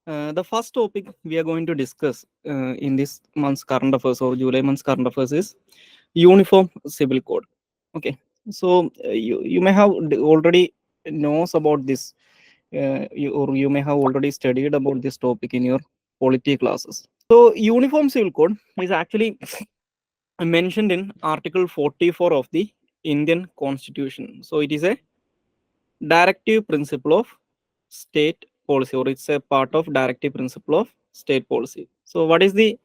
The first topic we are going to discuss in this month's current affairs or July month's current affairs is Uniform Civil Code. Okay, so you may have already knows about this, or you may have already studied about this topic in your polity classes. So, Uniform Civil Code is actually mentioned in Article 44 of the Indian Constitution. So, it is a directive principle of state policy, or it's a part of directive principle of state policy. So what is the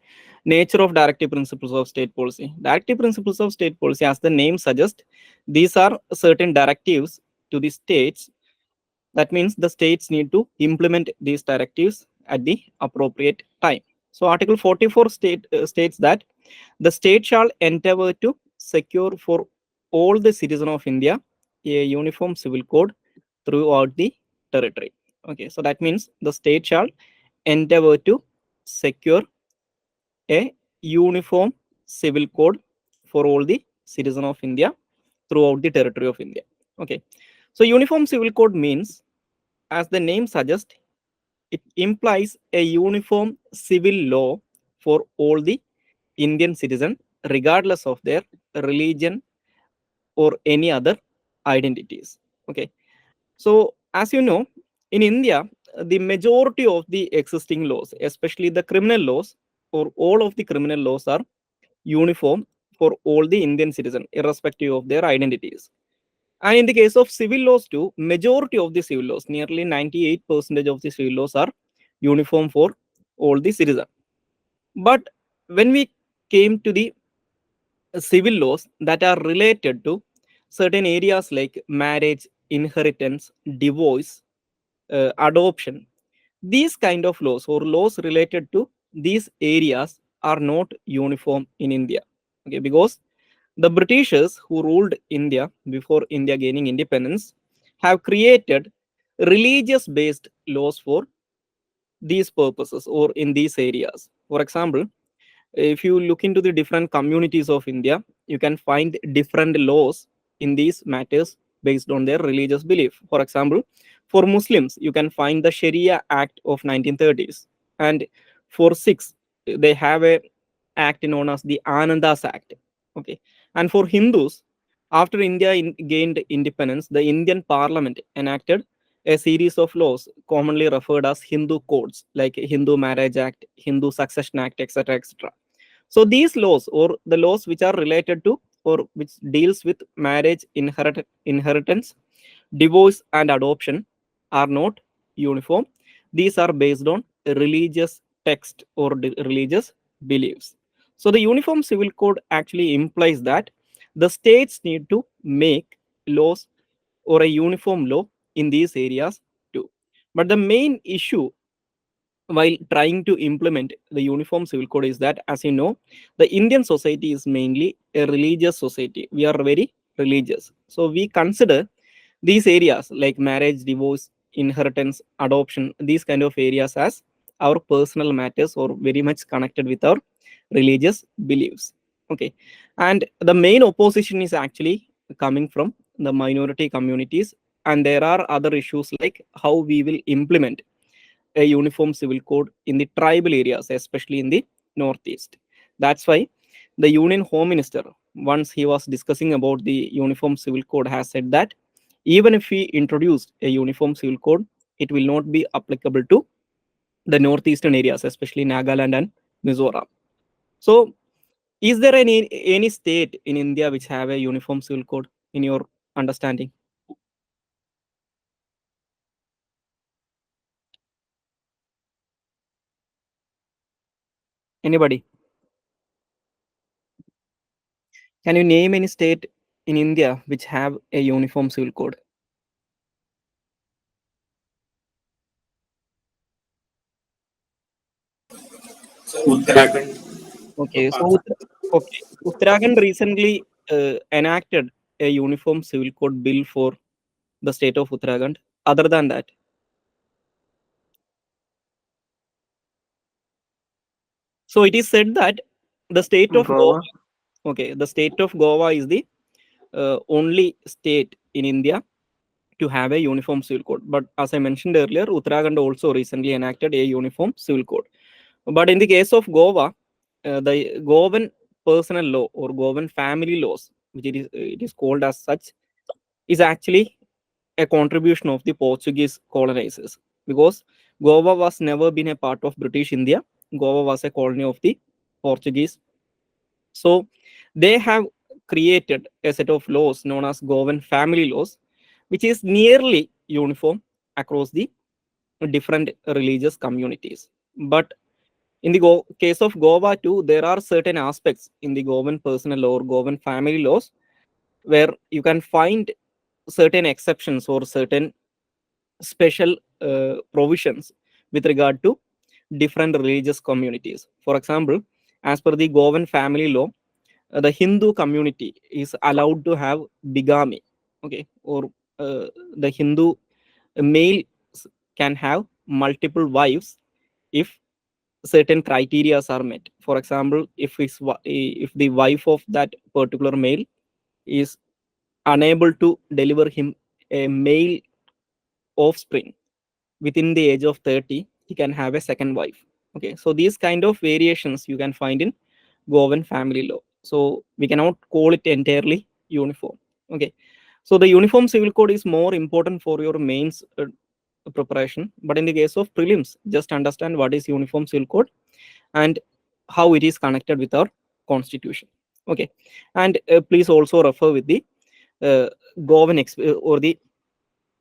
nature of directive principles of state policy? Directive principles of state policy, as the name suggests, these are certain directives to the states. That means the states need to implement these directives at the appropriate time. So Article 44 states that the state shall endeavor to secure for all the citizens of India a uniform civil code throughout the territory. Okay, so that means the state shall endeavor to secure a uniform civil code for all the citizens of India throughout the territory of India. Okay, so uniform civil code means, as the name suggests, it implies a uniform civil law for all the Indian citizen, regardless of their religion or any other identities. Okay, so as you know, in India, the majority of the existing laws, especially the criminal laws, or all of the criminal laws, are uniform for all the Indian citizen, irrespective of their identities. And in the case of civil laws too, majority of the civil laws, nearly 98% of the civil laws, are uniform for all the citizen. But when we came to the civil laws that are related to certain areas like marriage, inheritance, divorce, adoption, these kind of laws or laws related to these areas are not uniform in India. Okay, because the Britishers who ruled India before India gaining independence have created religious based laws for these purposes or in these areas. For example, if you look into the different communities of India, you can find different laws in these matters based on their religious belief. For example, for Muslims, you can find the Sharia Act of 1930s, and for Sikhs, they have a act known as the Anandas Act. Okay, and for Hindus, after India gained independence, the Indian Parliament enacted a series of laws commonly referred as Hindu codes, like Hindu Marriage Act, Hindu Succession Act, etc., etc. So these laws, or the laws which are related to or which deals with marriage, inheritance, divorce, and adoption, are not uniform. These are based on religious text or religious beliefs. So the Uniform Civil Code actually implies that the states need to make laws or a uniform law in these areas too. But the main issue while trying to implement the Uniform Civil Code is that, as you know, the Indian society is mainly a religious society. We are very religious. So we consider these areas like marriage, divorce, inheritance, adoption, these kind of areas as our personal matters or very much connected with our religious beliefs. Okay. And the main opposition is actually coming from the minority communities. And there are other issues like how we will implement a uniform civil code in the tribal areas, especially in the northeast. That's why the Union Home Minister, once he was discussing about the uniform civil code, has said that even if we introduced a uniform civil code, it will not be applicable to the northeastern areas, especially Nagaland and Mizoram. So, is there any state in India which have a uniform civil code in your understanding? Anybody? Can you name any state in India which have a uniform civil code? Uttarakhand. Okay, so Uttarakhand recently enacted a uniform civil code bill for the state of Uttarakhand. Other than that, so it is said that the state of Goa, Goa. okay, the state of Goa is the only state in India to have a uniform civil code. But as I mentioned earlier, Uttarakhand also recently enacted a uniform civil code. But in the case of Goa, the Goan personal law or Goan family laws, which it is called as such, is actually a contribution of the Portuguese colonizers, because Goa was never been a part of British India. Goa was a colony of the Portuguese. So they have created a set of laws known as Goan family laws, which is nearly uniform across the different religious communities. But in the case of Goa too, there are certain aspects in the Goan personal law or Goan family laws where you can find certain exceptions or certain special provisions with regard to different religious communities. For example, as per the Goan family law, the Hindu community is allowed to have bigamy, okay, or the Hindu male can have multiple wives if certain criteria are met. For example, if the wife of that particular male is unable to deliver him a male offspring within the age of 30, he can have a second wife. Okay, so these kind of variations you can find in Goan family law. So we cannot call it entirely uniform. Okay, so the uniform civil code is more important for your mains preparation. But in the case of prelims, just understand what is uniform civil code and how it is connected with our constitution. Okay, and please also refer with the uh, Goan or the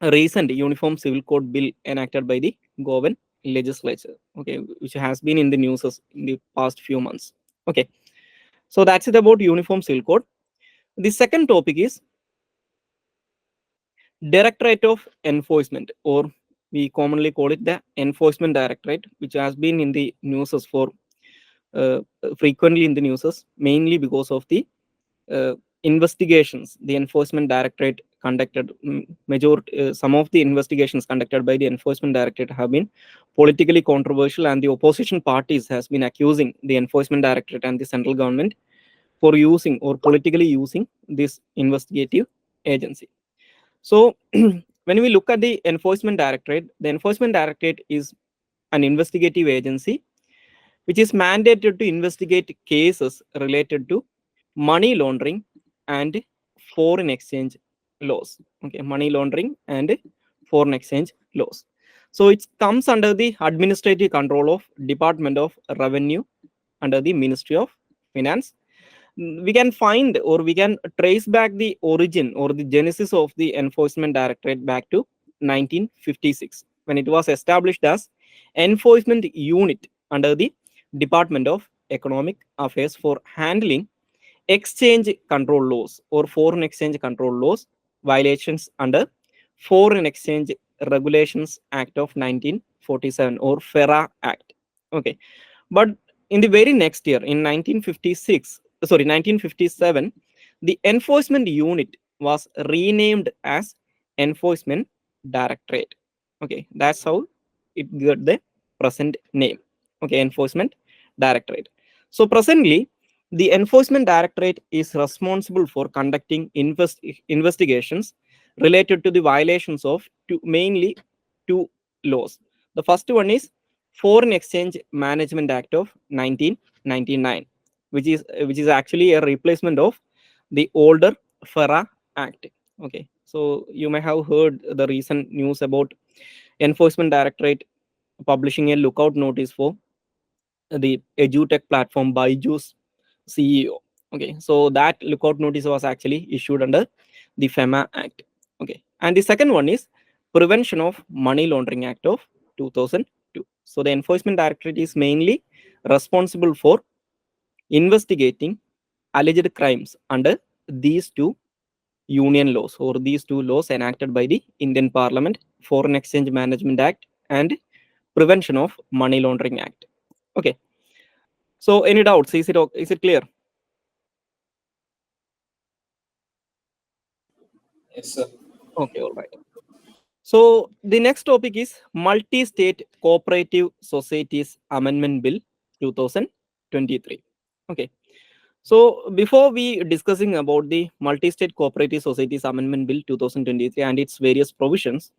recent uniform civil code bill enacted by the Goan legislature, okay, which has been in the news in the past few months. Okay, so that's it about uniform civil code. The second topic is Directorate of Enforcement, or we commonly call it the Enforcement Directorate, which has been in the news for frequently in the news, mainly because of the investigations the Enforcement Directorate conducted. Some of the investigations conducted by the Enforcement Directorate have been politically controversial, and the opposition parties has been accusing the Enforcement Directorate and the central government for using or politically using this investigative agency. So when we look at the Enforcement Directorate, the Enforcement Directorate is an investigative agency which is mandated to investigate cases related to money laundering and foreign exchange laws. Okay, money laundering and foreign exchange laws. So it comes under the administrative control of Department of Revenue under the Ministry of Finance. We can find or we can trace back the origin or the genesis of the Enforcement Directorate back to 1956, when it was established as enforcement unit under the Department of Economic Affairs for handling exchange control laws or foreign exchange control laws violations under Foreign Exchange Regulations Act of 1947 or FERA Act. Okay, but in the very next year, in 1957, the enforcement unit was renamed as Enforcement Directorate. Okay, that's how it got the present name. Okay, Enforcement Directorate. So presently, the Enforcement Directorate is responsible for conducting investigations related to the violations of mainly two laws. The first one is Foreign Exchange Management Act of 1999, which is actually a replacement of the older FERA Act. Okay, so you may have heard the recent news about Enforcement Directorate publishing a lookout notice for the edutech platform Byju's CEO. Okay, so that lookout notice was actually issued under the FEMA Act. Okay, and the second one is Prevention of Money Laundering Act of 2002. So the Enforcement Directorate is mainly responsible for investigating alleged crimes under these two union laws or these two laws enacted by the Indian Parliament, Foreign Exchange Management Act and Prevention of Money Laundering Act. Okay, so any doubts? Is it clear? Yes, sir. Okay, all right. So the next topic is Multi-State Cooperative Societies Amendment Bill 2023. Okay. So before we discussing about the Multi-State Cooperative Societies Amendment Bill 2023 and its various provisions,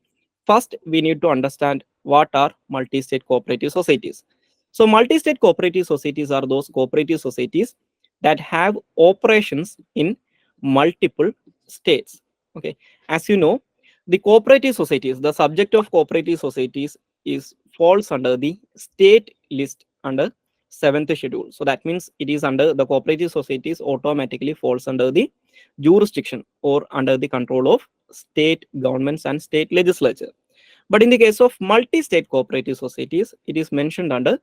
first we need to understand what are multi-state cooperative societies. So multi-state cooperative societies are those cooperative societies that have operations in multiple states. Okay, as you know, the cooperative societies, the subject of cooperative societies is falls under the state list under seventh schedule. So that means it is under the cooperative societies automatically falls under the jurisdiction or under the control of state governments and state legislature. But in the case of multi-state cooperative societies, it is mentioned under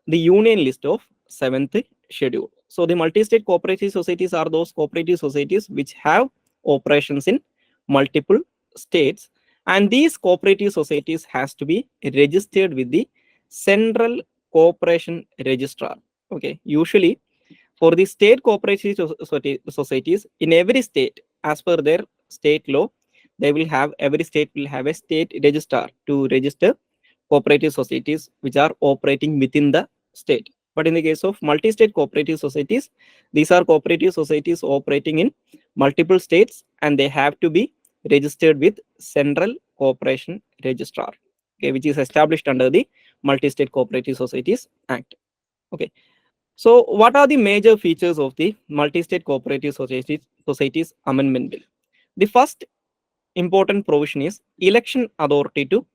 the union list of seventh schedule. So the multi-state cooperative societies are those cooperative societies which have operations in multiple states, and these cooperative societies has to be registered with the central corporation registrar. Okay, usually for the state cooperative societies in every state, as per their state law, they will have every state will have a state registrar to register cooperative societies which are operating within the state. But in the case of multi-state cooperative societies, these are cooperative societies operating in multiple states and they have to be registered with Central Corporation Registrar, okay, which is established under the Multi-State Cooperative Societies Act. Okay, so what are the major features of the Multi-State Cooperative Societies Amendment Bill? The first important provision is election authority to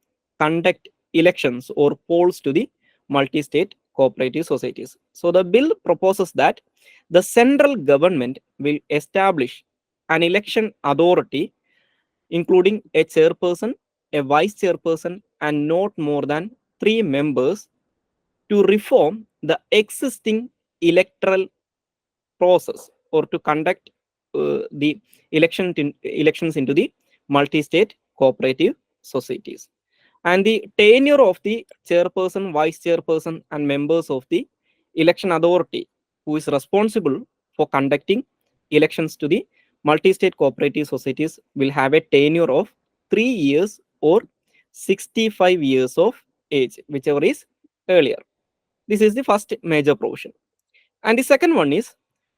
conduct elections or polls to the multi-state cooperative societies. So the bill proposes that the central government will establish an election authority including a chairperson, a vice chairperson, and not more than 3 members to reform the existing electoral process or to conduct the elections into the multi-state cooperative societies. And the tenure of the chairperson, vice chairperson, and members of the election authority who is responsible for conducting elections to the multi-state cooperative societies will have a tenure of 3 years or 65 years of age, whichever is earlier. This is the first major provision. And the second one is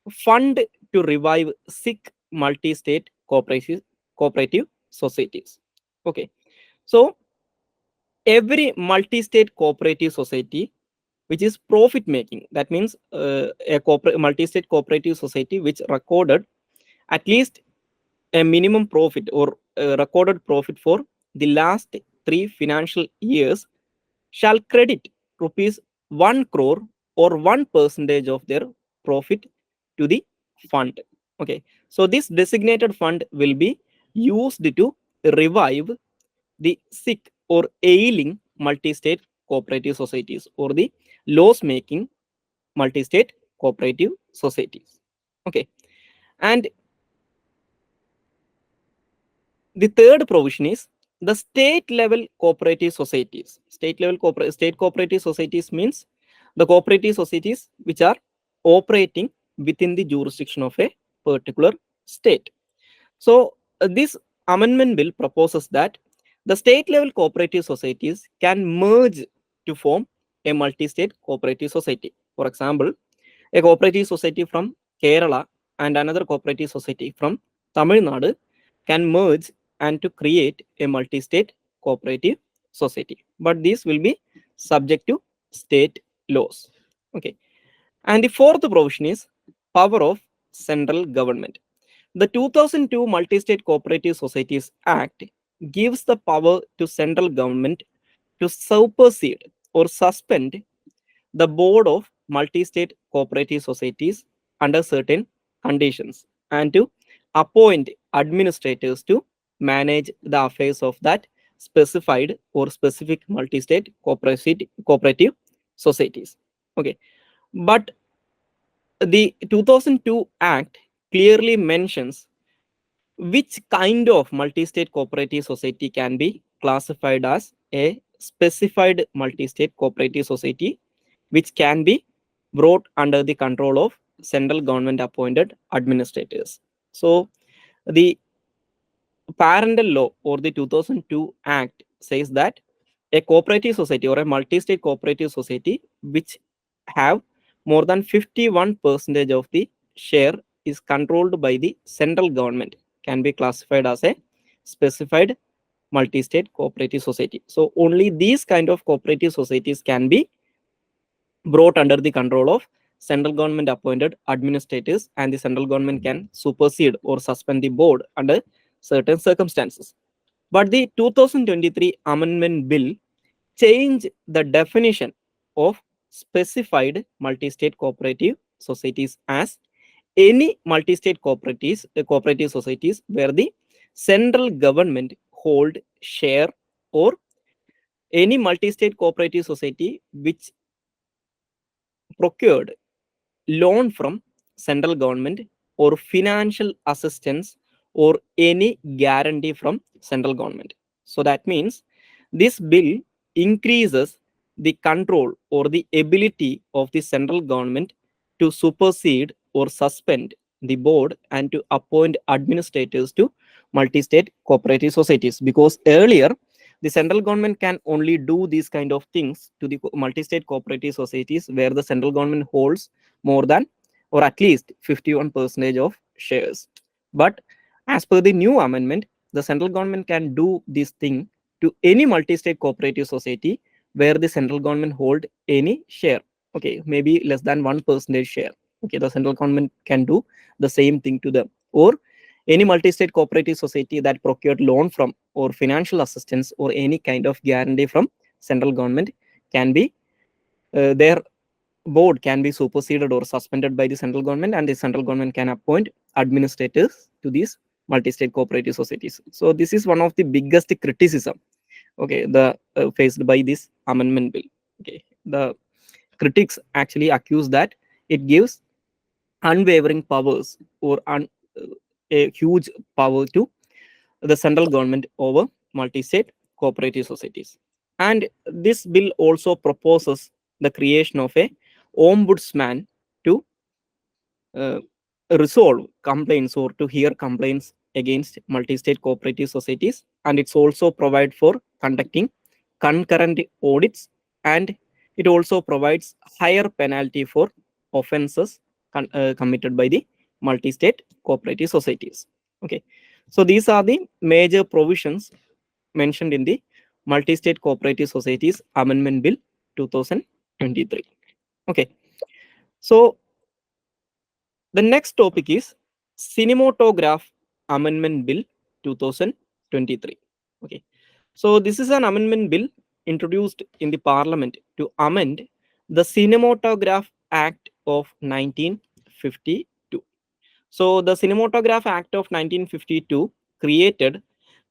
fund to revive sick multi-state cooperative societies. Okay, so every multi-state cooperative society which is profit making, that means a multi-state cooperative society which recorded at least a minimum profit or recorded profit for the last 3 financial years shall credit rupees 1 crore or 1% of their profit to the fund. Okay, so this designated fund will be used to revive the sick or ailing multi-state cooperative societies or the loss-making multi-state cooperative societies. Okay, and the third provision is the state level cooperative societies. State cooperative societies means the cooperative societies which are operating within the jurisdiction of a particular state. So this amendment bill proposes that the state level cooperative societies can merge to form a multi-state cooperative society. For example, a cooperative society from Kerala and another cooperative society from Tamil Nadu can merge and to create a multi-state cooperative society. But this will be subject to state laws. Okay. And the fourth provision is power of central government. The 2002 Multi-State Cooperative Societies Act gives the power to central government to supersede or suspend the board of multi-state cooperative societies under certain conditions and to appoint administrators to manage the affairs of that specified or specific multi-state cooperative societies. Okay, but the 2002 Act clearly mentions which kind of multi-state cooperative society can be classified as a specified multi-state cooperative society which can be brought under the control of central government appointed administrators. So the parental law or the 2002 Act says that a cooperative society or a multi-state cooperative society which have more than 51% of the share is controlled by the central government can be classified as a specified multi-state cooperative society. So only these kind of cooperative societies can be brought under the control of central government appointed administrators, and the central government can supersede or suspend the board under certain circumstances. But the 2023 amendment bill changed the definition of specified multi-state cooperative societies as any multi-state cooperative societies where the central government hold share, or any multi-state cooperative society which procured loan from central government or financial assistance or any guarantee from central government. So that means this bill increases the control or the ability of the central government to supersede or suspend the board and to appoint administrators to multi-state cooperative societies, because earlier the central government can only do these kind of things to the multi-state cooperative societies where the central government holds more than or at least 51% of shares. But as per the new amendment, the central government can do this thing to any multi-state cooperative society where the central government hold any share. Okay, maybe less than 1% share. Okay, the central government can do the same thing to them. Or any multi-state cooperative society that procured loan from or financial assistance or any kind of guarantee from central government can be their board can be superseded or suspended by the central government, and the central government can appoint administrators to these multi-state cooperative societies. So this is one of the biggest criticism, okay, the faced by this amendment bill. Okay, the critics actually accuse that it gives unwavering powers or a huge power to the central government over multi-state cooperative societies. And this bill also proposes the creation of a ombudsman to uh, resolve complaints or to hear complaints against multi-state cooperative societies, and it's also provide for conducting concurrent audits, and it also provides higher penalty for offenses committed by the multi-state cooperative societies. Okay, so these are the major provisions mentioned in the multi-state cooperative societies amendment bill 2023. Okay, so the next topic is Cinematograph Amendment Bill 2023. Okay. So this is an amendment bill introduced in the parliament to amend the Cinematograph Act of 1952. So the Cinematograph Act of 1952 created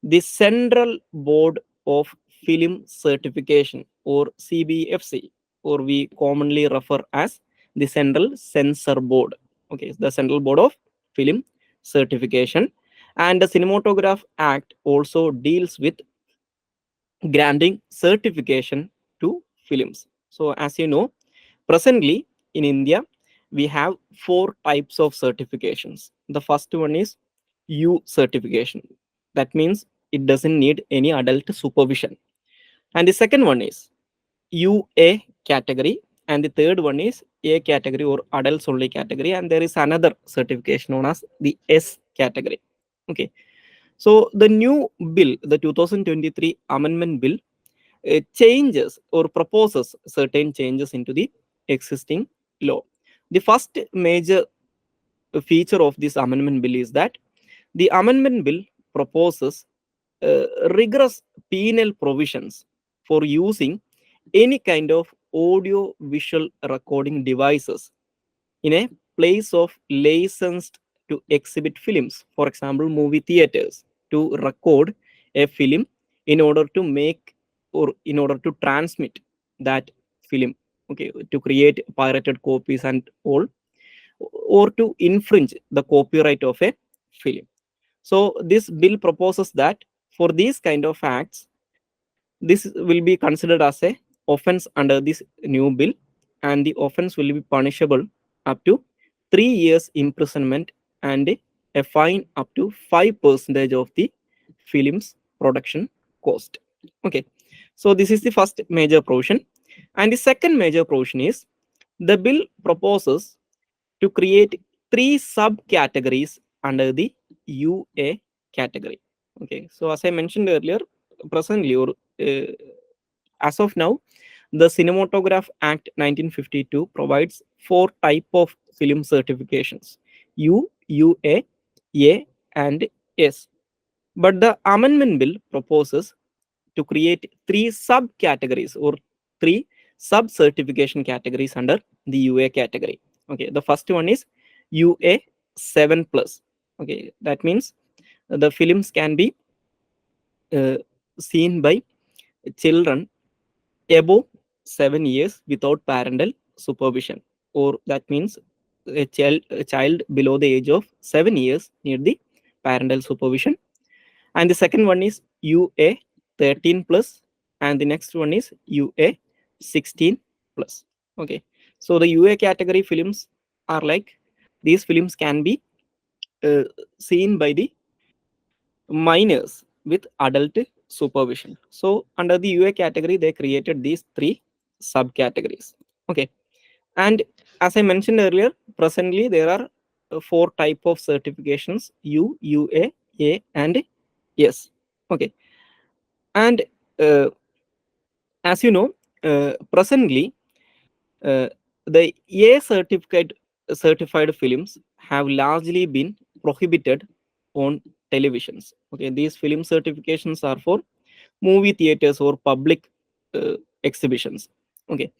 the Central Board of Film Certification, or CBFC, or we commonly refer as the Central Censor Board. Okay, the Central Board of Film Certification. And the Cinematograph Act also deals with granting certification to films. So as you know, presently in India, we have 4 types of certifications. The first one is U certification. That means it doesn't need any adult supervision. And the second one is UA category. And the third one is A category, or adults only category. And there is another certification known as the S category. Okay. So the new bill, the 2023 amendment bill, changes or proposes certain changes into the existing law. The first major feature of this amendment bill is that the amendment bill proposes rigorous penal provisions for using any kind of audio visual recording devices in a place of licensed to exhibit films, for example movie theaters, to record a film in order to make or in order to transmit that film, okay, to create pirated copies and all, or to infringe the copyright of a film. So this bill proposes that for these kind of acts, this will be considered as a offense under this new bill, and the offense will be punishable up to 3 years imprisonment and a fine up to 5% of the film's production cost. Okay, so this is the first major provision. And the second major provision is The bill proposes to create three subcategories under the UA category. Okay, so as I mentioned earlier, presently or as of now, the Cinematograph Act 1952 provides four type of film certifications: U, UA, A, and S. But the amendment bill proposes to create three subcategories or three sub certification categories under the UA category. Okay, the first one is UA 7 plus. Okay, that means the films can be uh, seen by children above 7 years without parental supervision, or that means a child below the age of 7 years need the parental supervision. And the second one is UA 13 plus, and the next one is UA 16 plus. Okay, so the UA category films are like, these films can be uh, seen by the minors with adult supervision. So under the UA category, they created these three subcategories. Okay, and as I mentioned earlier, presently there are four type of certifications: U, UA, A, and S. Okay, and as you know, presently the A certified films have largely been prohibited on televisions. Okay, these film certifications are for movie theaters or public uh, exhibitions. Okay,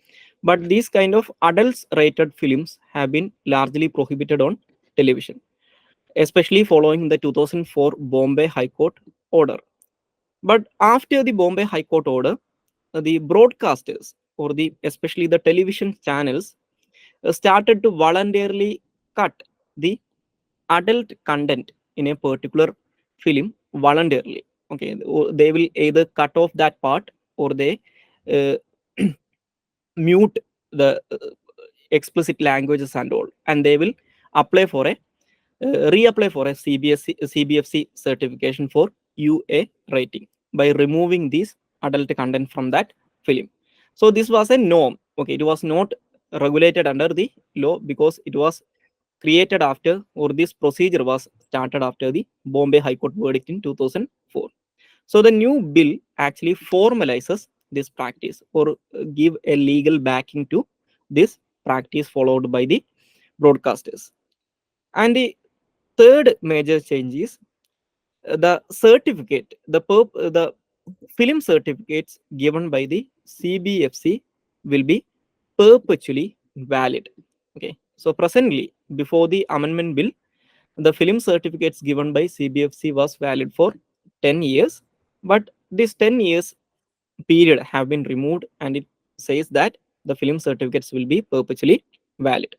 but these kind of adults rated films have been largely prohibited on television, especially following the 2004 Bombay High Court order. But after the Bombay High Court order, the broadcasters or the especially the television channels started to voluntarily cut the adult content in a particular film voluntarily. Okay, they will either cut off that part, or they uh, mute the explicit languages and all, and they will apply for a reapply for a CBFC certification for UA rating by removing these adult content from that film. So this was a norm. Okay, it was not regulated under the law because it was created after, or this procedure was started after the Bombay High Court verdict in 2004. So the new bill actually formalizes this practice, or give a legal backing to this practice followed by the broadcasters. And the third major change is the certificate, the film certificates given by the CBFC will be perpetually valid. Okay, so presently, before the amendment bill, the film certificates given by CBFC was valid for 10 years, but this 10 years period have been removed, and it says that the film certificates will be perpetually valid.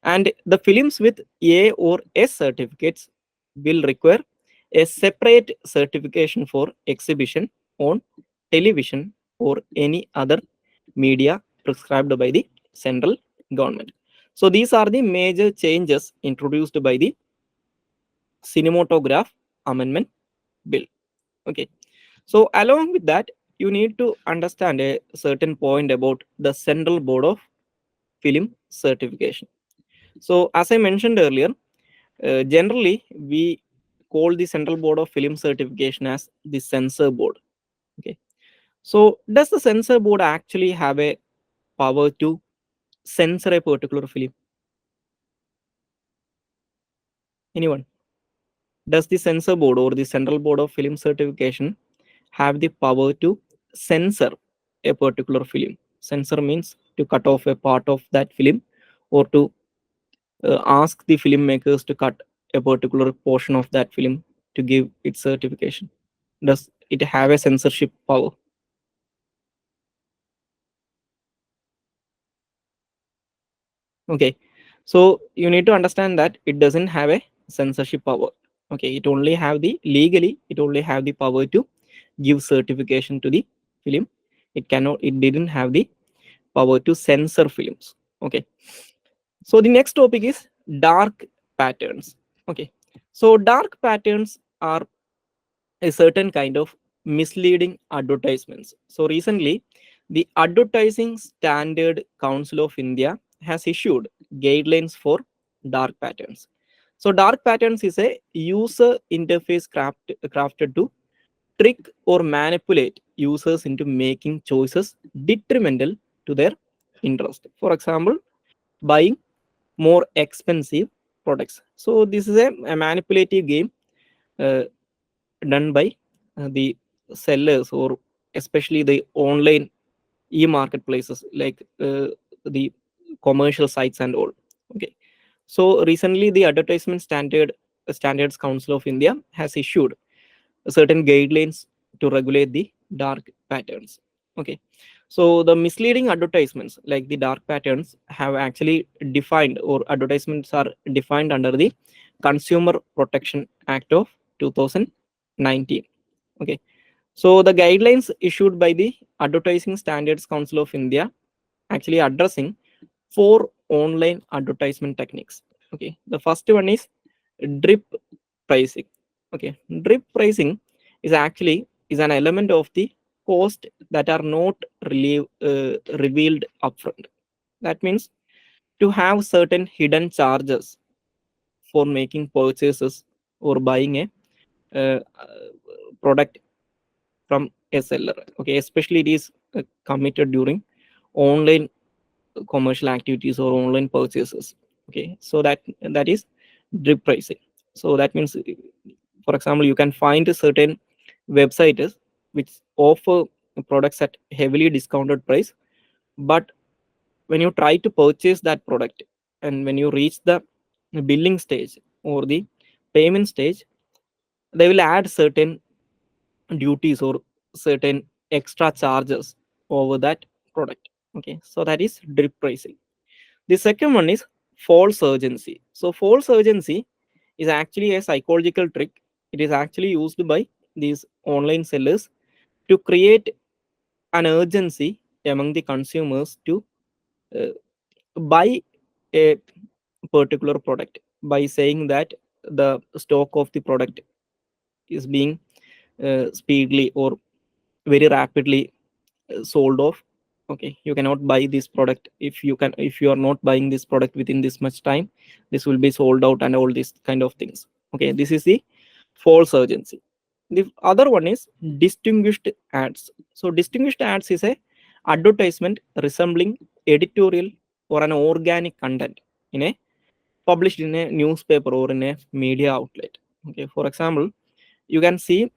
And the films with A or S certificates will require a separate certification for exhibition on television or any other media prescribed by the central government. So these are the major changes introduced by the Cinematograph Amendment Bill. Okay, so along with that, you need to understand a certain point about the Central Board of Film Certification. So as I mentioned earlier, generally we call the Central Board of Film Certification as the censor board. Okay, so does the censor board actually have a power to censor a particular film? Anyone? Does the censor board or the Central Board of Film Certification have the power to censor a particular film? Censor means to cut off a part of that film, or to ask the filmmakers to cut a particular portion of that film to give its certification. Does it have a censorship power? Okay, so you need to understand that it doesn't have a censorship power. Okay, it only have the legally, it only have the power to give certification to the film. It didn't have the power to censor films. Okay, so the next topic is dark patterns. Okay, so dark patterns are a certain kind of misleading advertisements. So recently, the Advertising Standard Council of India has issued guidelines for dark patterns. So dark patterns is a user interface crafted to trick or manipulate users into making choices detrimental to their interest. For example, buying more expensive products. So this is a manipulative game uh, done by the sellers, or especially the online e-marketplaces like the commercial sites and all. Okay, so recently the Standards Council of India has issued certain guidelines to regulate the dark patterns. Okay, so the misleading advertisements like the dark patterns have actually defined, or advertisements are defined under the Consumer Protection Act of 2019. Okay, so the guidelines issued by the Advertising Standards Council of India actually addressing four online advertisement techniques. Okay, the first one is drip pricing. Okay, drip pricing is an element of the cost that are not revealed upfront. That means to have certain hidden charges for making purchases or buying a product from a seller. Okay, especially it is committed during online commercial activities or online purchases. Okay, so that is drip pricing. So that means, for example, you can find certain websites which offer products at heavily discounted price, but when you try to purchase that product and when you reach the billing stage or the payment stage, they will add certain duties or certain extra charges over that product. Okay, so that is drip pricing. The second one is false urgency. So false urgency is actually a psychological trick. It is actually used by these online sellers to create an urgency among the consumers to uh, buy a particular product by saying that the stock of the product is being speedily or very rapidly sold off. Okay, you cannot buy this product. If you are not buying this product within this much time, this will be sold out and all these kind of things. Okay, this is the false urgency. The other one is distinguished ads. So distinguished ads is a advertisement resembling editorial or an organic content in a published in a newspaper or in a media outlet. Okay, for example, you can see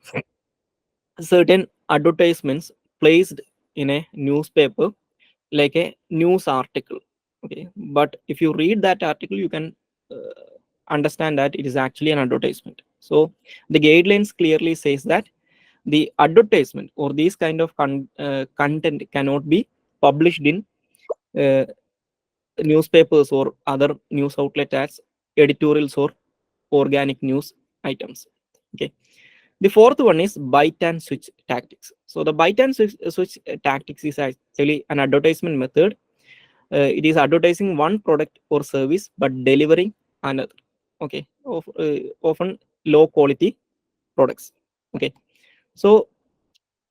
certain advertisements placed in a newspaper like a news article. Okay, but if you read that article, you can understand that it is actually an advertisement. So the guidelines clearly says that the advertisement or these kind of content cannot be published in uh, newspapers or other news outlet as editorials or organic news items. Okay, the fourth one is bite and switch tactics. So the bite and switch tactics is actually an advertisement method. It is advertising one product or service but delivering another. Okay, often low quality products. Okay, so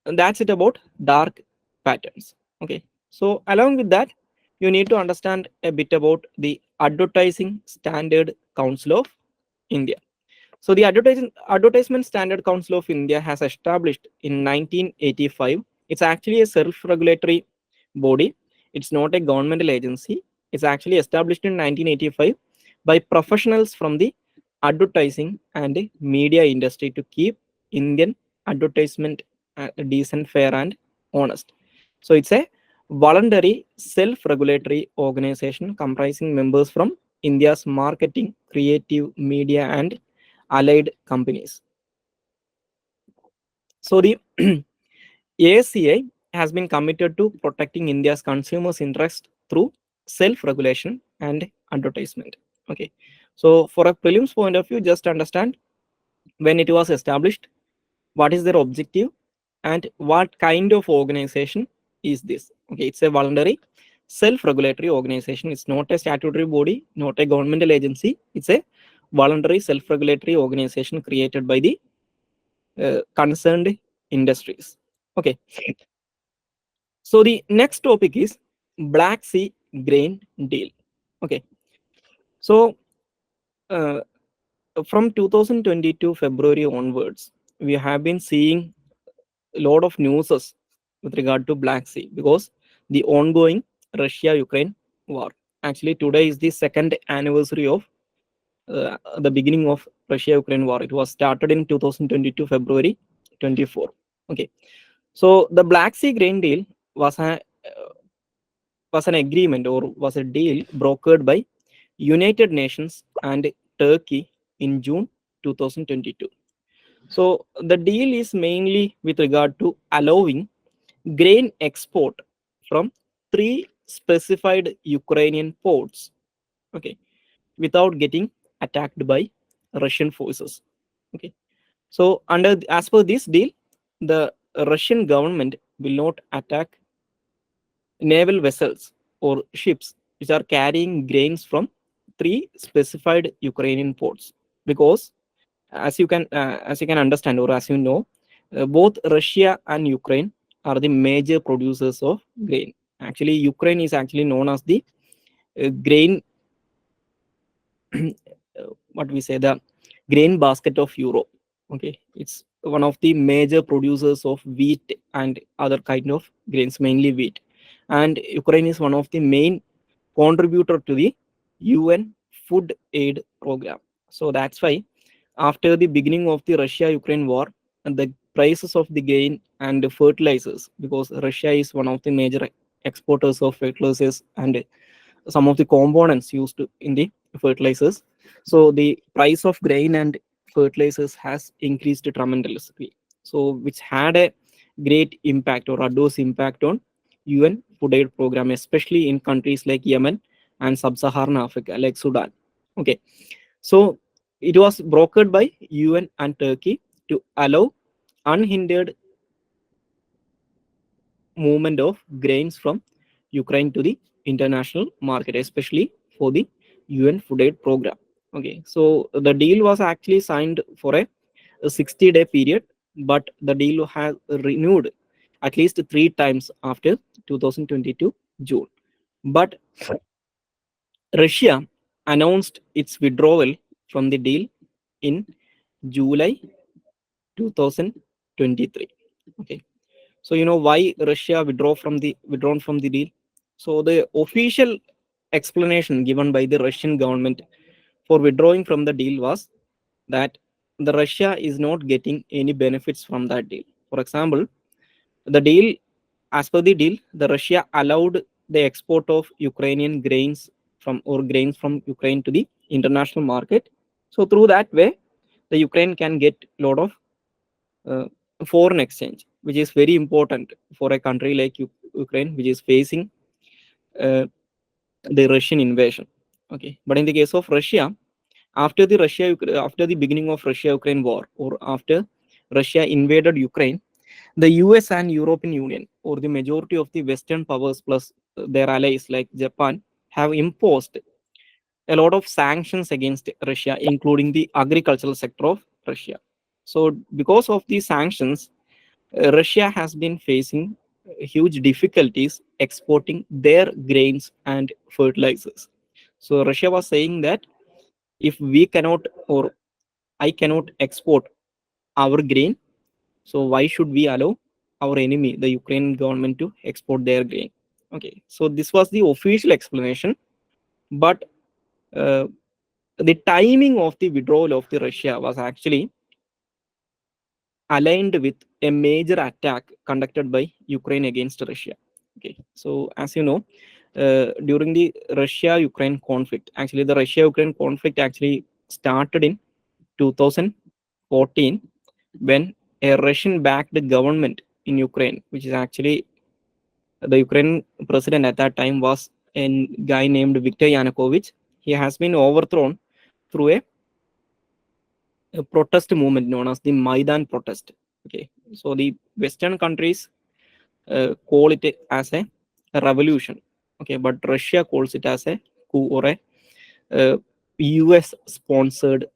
that's it about dark patterns. Okay, so along with that, you need to understand a bit about the Advertising Standard Council of India. So the Advertisement Standard Council of India has established in 1985. It's actually a self-regulatory body. It's not a governmental agency. It's actually established in 1985 by professionals from the advertising and media industry to keep Indian advertisement decent, fair, and honest. So it's a voluntary self-regulatory organization comprising members from India's marketing, creative, media, and allied companies. So the ASCI has been committed to protecting India's consumers' interest through self-regulation and advertisement. Okay, so for a prelims point of view, just understand when it was established, what is their objective, and what kind of organization is this. Okay, it's a voluntary self-regulatory organization. It's not a statutory body, not a governmental agency. It's a voluntary self-regulatory organization created by the concerned industries. Okay, so the next topic is Black Sea Grain Deal. Okay, so uh, from 2022 February onwards, we have been seeing a lot of newses with regard to Black Sea because the ongoing Russia-Ukraine war. Actually, today is the second anniversary of the beginning of Russia-Ukraine war. It was started in 2022 February 24. Okay, so the Black Sea grain deal was was an agreement or was a deal brokered by United Nations and Turkey in June 2022. So the deal is mainly with regard to allowing grain export from three specified Ukrainian ports, okay, without getting attacked by Russian forces. Okay, so as per this deal, the Russian government will not attack naval vessels or ships which are carrying grains from three specified Ukrainian ports, because as you can understand or as you know, both Russia and Ukraine are the major producers of grain. Actually, Ukraine is actually known as the grain what we say, the grain basket of Europe. Okay, it's one of the major producers of wheat and other kind of grains, mainly wheat. And Ukraine is one of the main contributor to the UN food aid program. So that's why after the beginning of the Russia-Ukraine war, the prices of the grain and the fertilizers, because Russia is one of the major exporters of fertilizers and some of the components used in the fertilizers. So the price of grain and fertilizers has increased tremendously. So which had a great impact or adverse impact on UN food aid program, especially in countries like Yemen and sub-Saharan Africa, like Sudan. Okay, so it was brokered by UN and Turkey to allow unhindered movement of grains from Ukraine to the international market, especially for the UN Food Aid Program. Okay, so the deal was actually signed for a 60-day period, but the deal has renewed at least three times after 2022 June. But Russia announced its withdrawal from the deal in July 2023. Okay, so you know why Russia withdrawn from the deal. So the official explanation given by the Russian government for withdrawing from the deal was that the Russia is not getting any benefits from that deal. For example, the deal, as per the deal, the Russia allowed the export of Ukrainian grains grains from Ukraine to the international market. So through that way, the Ukraine can get a lot of uh, foreign exchange, which is very important for a country like Ukraine, which is facing uh, the Russian invasion. Okay, but in the case of Russia, after the beginning of Russia-Ukraine war, or after Russia invaded Ukraine, the US and European Union, or the majority of the Western powers plus their allies like Japan, have imposed a lot of sanctions against Russia, including the agricultural sector of Russia. So, because of these sanctions, Russia has been facing huge difficulties exporting their grains and fertilizers. So, Russia was saying that if we cannot or I cannot export our grain, so why should we allow our enemy, the Ukrainian government, to export their grain? Okay, so this was the official explanation, but uh, the timing of the withdrawal of the Russia was actually aligned with a major attack conducted by Ukraine against Russia. Okay, so as you know, during the Russia-Ukraine conflict, actually the Russia-Ukraine conflict actually started in 2014 when a Russian-backed government in Ukraine, which is actually the Ukraine president at that time was a guy named Viktor Yanukovych. He has been overthrown through a protest movement known as the Maidan protest. Okay, so the Western countries call it as a revolution. Okay, but Russia calls it as a coup or a US sponsored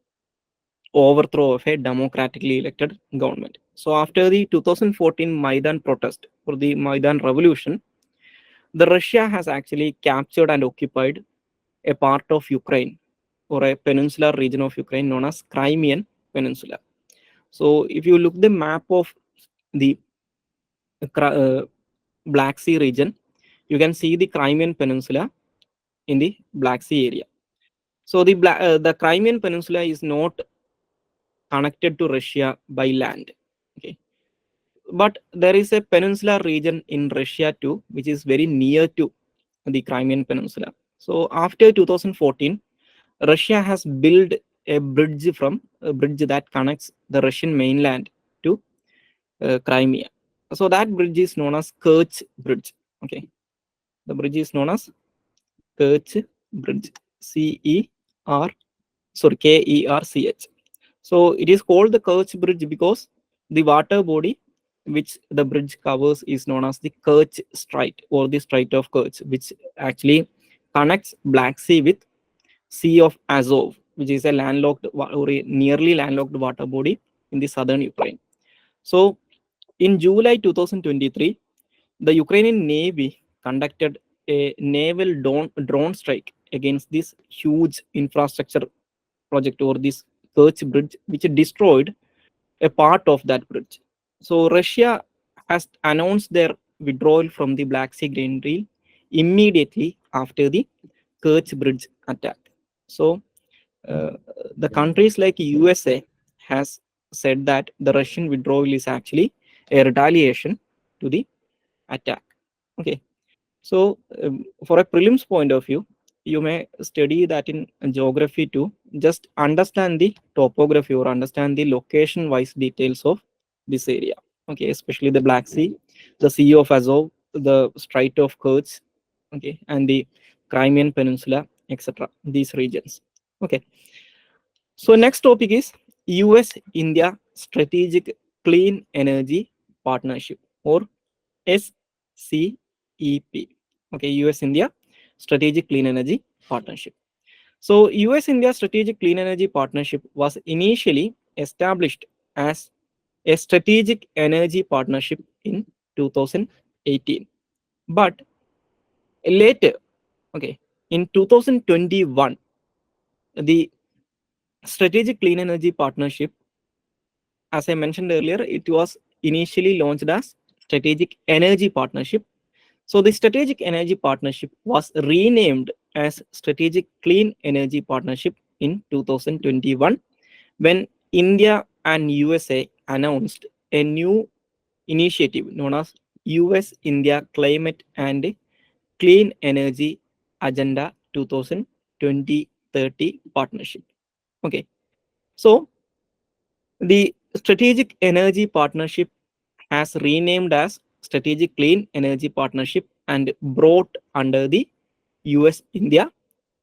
overthrow of a democratically elected government. So after the 2014 Maidan protest or the Maidan revolution, the Russia has actually captured and occupied a part of Ukraine or a peninsular region of Ukraine known as Crimean Peninsula. So if you look the map of the Black Sea region, you can see the Crimean Peninsula in the Black Sea area. So the Crimean Peninsula is not connected to Russia by land. Okay, but there is a peninsular region in Russia too, which is very near to the Crimean Peninsula. So after 2014, Russia has built a bridge that connects the Russian mainland to Crimea. So that bridge is known as Kerch Bridge. Okay, the bridge is known as Kerch Bridge. Kerch. So it is called the Kerch Bridge because the water body which the bridge covers is known as the Kerch Strait or the Strait of Kerch, which actually connects Black Sea with Sea of Azov, which is a landlocked or a nearly landlocked water body in the southern Ukraine. So in July 2023, the Ukrainian Navy conducted a naval drone strike against this huge infrastructure project or this Kerch Bridge, which destroyed a part of that bridge. So Russia has announced their withdrawal from the Black Sea grain deal immediately after the Kerch Bridge attack. So uh, the countries like USA has said that the Russian withdrawal is actually a retaliation to the attack. Okay, so for a prelims point of view, you may study that in geography too. Just understand the topography or understand the location wise details of this area. Okay, especially the Black Sea, the Sea of Azov, the Strait of Kerch, okay, and the Crimean Peninsula, etc. These regions. Okay, so next topic is US-India Strategic Clean Energy Partnership or SCEP. Okay, US-India Strategic Clean Energy Partnership. So US-India Strategic Clean Energy Partnership was initially established as a strategic energy partnership in 2018. But later, okay, in 2021, the Strategic Clean Energy Partnership, as I mentioned earlier, it was initially launched as Strategic Energy Partnership. So the Strategic Energy Partnership was renamed as Strategic Clean Energy Partnership in 2021 when India and USA announced a new initiative known as US-India Climate and Clean Energy Agenda 2020-30 Partnership. Okay, so the Strategic Energy Partnership has renamed as Strategic Clean Energy Partnership and brought under the US-India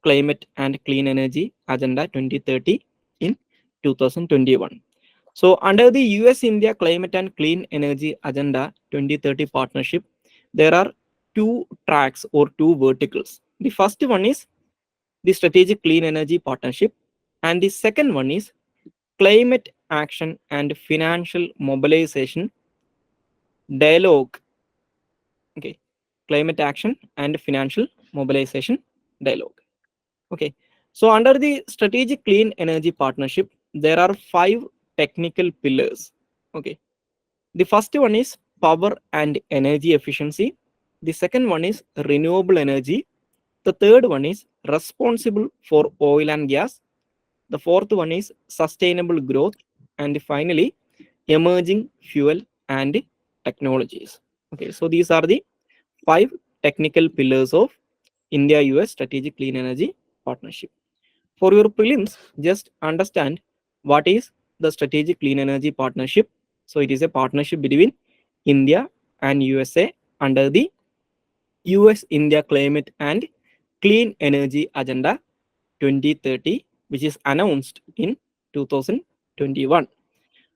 Climate and Clean Energy Agenda 2030 in 2021. So under the US-India Climate and Clean Energy Agenda 2030 partnership, there are two tracks or two verticals. The first one is the Strategic Clean Energy Partnership, and the second one is Climate Action and Financial Mobilization Dialogue. Okay, Climate Action and Financial Mobilization Dialogue. Okay, so under the Strategic Clean Energy Partnership, there are 5 technical pillars. Okay, the first one is power and energy efficiency. The second one is renewable energy. The third one is responsible for oil and gas. The fourth one is sustainable growth. And finally, emerging fuel and technologies. Okay, so these are the 5 technical pillars of India-US Strategic Clean Energy Partnership. For your prelims, just understand what is the Strategic Clean Energy Partnership. So it is a partnership between India and USA under the US-India Climate and Clean Energy Agenda 2030, which is announced in 2021.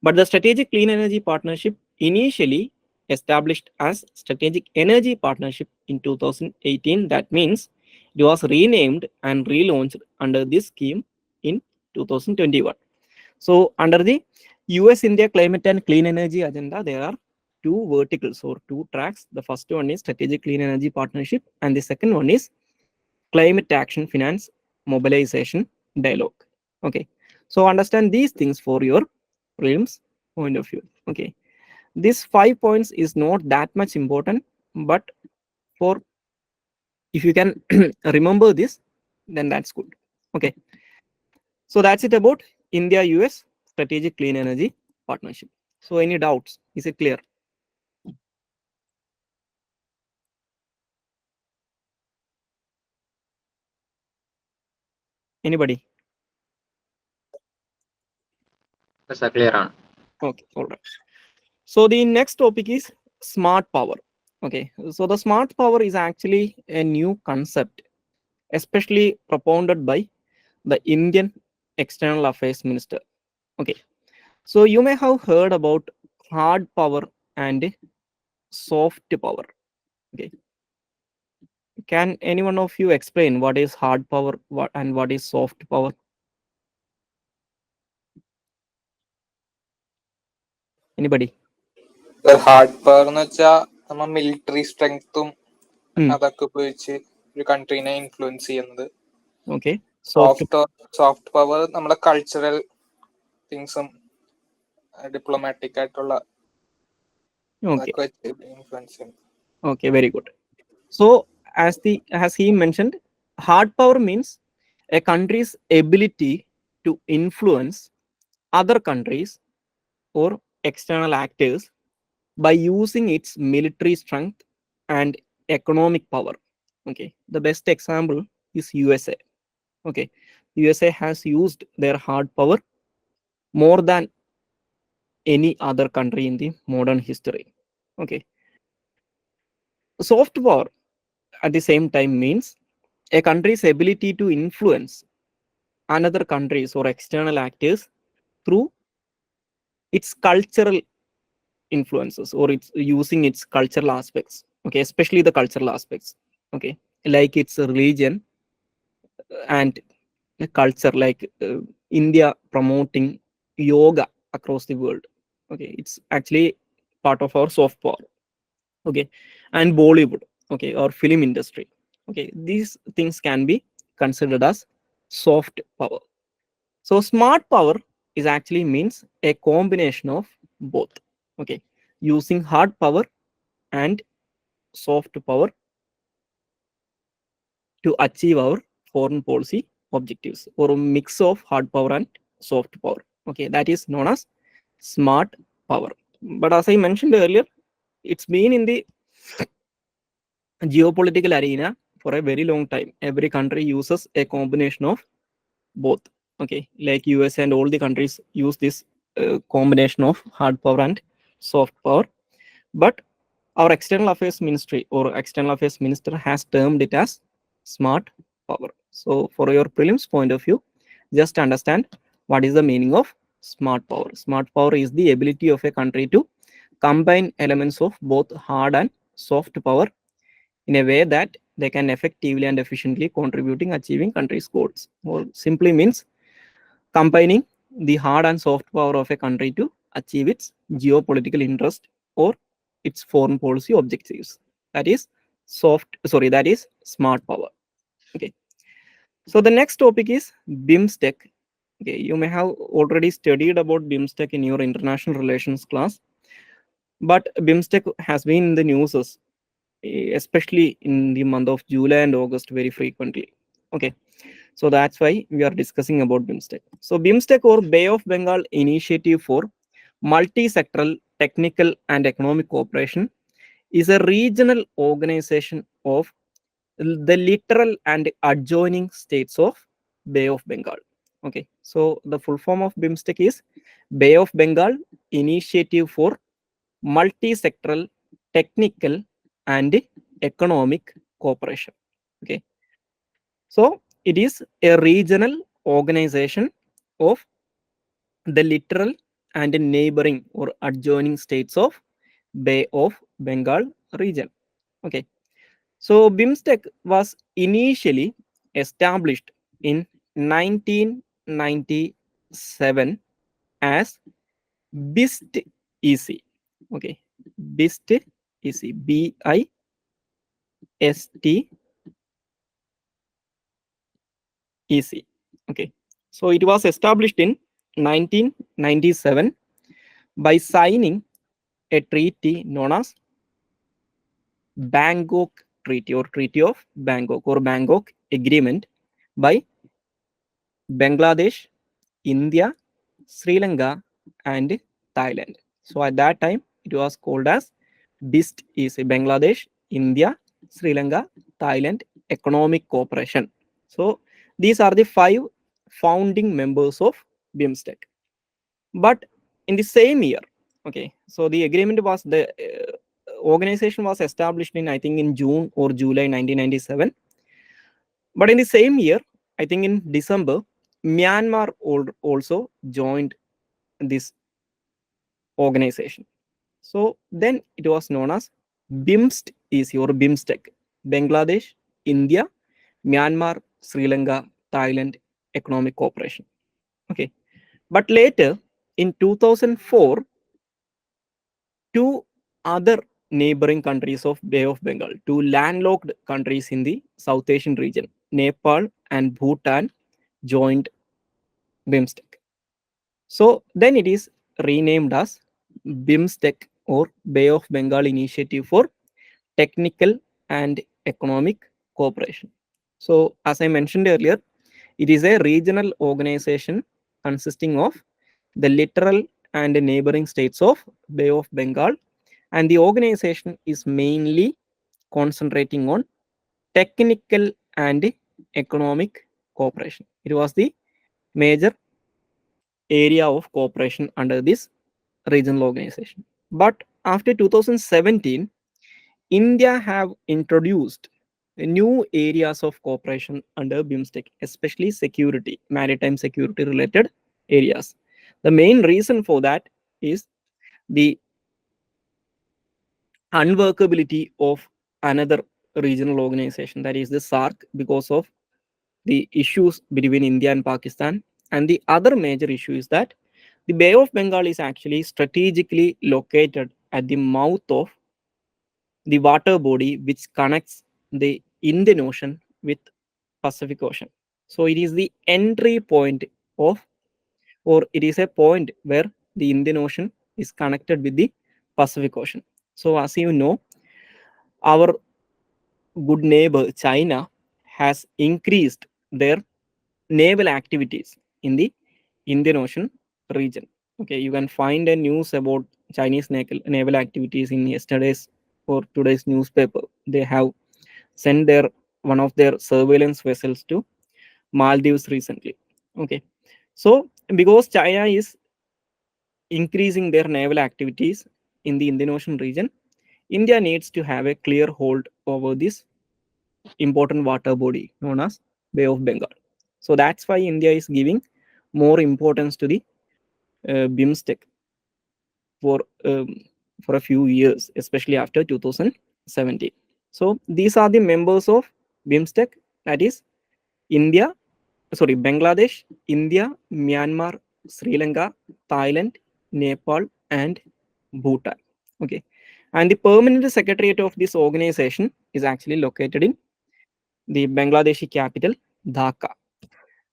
But the Strategic Clean Energy Partnership initially established as Strategic Energy Partnership in 2018. That means it was renamed and relaunched under this scheme in 2021. So under the US-India Climate and Clean Energy Agenda, there are 2 verticals or 2 tracks. The first one is Strategic Clean Energy Partnership and the second one is Climate Action Finance mobilization dialogue. Okay, so understand these things for your prelims point of view. Okay, this 5 points is not that much important, but for if you can remember this, then that's good. Okay, so that's it about India US strategic clean energy partnership. So any doubts? Is it clear? Anybody? clear ആണ്. Okay, all right. So the next topic is smart power. Okay, so the smart power is actually a new concept, especially propounded by the Indian External Affairs Minister. Okay, so you may have heard about hard power and soft power. Okay, can anyone of you explain what is hard power and what is soft power? Anybody? Hard power എന്ന് വെച്ചാൽ നമ്മ military സ്ട്രെങ്ത്തും Hmm. അതൊക്കെ ഉപയോഗിച്ച് ഒരു കൺട്രീനെ influence ചെയ്യുന്നത്. Okay, soft. Soft power നമ്മുടെ cultural തിങ്സും diplomatic ആയിട്ടുള്ള Okay, അതൊക്കെ വെച്ച് ഇൻഫ്ലുവൻസ് ചെയ്യുന്നത്. okay, very good. So as he mentioned, hard power means a country's ability to influence other countries or external actors by using its military strength and economic power. Okay, the best example is USA. Okay, USA has used their hard power more than any other country in the modern history. Okay, soft power at the same time means a country's ability to influence another countries or external actors through its cultural influences or it's using its cultural aspects. Okay, especially the cultural aspects. Okay, like its religion and culture, like India promoting yoga across the world. Okay, it's actually part of our soft power. Okay, and Bollywood, okay, or film industry. Okay, these things can be considered as soft power. So smart power is actually means a combination of both. Okay, using hard power and soft power to achieve our foreign policy objectives, or a mix of hard power and soft power. Okay, that is known as smart power. But as I mentioned earlier, it's been in the geopolitical arena for a very long time. Every country uses a combination of both. Okay, like US and all the countries use this combination of hard power and soft power. But our external affairs ministry or external affairs minister has termed it as smart power. So for your prelims point of view, just understand what is the meaning of smart power. Smart power is the ability of a country to combine elements of both hard and soft power in a way that they can effectively and efficiently contributing achieving country's goals. Or simply means combining the hard and soft power of a country to achieve its geopolitical interest or its foreign policy objectives. That is that is smart power. Okay, so the next topic is BIMSTEC. Okay, you may have already studied about BIMSTEC in your international relations class, but BIMSTEC has been in the news, especially in the month of July and August, very frequently. Okay, so that's why we are discussing about BIMSTEC. So BIMSTEC, or Bay of Bengal Initiative for Multi-Sectoral Technical and Economic Cooperation, is a regional organization of the littoral and adjoining states of Bay of Bengal. Okay, so the full form of BIMSTEC is Bay of Bengal Initiative for Multi-Sectoral Technical and Economic Cooperation. Okay, so it is a regional organization of the littoral and neighboring or adjoining states of Bay of Bengal region. Okay, so BIMSTEC was initially established in 1997 as BIST EC. Okay, BIST EC, BIST EC. Okay, so it was established in 1997 by signing a treaty known as Bangkok Treaty or Treaty of Bangkok or Bangkok Agreement by Bangladesh, India, Sri Lanka, and Thailand. So at that time, it was called as BIST, is Bangladesh, India, Sri Lanka, Thailand Economic Cooperation. So these are the 5 founding members of BIMSTEC. But in the same year, okay, so the agreement was the organization was established in, I think, in June or July 1997. But in the same year, I think in December, Myanmar also joined this organization. So then it was known as BIMST EC or BIMSTEC, Bangladesh, India, Myanmar, Sri Lanka, Thailand Economic Cooperation. Okay, but later in 2004, 2 other neighboring countries of Bay of Bengal, 2 landlocked countries in the South Asian region, Nepal and Bhutan, joined BIMSTEC. So then it is renamed as BIMSTEC or Bay of Bengal Initiative for Technical and Economic Cooperation. So as I mentioned earlier, it is a regional organization consisting of the littoral and neighboring states of Bay of Bengal, and the organization is mainly concentrating on technical and economic cooperation. It was the major area of cooperation under this regional organization. But after 2017, India have introduced new areas of cooperation under BIMSTEC, especially security, maritime security related areas. The main reason for that is the unworkability of another regional organization, that is the SARC, because of the issues between India and Pakistan. And the other major issue is that the Bay of Bengal is actually strategically located at the mouth of the water body which connects the Indian Ocean with Pacific Ocean. So it is the entry point of, or it is a point where the Indian Ocean is connected with the Pacific Ocean. So as you know, our good neighbor China has increased their naval activities in the Indian Ocean region. Okay, you can find a news about Chinese naval activities in yesterday's or today's newspaper. They have sent their one of their surveillance vessels to Maldives recently. Okay, so because China is increasing their naval activities in the Indian Ocean region, India needs to have a clear hold over this important water body known as Bay of Bengal. So that's why India is giving more importance to the BIMSTEC for a few years, especially after 2017. So these are the members of BIMSTEC, that is Bangladesh, India, Myanmar, Sri Lanka, Thailand, Nepal, and Bhutan. Okay, and the permanent secretariat of this organization is actually located in the Bangladeshi capital, Dhaka.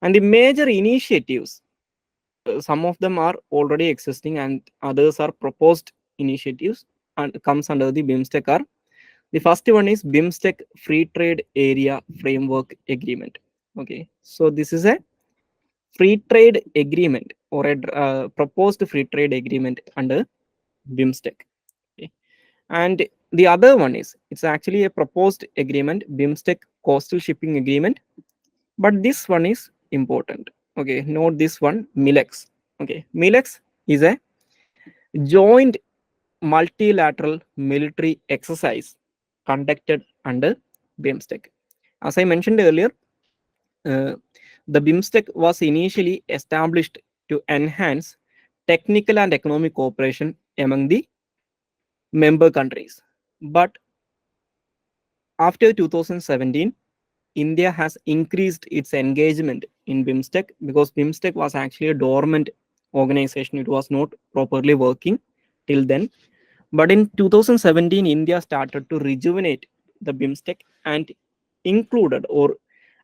And the major initiatives, some of them are already existing and others are proposed initiatives and comes under the BIMSTEC are. The first one is BIMSTEC Free Trade Area Framework Agreement. Okay, so this is a free trade agreement or a proposed free trade agreement under BIMSTEC. Okay. And the other one is, it's actually a proposed agreement, BIMSTEC Coastal Shipping Agreement. But this one is important. Okay, note this one, MILEX. Okay, MILEX is a joint multilateral military exercise conducted under BIMSTEC. As I mentioned earlier, the BIMSTEC was initially established to enhance technical and economic cooperation among the member countries. But after 2017, India has increased its engagement in BIMSTEC because BIMSTEC was actually a dormant organization. It was not properly working till then. But in 2017, India started to rejuvenate the BIMSTEC and included or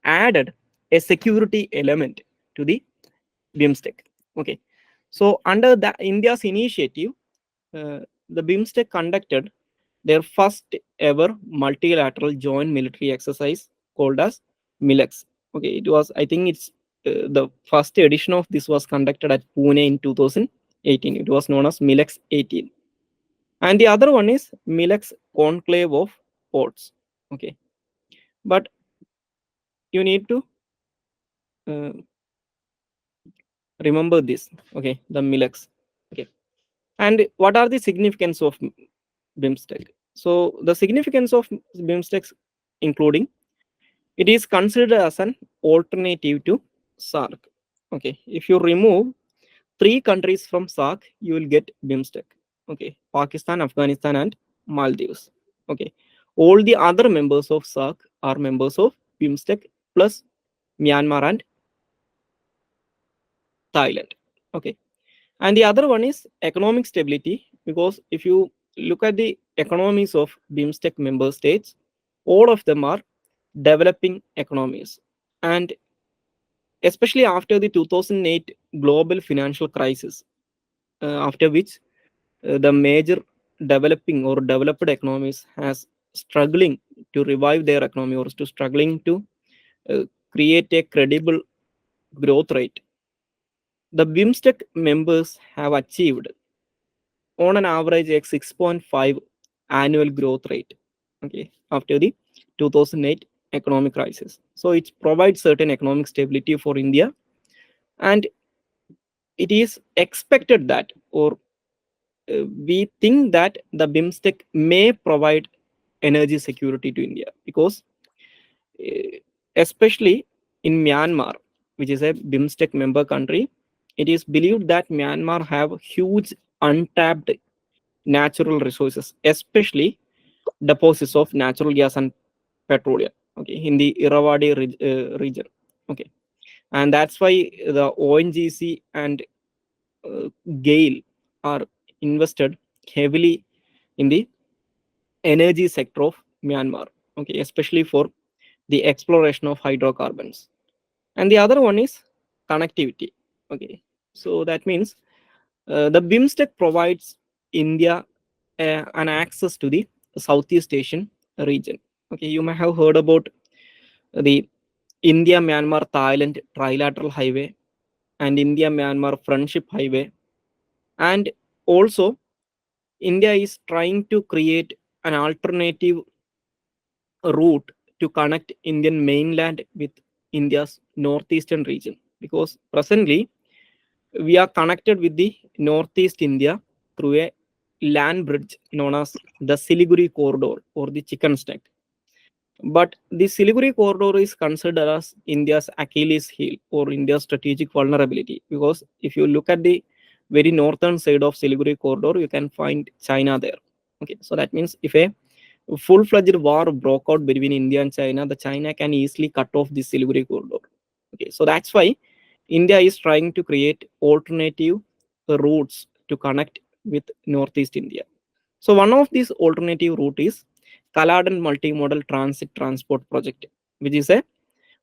added a security element to the BIMSTEC. Okay, so under the India's initiative, the BIMSTEC conducted their first ever multilateral joint military exercise called as MILEX. Okay, it was, I think it's the first edition of this was conducted at Pune in 2018. It was known as MILEX 18. And the other one is MILEX Conclave of Ports. Okay, but you need to uh, remember this. Okay, the MILEX. Okay, and what are the significance of BIMSTEC? So the significance of BIMSTEC, including it is considered as an alternative to SARC. Okay, if you remove 3 countries from SARC, you will get BIMSTEC. Okay, Pakistan, Afghanistan, and Maldives. Okay, all the other members of SARC are members of BIMSTEC plus Myanmar and Thailand. Okay, and the other one is economic stability, because if you look at the economies of BIMSTEC member states, all of them are developing economies. And especially after the 2008 global financial crisis, after which the major developing or developed economies has struggling to revive their economy or to struggling to uh, create a credible growth rate. The BIMSTEC members have achieved on an average a 6.5 annual growth rate, okay, after the 2008 economic crisis. So it provides certain economic stability for India, and it is expected that, or we think that the BIMSTEC may provide energy security to India, because especially in Myanmar, which is a BIMSTEC member country, it is believed that Myanmar have huge untapped natural resources, especially deposits of natural gas and petroleum, okay, in the Irrawaddy region. Okay, and that's why the ONGC and GAIL are invested heavily in the energy sector of Myanmar, okay, especially for the exploration of hydrocarbons. And the other one is connectivity. Okay, so that means the BIMSTEC provides India an access to the Southeast Asian region. Okay, you may have heard about the India Myanmar Thailand trilateral highway and India Myanmar friendship highway, and also India is trying to create an alternative route to connect Indian mainland with India's northeastern region, because presently we are connected with the northeast India through a land bridge known as the Siliguri corridor or the chicken neck. But the Siliguri corridor is considered as India's Achilles heel or India's strategic vulnerability, because if you look at the very northern side of Siliguri corridor, you can find China there. Okay, so that means if a full-fledged war broke out between India and China, the China can easily cut off the Siliguri corridor. Okay, so that's why India is trying to create alternative routes to connect with Northeast India. So one of these alternative route is Kaladan Multimodal Transit Transport Project, which is a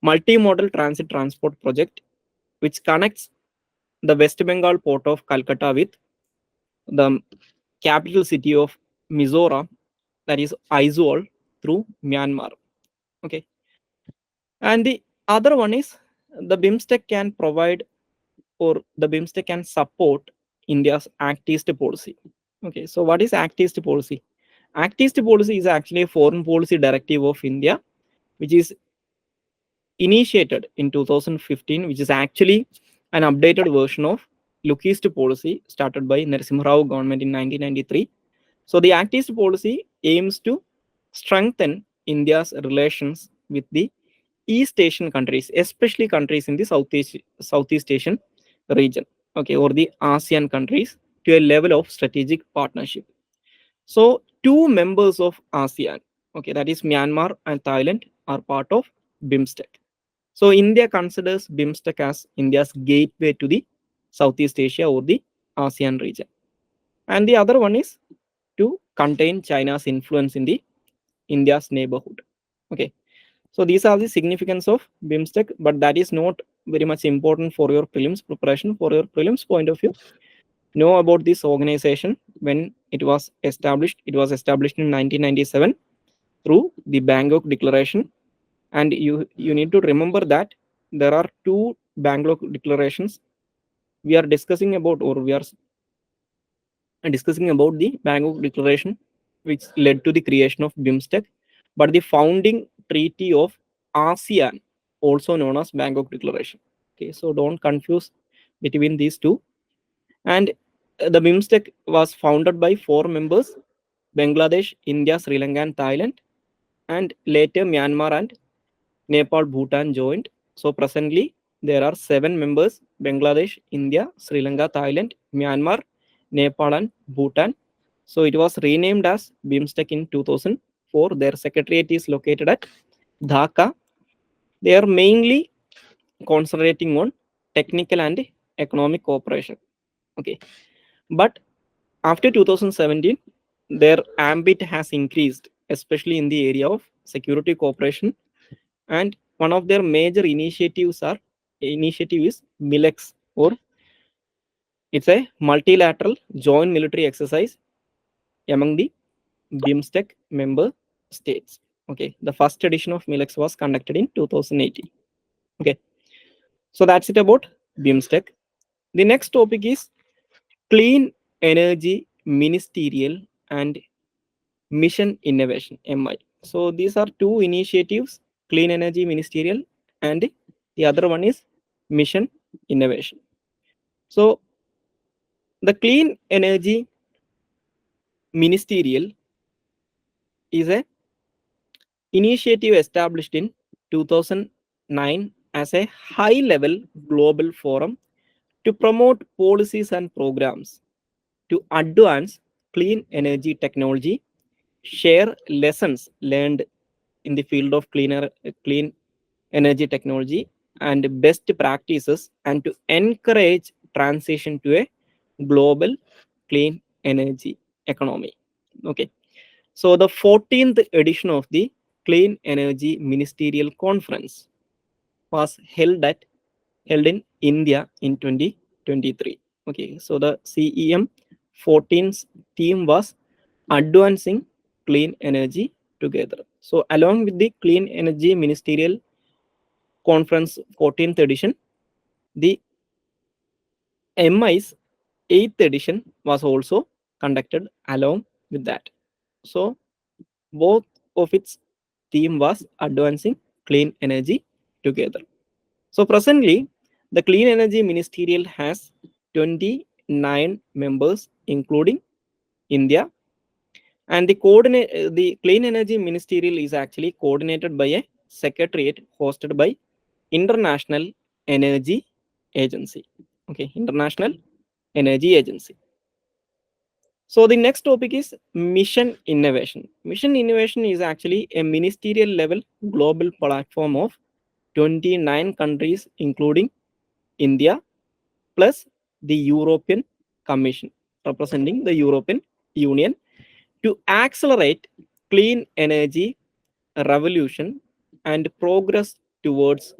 multimodal transit transport project which connects the West Bengal port of Calcutta with the capital city of Mizoram, that is Aizawl, through Myanmar. Okay, and the other one is the BIMSTEC can provide, or the BIMSTEC can support India's Act East policy. Okay, so what is Act East policy? Act East policy is actually a foreign policy directive of India, which is initiated in 2015, which is actually an updated version of Look East policy started by Narasimha Rao government in 1993. So the Act East policy aims to strengthen India's relations with the East Asian countries, especially countries in the Southeast Asian region, okay, or the ASEAN countries, to a level of strategic partnership. So two members of ASEAN, okay, that is Myanmar and Thailand, are part of BIMSTEC. So India considers BIMSTEC as India's gateway to the Southeast Asia or the ASEAN region. And the other one is to contain China's influence in the India's neighborhood. Okay. So these are the significance of BIMSTEC, but that is not very much important for your prelims preparation. For your prelims point of view, know about this organization when it was established. It was established in 1997 through the Bangkok Declaration, and you need to remember that there are two Bangkok declarations we are discussing about, or we are discussing about the Bangkok Declaration, which led to the creation of BIMSTEC, but the founding treaty of ASEAN, also known as Bangkok Declaration. Okay, so don't confuse between these two. And the BIMSTEC was founded by four members: Bangladesh, India, Sri Lanka, and Thailand, and later Myanmar and Nepal, Bhutan joined. So presently there are 7 members: Bangladesh, India, Sri Lanka, Thailand, Myanmar, Nepal, and Bhutan. So it was renamed as BIMSTEC in 2004. Their secretariat is located at Dhaka. They are mainly concentrating on technical and economic cooperation. Okay, but after 2017, their ambit has increased, especially in the area of security cooperation. And one of their major initiative is MILEX, or it's a multilateral joint military exercise among the BIMSTEC member states. Okay, the first edition of MILEX was conducted in 2018. Okay, so that's it about BIMSTEC. The next topic is Clean Energy Ministerial and Mission Innovation, MI. So these are two initiatives: Clean Energy Ministerial, and the other one is Mission Innovation. So the Clean Energy Ministerial is a initiative established in 2009 as a high level global forum to promote policies and programs to advance clean energy technology, share lessons learned in the field of clean energy technology and best practices, and to encourage transition to a global clean energy economy. Okay, so the 14th edition of the Clean Energy Ministerial Conference was held in India in 2023. Okay, so the CEM 14's theme was advancing clean energy together. So along with the Clean Energy Ministerial Conference 14th edition, the MI's 8th edition was also conducted along with that. So both of its theme was advancing clean energy together. So presently, the Clean Energy Ministerial has 29 members, including India. And the Clean Energy Ministerial is actually coordinated by a secretariat hosted by International Energy Agency. Okay, International Energy Agency. So the next topic is Mission Innovation. Mission Innovation is actually a ministerial level global platform of 29 countries, including India, plus the European Commission, representing the European Union, to accelerate clean energy revolution and progress towards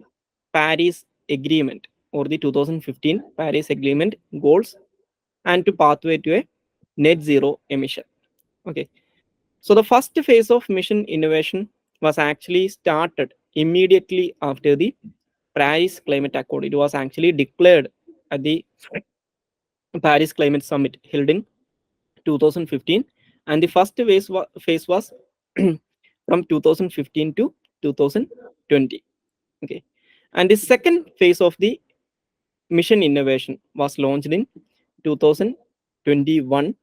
Paris Agreement, or the 2015 Paris Agreement goals, and to pathway to a net zero emission. Okay, so the first phase of Mission Innovation was actually started immediately after the Paris Climate Accord. It was actually declared at the Paris Climate Summit held in 2015, and the first phase was from 2015 to 2020. Okay, and the second phase of the Mission Innovation was launched in 2021.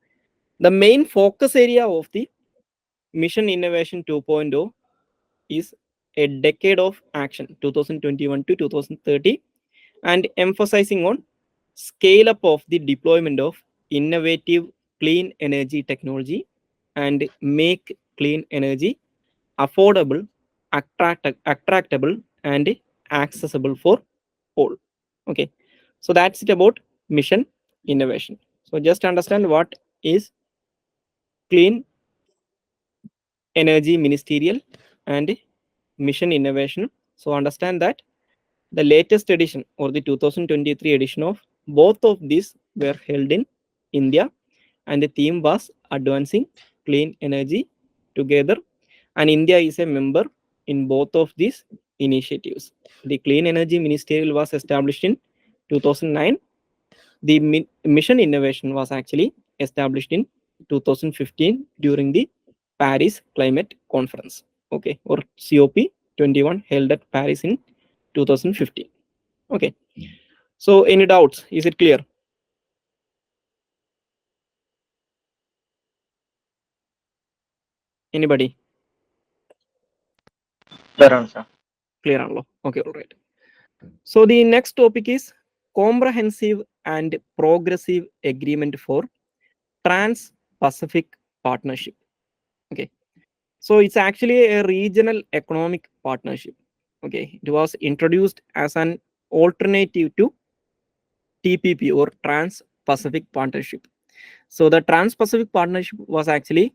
The main focus area of the Mission Innovation 2.0 is a decade of action, 2021 to 2030, and emphasizing on scale up of the deployment of innovative clean energy technology and make clean energy affordable, attractable, and accessible for all. Okay, so that's it about Mission Innovation. So just understand what is Clean Energy Ministerial and Mission Innovation. So understand that the latest edition or the 2023 edition of both of these were held in India, and the theme was advancing clean energy together. And India is a member in both of these initiatives. The Clean Energy Ministerial was established in 2009. The Mission Innovation was actually established in 2015 during the Paris Climate Conference, okay, or COP21 held at Paris in 2015. Okay. So any doubts? Is it clear? Anybody? Clear, sir. Clear ആണല്ലോ. Okay, all right. So the next topic is comprehensive and progressive agreement for Trans-Pacific Partnership. Okay. So it's actually a regional economic partnership. Okay. It was introduced as an alternative to TPP or Trans-Pacific Partnership. So the Trans-Pacific Partnership was actually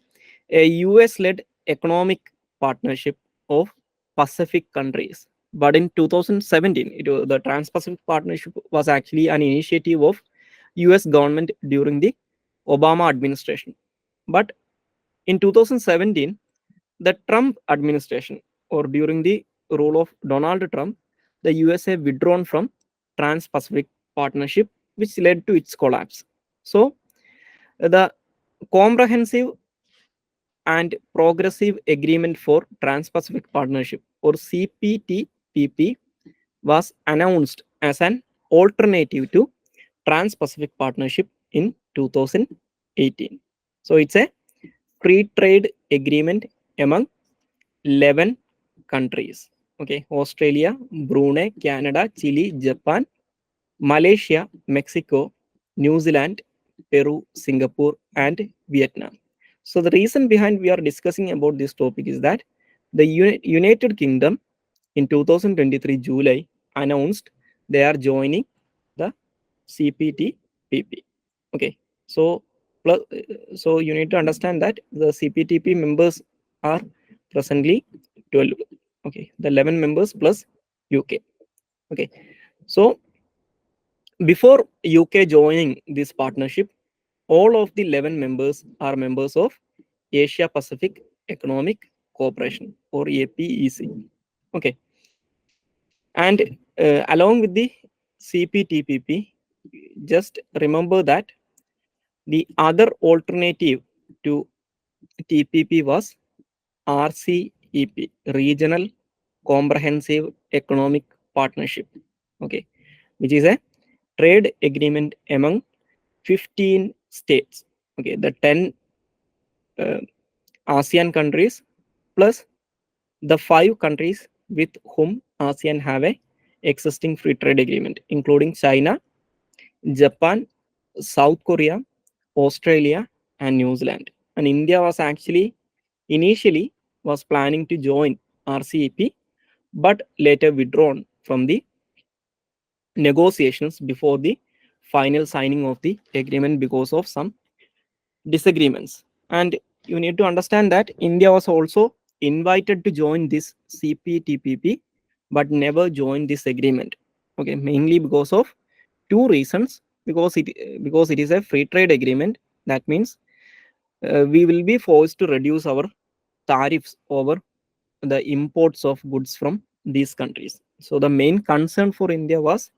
a US-led economic partnership of Pacific countries. But in 2017, the Trans-Pacific Partnership was actually an initiative of US government during the Obama administration. But in 2017, the Trump administration, or during the rule of Donald Trump, the USA withdrawn from Trans-Pacific Partnership, which led to its collapse. So the Comprehensive and Progressive Agreement for Trans-Pacific Partnership, or CPTPP, was announced as an alternative to Trans-Pacific Partnership in 2018. So it's a free trade agreement among 11 countries. Okay, Australia, Brunei, Canada, Chile, Japan, Malaysia, Mexico, New Zealand, Peru, Singapore, and Vietnam. So the reason behind we are discussing about this topic is that the United Kingdom in 2023 July announced they are joining the CPTPP. Okay, so so you need to understand that the CPTP members are presently 12. Okay, the 11 members plus UK. Okay, so before UK joining this partnership, all of the 11 members are members of Asia Pacific Economic Cooperation, or APEC. Okay, and along with the CPTPP, just remember that the other alternative to TPP was RCEP, Regional Comprehensive Economic Partnership. Okay, which is a trade agreement among 15 states. Okay, the 10 ASEAN countries plus the 5 countries with whom ASEAN have a existing free trade agreement, including China, Japan, South Korea, Australia, and New Zealand. And India was actually initially was planning to join RCEP, but later withdrawn from the negotiations before the final signing of the agreement because of some disagreements. And you need to understand that India was also invited to join this CPTPP, but never joined this agreement. Okay, mainly because of two reasons. Because it is a free trade agreement, that means we will be forced to reduce our tariffs over the imports of goods from these countries. So the main concern for India was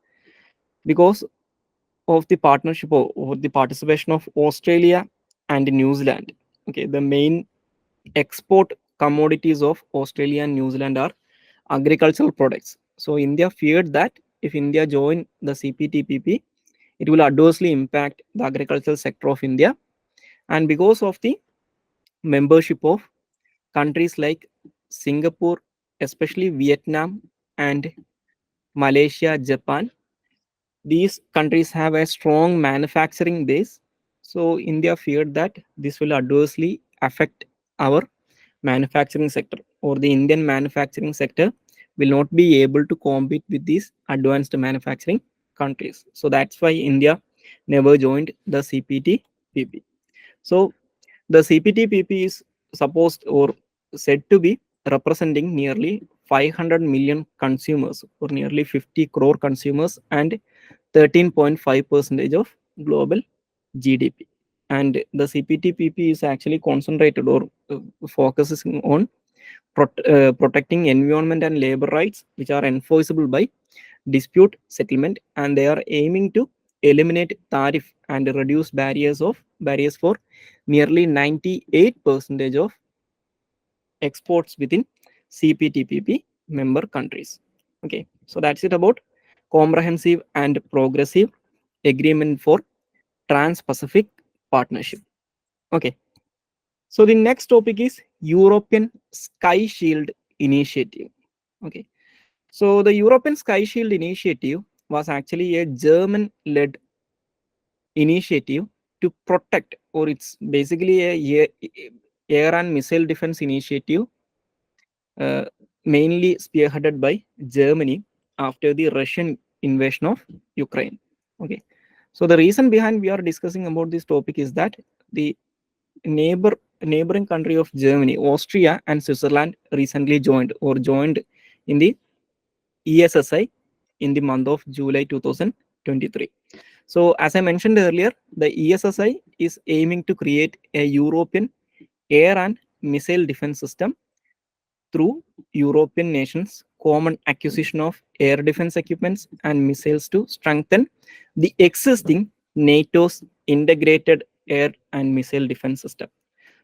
because of the partnership or the participation of Australia and New Zealand. Okay, the main export commodities of Australia and New Zealand are agricultural products. So India feared that if India joined the CPTPP, it will adversely impact the agricultural sector of India. And because of the membership of countries like Singapore, especially Vietnam and Malaysia, Japan, these countries have a strong manufacturing base. So India feared that this will adversely affect our manufacturing sector, or the Indian manufacturing sector will not be able to compete with these advanced manufacturing countries. So that's why India never joined the CPTPP. So the CPTPP is supposed or said to be representing nearly 500 million consumers, or nearly 50 crore consumers, and 13.5% of global GDP. And the CPTPP is actually concentrated or focuses on protecting environment and labor rights, which are enforceable by dispute settlement, and they are aiming to eliminate tariff and reduce barriers for nearly 98% of exports within CPTPP member countries. Okay, so that's it about comprehensive and progressive agreement for Trans-Pacific Partnership. Okay, so the next topic is European Sky Shield Initiative. Okay, so the European Sky Shield Initiative was actually a German-led initiative to protect, or it's basically a air and missile defense initiative, mainly spearheaded by Germany after the Russian invasion of Ukraine. Okay, so the reason behind we are discussing about this topic is that the neighboring country of Germany, Austria and Switzerland, recently joined in the ESSI in the month of July 2023. So as I mentioned earlier, the ESSI is aiming to create a European air and missile defense system through European nations' common acquisition of air defense equipments and missiles to strengthen the existing NATO's integrated air and missile defense system.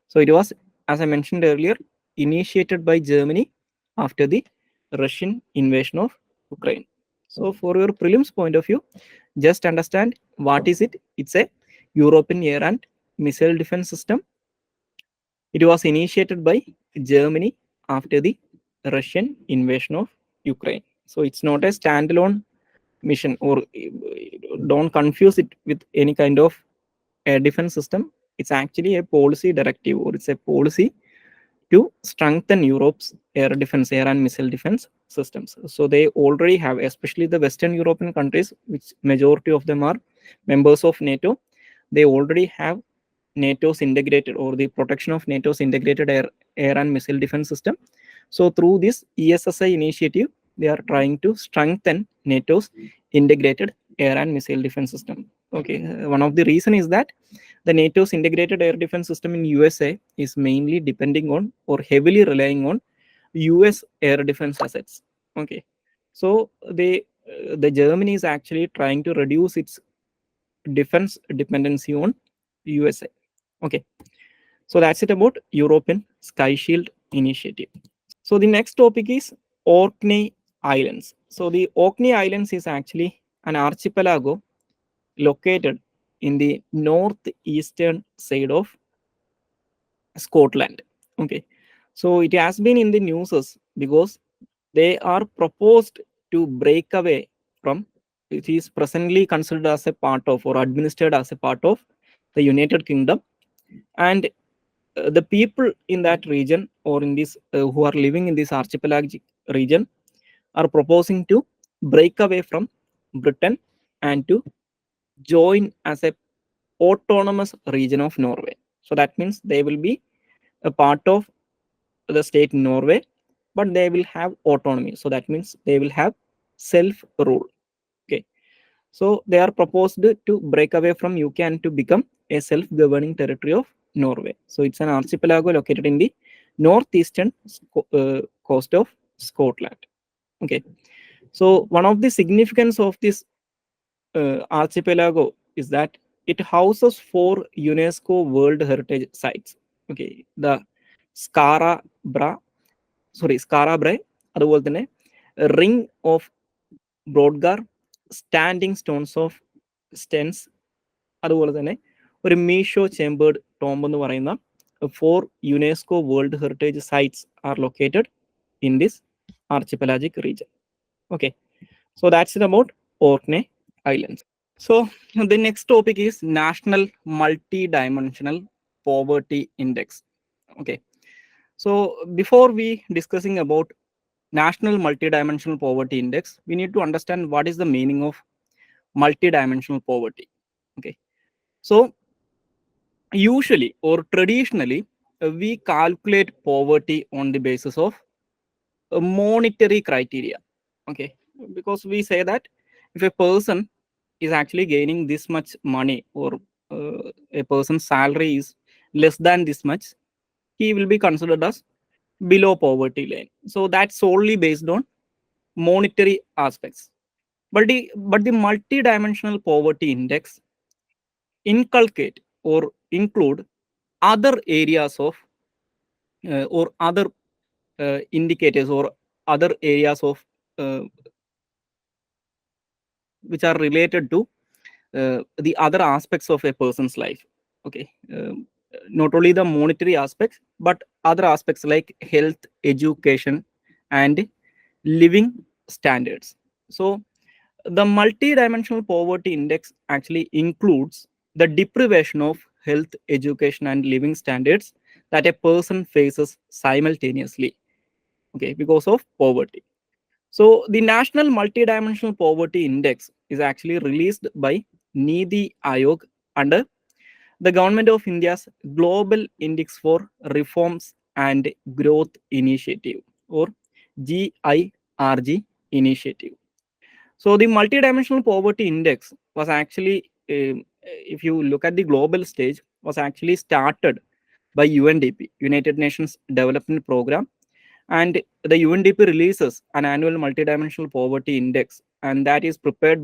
So it was, as I mentioned earlier, initiated by Germany after the Russian invasion of Ukraine. So for your prelims point of view, just understand what is it. It's a European air and missile defense system. It was initiated by Germany after the Russian invasion of Ukraine. So it's not a standalone mission, or don't confuse it with any kind of air defense system. It's actually a policy directive, or it's a policy to strengthen Europe's air and missile defense systems. So they already have, especially the Western European countries, which majority of them are members of NATO, they already have NATO's integrated, or the protection of NATO's integrated air and missile defense system. So through this ESSI initiative, they are trying to strengthen NATO's integrated air and missile defense system. Okay, one of the reason is that the NATO's integrated air defense system in USA is mainly depending on, or heavily relying on, US air defense assets. Okay, so the Germany is actually trying to reduce its defense dependency on USA. Okay, so that's it about European Sky Shield Initiative. So the next topic is Orkney Islands. So the Orkney Islands is actually an archipelago located in the northeastern side of Scotland. Okay, so it has been in the news because they are proposed to break away from, it is presently considered as a part of, or administered as a part of, the United Kingdom, and the people in that region, or in this who are living in this archipelagic region, are proposing to break away from Britain and to join as a autonomous region of Norway. So that means they will be a part of the state Norway, but they will have autonomy. So that means they will have self-rule. Okay, so they are proposed to break away from UK and to become a self-governing territory of Norway. So it's an archipelago located in the northeastern coast of Scotland. Okay, so one of the significance of this archipelago is that it houses 4 UNESCO World Heritage Sites. Okay, the Skara Brae, അതുപോലെ തന്നെ Ring of Brodgar, Standing Stones of Stenness, അതുപോലെ തന്നെ ഒരു Meesho chambered tomb എന്ന് പറയുന്ന 4 UNESCO world heritage sites are located in this archipelagic region. Okay, so that's it about Orkney Islands. So the next topic is National Multi-Dimensional Poverty Index. Okay, so before we discussing about National Multi-Dimensional Poverty Index, we need to understand what is the meaning of multi-dimensional poverty. Okay, so usually or traditionally we calculate poverty on the basis of monetary criteria. Okay, because we say that if a person is actually gaining this much money, or a person's salary is less than this much, he will be considered as below poverty line. So that's solely based on monetary aspects. But the multidimensional poverty index inculcate or include other areas of or other indicators, or other areas of uh, which are related to the other aspects of a person's life. Okay, not only the monetary aspects, but other aspects like health, education, and living standards. So the multidimensional poverty index actually includes the deprivation of health, education, and living standards that a person faces simultaneously, okay, because of poverty. So the National Multidimensional Poverty Index is actually released by Niti Aayog under the Government of India's Global Index for Reforms and Growth Initiative, or GIRG initiative. So the Multidimensional Poverty Index was actually, if you look at the global stage, was actually started by UNDP, United Nations Development Program, and the UNDP releases an annual multidimensional poverty index, and that is prepared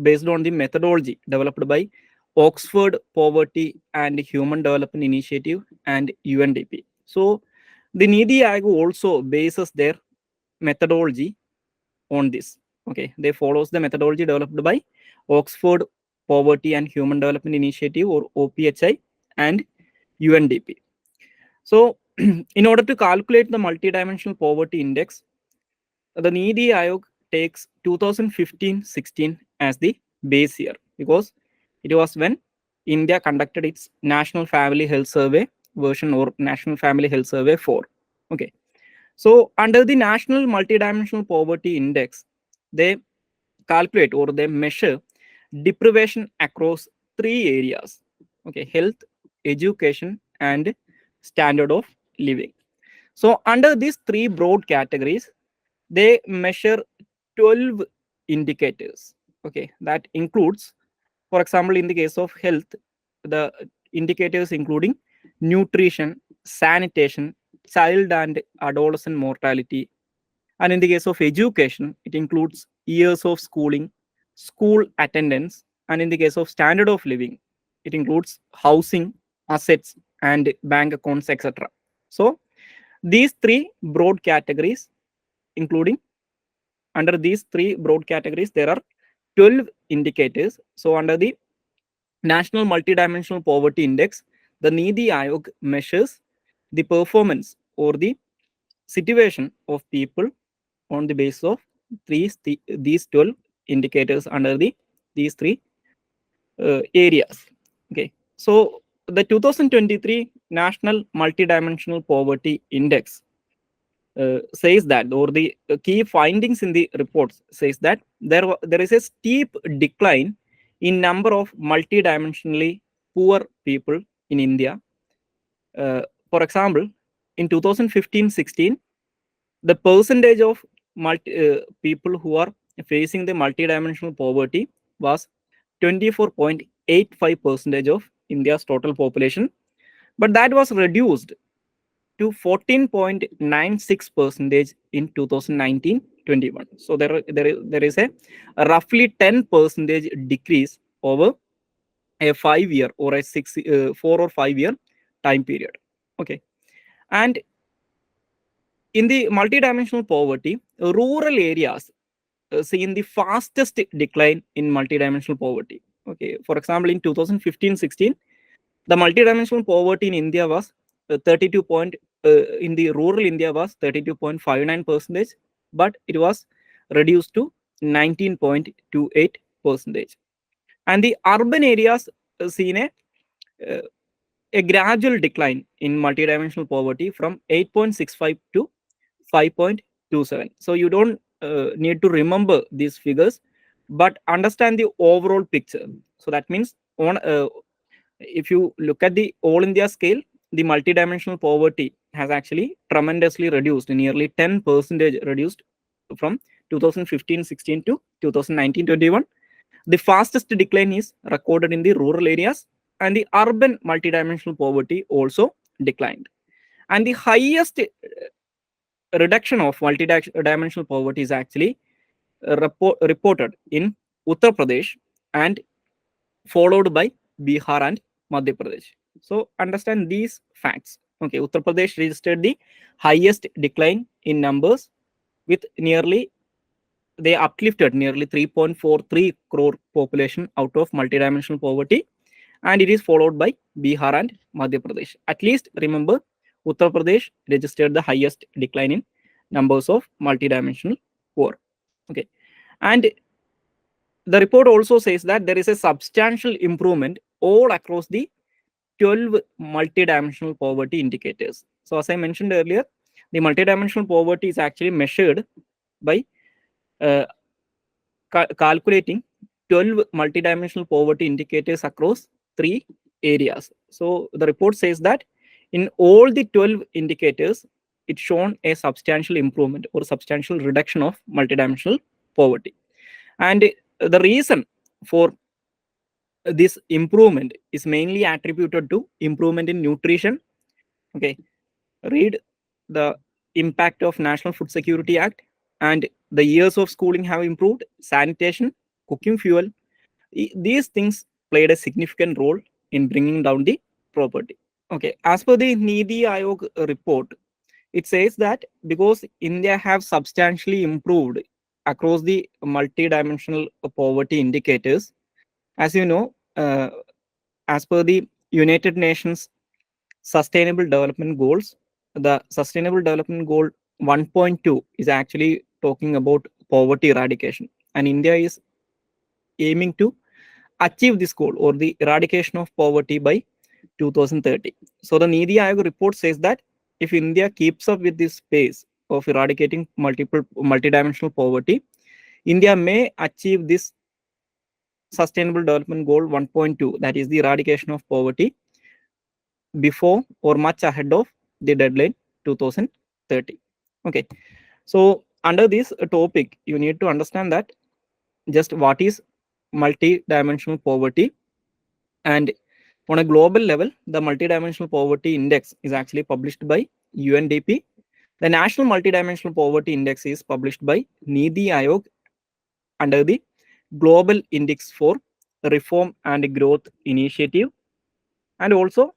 based on the methodology developed by Oxford Poverty and Human Development Initiative and UNDP. So the Niti Aayog also bases their methodology on this. Okay, they follows the methodology developed by Oxford Poverty and Human Development Initiative, or OPHI, and UNDP. So, in order to calculate the multidimensional poverty index, the Niti Aayog takes 2015-16 as the base year, because it was when India conducted its National Family Health Survey version, or National Family Health Survey 4. Okay. So, under the National Multidimensional Poverty Index, they calculate or they measure deprivation across three areas: okay, health, education, and standard of living. So under these three broad categories, they measure 12 indicators. Okay, that includes, for example, in the case of health, the indicators including nutrition, sanitation, child and adolescent mortality. And in the case of education, it includes years of schooling, school attendance. And in the case of standard of living, it includes housing, assets, and bank accounts, etc. So these three broad categories, including under these three broad categories, there are 12 indicators. So under the National Multidimensional Poverty Index, the Niti Aayog measures the performance or the situation of people on the basis of these 12 indicators under these three areas. Okay, so the 2023 National Multidimensional Poverty Index says that, or the key findings in the reports says that there is a steep decline in number of multidimensionally poor people in India. For example, in 2015-16, the percentage of people who are facing the multidimensional poverty was 24.85 percentage of India's total population, but that was reduced to 14.96 percentage in 2019-21. So there is a roughly 10 percentage decrease over a 5 year or a 4 or 5 year time period. Okay, and in the multidimensional poverty, rural areas seen the fastest decline in multidimensional poverty. Okay, for example, in 2015-16, the multidimensional poverty in India was 32 point in the rural India was 32.59 percentage, but it was reduced to 19.28 percentage. And the urban areas seen uh, a gradual decline in multidimensional poverty from 8.65 to 5.27. So you don't need to remember these figures, but understand the overall picture. So that means on if you look at the all India scale, the multidimensional poverty has actually tremendously reduced, nearly 10% reduced from 2015-16 to 2019-21. The fastest decline is recorded in the rural areas, and the urban multidimensional poverty also declined. And the highest reduction of multidimensional poverty is actually reported in Uttar Pradesh and followed by Bihar and Madhya Pradesh. So understand these facts. Okay, Uttar Pradesh registered the highest decline in numbers with they uplifted nearly 3.43 crore population out of multidimensional poverty, and it is followed by Bihar and Madhya Pradesh. At least remember, Uttar Pradesh registered the highest decline in numbers of multidimensional poor. Okay, and the report also says that there is a substantial improvement all across the 12 multidimensional poverty indicators. So as I mentioned earlier, the multidimensional poverty is actually measured by uh, calculating 12 multidimensional poverty indicators across 3 areas. So the report says that in all the 12 indicators, it's shown a substantial improvement or substantial reduction of multidimensional poverty. And the reason for this improvement is mainly attributed to improvement in nutrition. Okay, read the impact of National Food Security Act, and the years of schooling have improved, sanitation, cooking fuel. These things played a significant role in bringing down the poverty. Okay, as per the Niti Aayog report, it says that because India have substantially improved across the multidimensional poverty indicators, as you know, as per the United Nations Sustainable Development Goals, the Sustainable Development Goal 1.2 is actually talking about poverty eradication, and India is aiming to achieve this goal or the eradication of poverty by 2030. So the Niti Aayog report says that if India keeps up with this pace of eradicating multidimensional poverty, India may achieve this Sustainable Development Goal 1.2, that is the eradication of poverty, before or much ahead of the deadline 2030. Okay, so under this topic, you need to understand that just what is multi-dimensional poverty, and on a global level, the multidimensional poverty index is actually published by UNDP. The National Multidimensional Poverty Index is published by Niti Aayog under the Global Index for Reform and Growth Initiative. And also,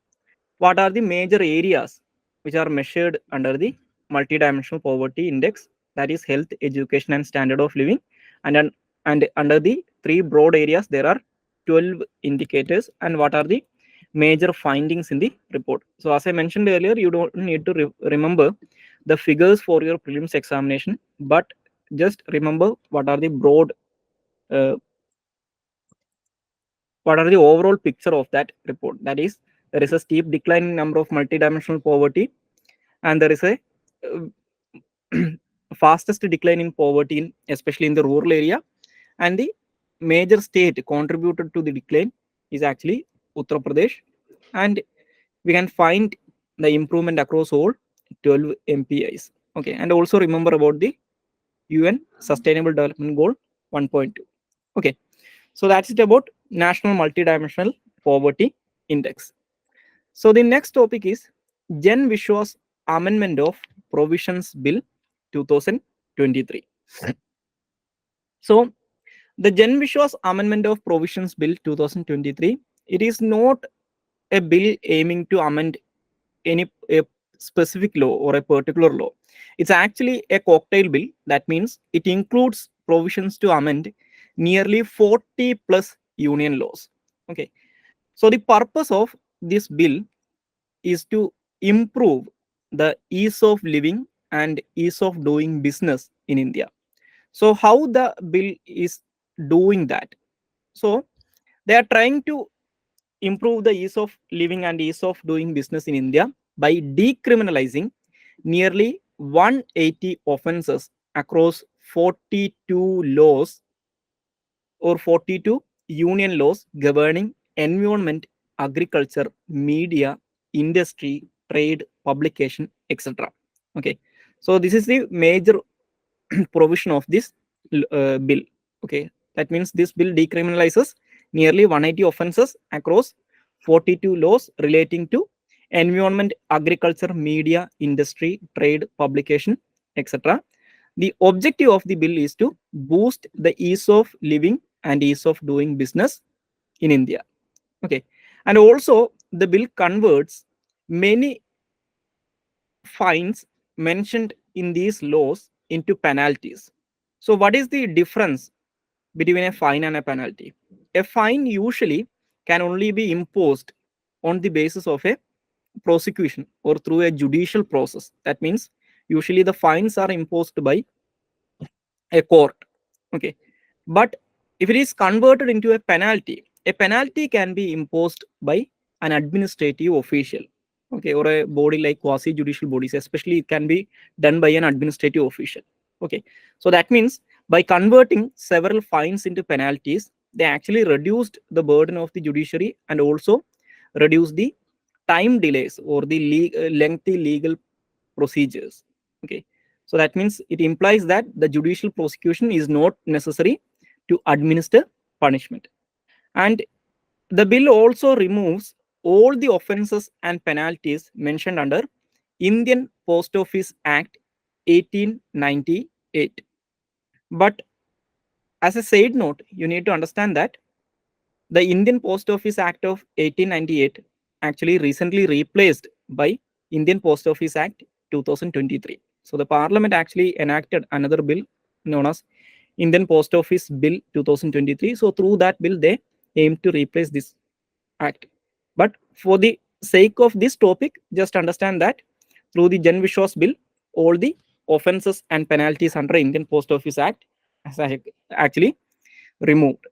what are the major areas which are measured under the multidimensional poverty index, that is health, education and standard of living, and under the 3 broad areas there are 12 indicators, and what are the major findings in the report. So as I mentioned earlier, you don't need to remember the figures for your prelims examination, but just remember what are the broad uh, what are the overall picture of that report. That is, there is a steep decline in number of multidimensional poverty, and there is a fastest decline in poverty in, especially in the rural area, and the major state contributed to the decline is actually Uttar Pradesh, and we can find the improvement across all 12 MPIs. Okay, and also remember about the UN Sustainable Development Goal 1.2. Okay, so that's it about National Multidimensional Poverty Index. So the next topic is Jan Vishwas Amendment of Provisions Bill 2023. So the Jan Vishwas Amendment of Provisions Bill 2023, it is not a bill aiming to amend any a specific law or a particular law. It's actually a cocktail bill. That means it includes provisions to amend nearly 40 plus union laws. Okay, so the purpose of this bill is to improve the ease of living and ease of doing business in India. So how the bill is doing that? So they are trying to improve the ease of living and ease of doing business in India by decriminalizing nearly 180 offenses across 42 laws or 42 union laws governing environment, agriculture, media, industry, trade, publication, etc. Okay, so this is the major provision of this bill. Okay, that means this bill decriminalizes nearly 180 offenses across 42 laws relating to environment, agriculture, media, industry, trade, publication, etc. The objective of the bill is to boost the ease of living and ease of doing business in India. Okay, and also the bill converts many fines mentioned in these laws into penalties. So, what is the difference between a fine and a penalty? A fine usually can only be imposed on the basis of a prosecution or through a judicial process. That means usually the fines are imposed by a court. Okay, but if it is converted into a penalty can be imposed by an administrative official. Okay, or a body like quasi judicial bodies, especially it can be done by an administrative official. Okay, so that means by converting several fines into penalties, they actually reduced the burden of the judiciary and also reduce the time delays or the lengthy legal procedures. Okay, so that means it implies that the judicial prosecution is not necessary to administer punishment. And the bill also removes all the offenses and penalties mentioned under Indian Post Office Act 1898. But as a side note, you need to understand that the Indian Post Office Act of 1898 actually recently replaced by Indian Post Office Act 2023. So the Parliament actually enacted another bill known as Indian Post Office Bill 2023. So through that bill, they aim to replace this act. But for the sake of this topic, just understand that through the Jan Vishwas bill, all the offenses and penalties under Indian Post Office Act has actually removed.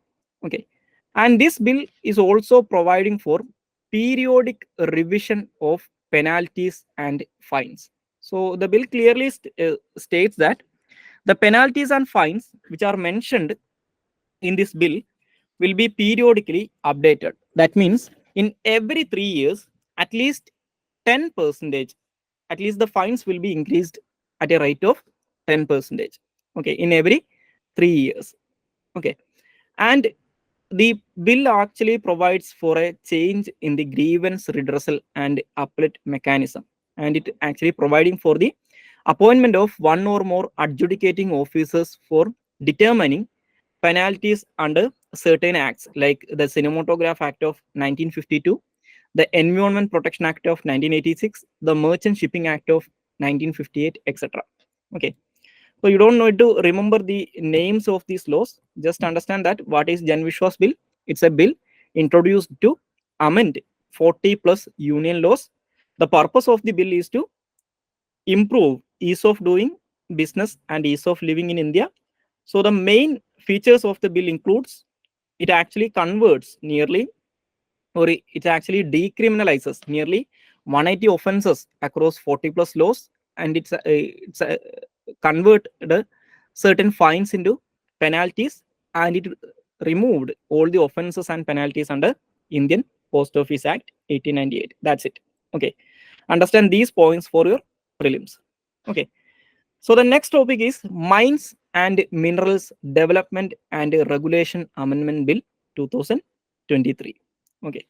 Okay, and this bill is also providing for periodic revision of penalties and fines. So the bill clearly states that the penalties and fines which are mentioned in this bill will be periodically updated. That means in every 3 years, at least 10%, at least the fines will be increased at a rate of 10%. Okay, in every 3 years. Okay, and the bill actually provides for a change in the grievance redressal and appellate mechanism, and it actually providing for the appointment of one or more adjudicating officers for determining penalties under certain acts like the Cinematograph Act of 1952, the Environment Protection Act of 1986, the Merchant Shipping Act of 1958, etc. Okay, so you don't need to remember the names of these laws. Just understand that what is Jan Vishwas bill? It's a bill introduced to amend 40 plus union laws. The purpose of the bill is to improve ease of doing business and ease of living in India. So the main features of the bill includes it actually converts nearly or it actually decriminalizes nearly 180 offenses across 40 plus laws, and it's convert the certain fines into penalties, and it removed all the offenses and penalties under Indian Post Office Act 1898. That's it. Okay, understand these points for your prelims. Okay, so the next topic is Mines and Minerals Development and Regulation Amendment Bill 2023. Okay,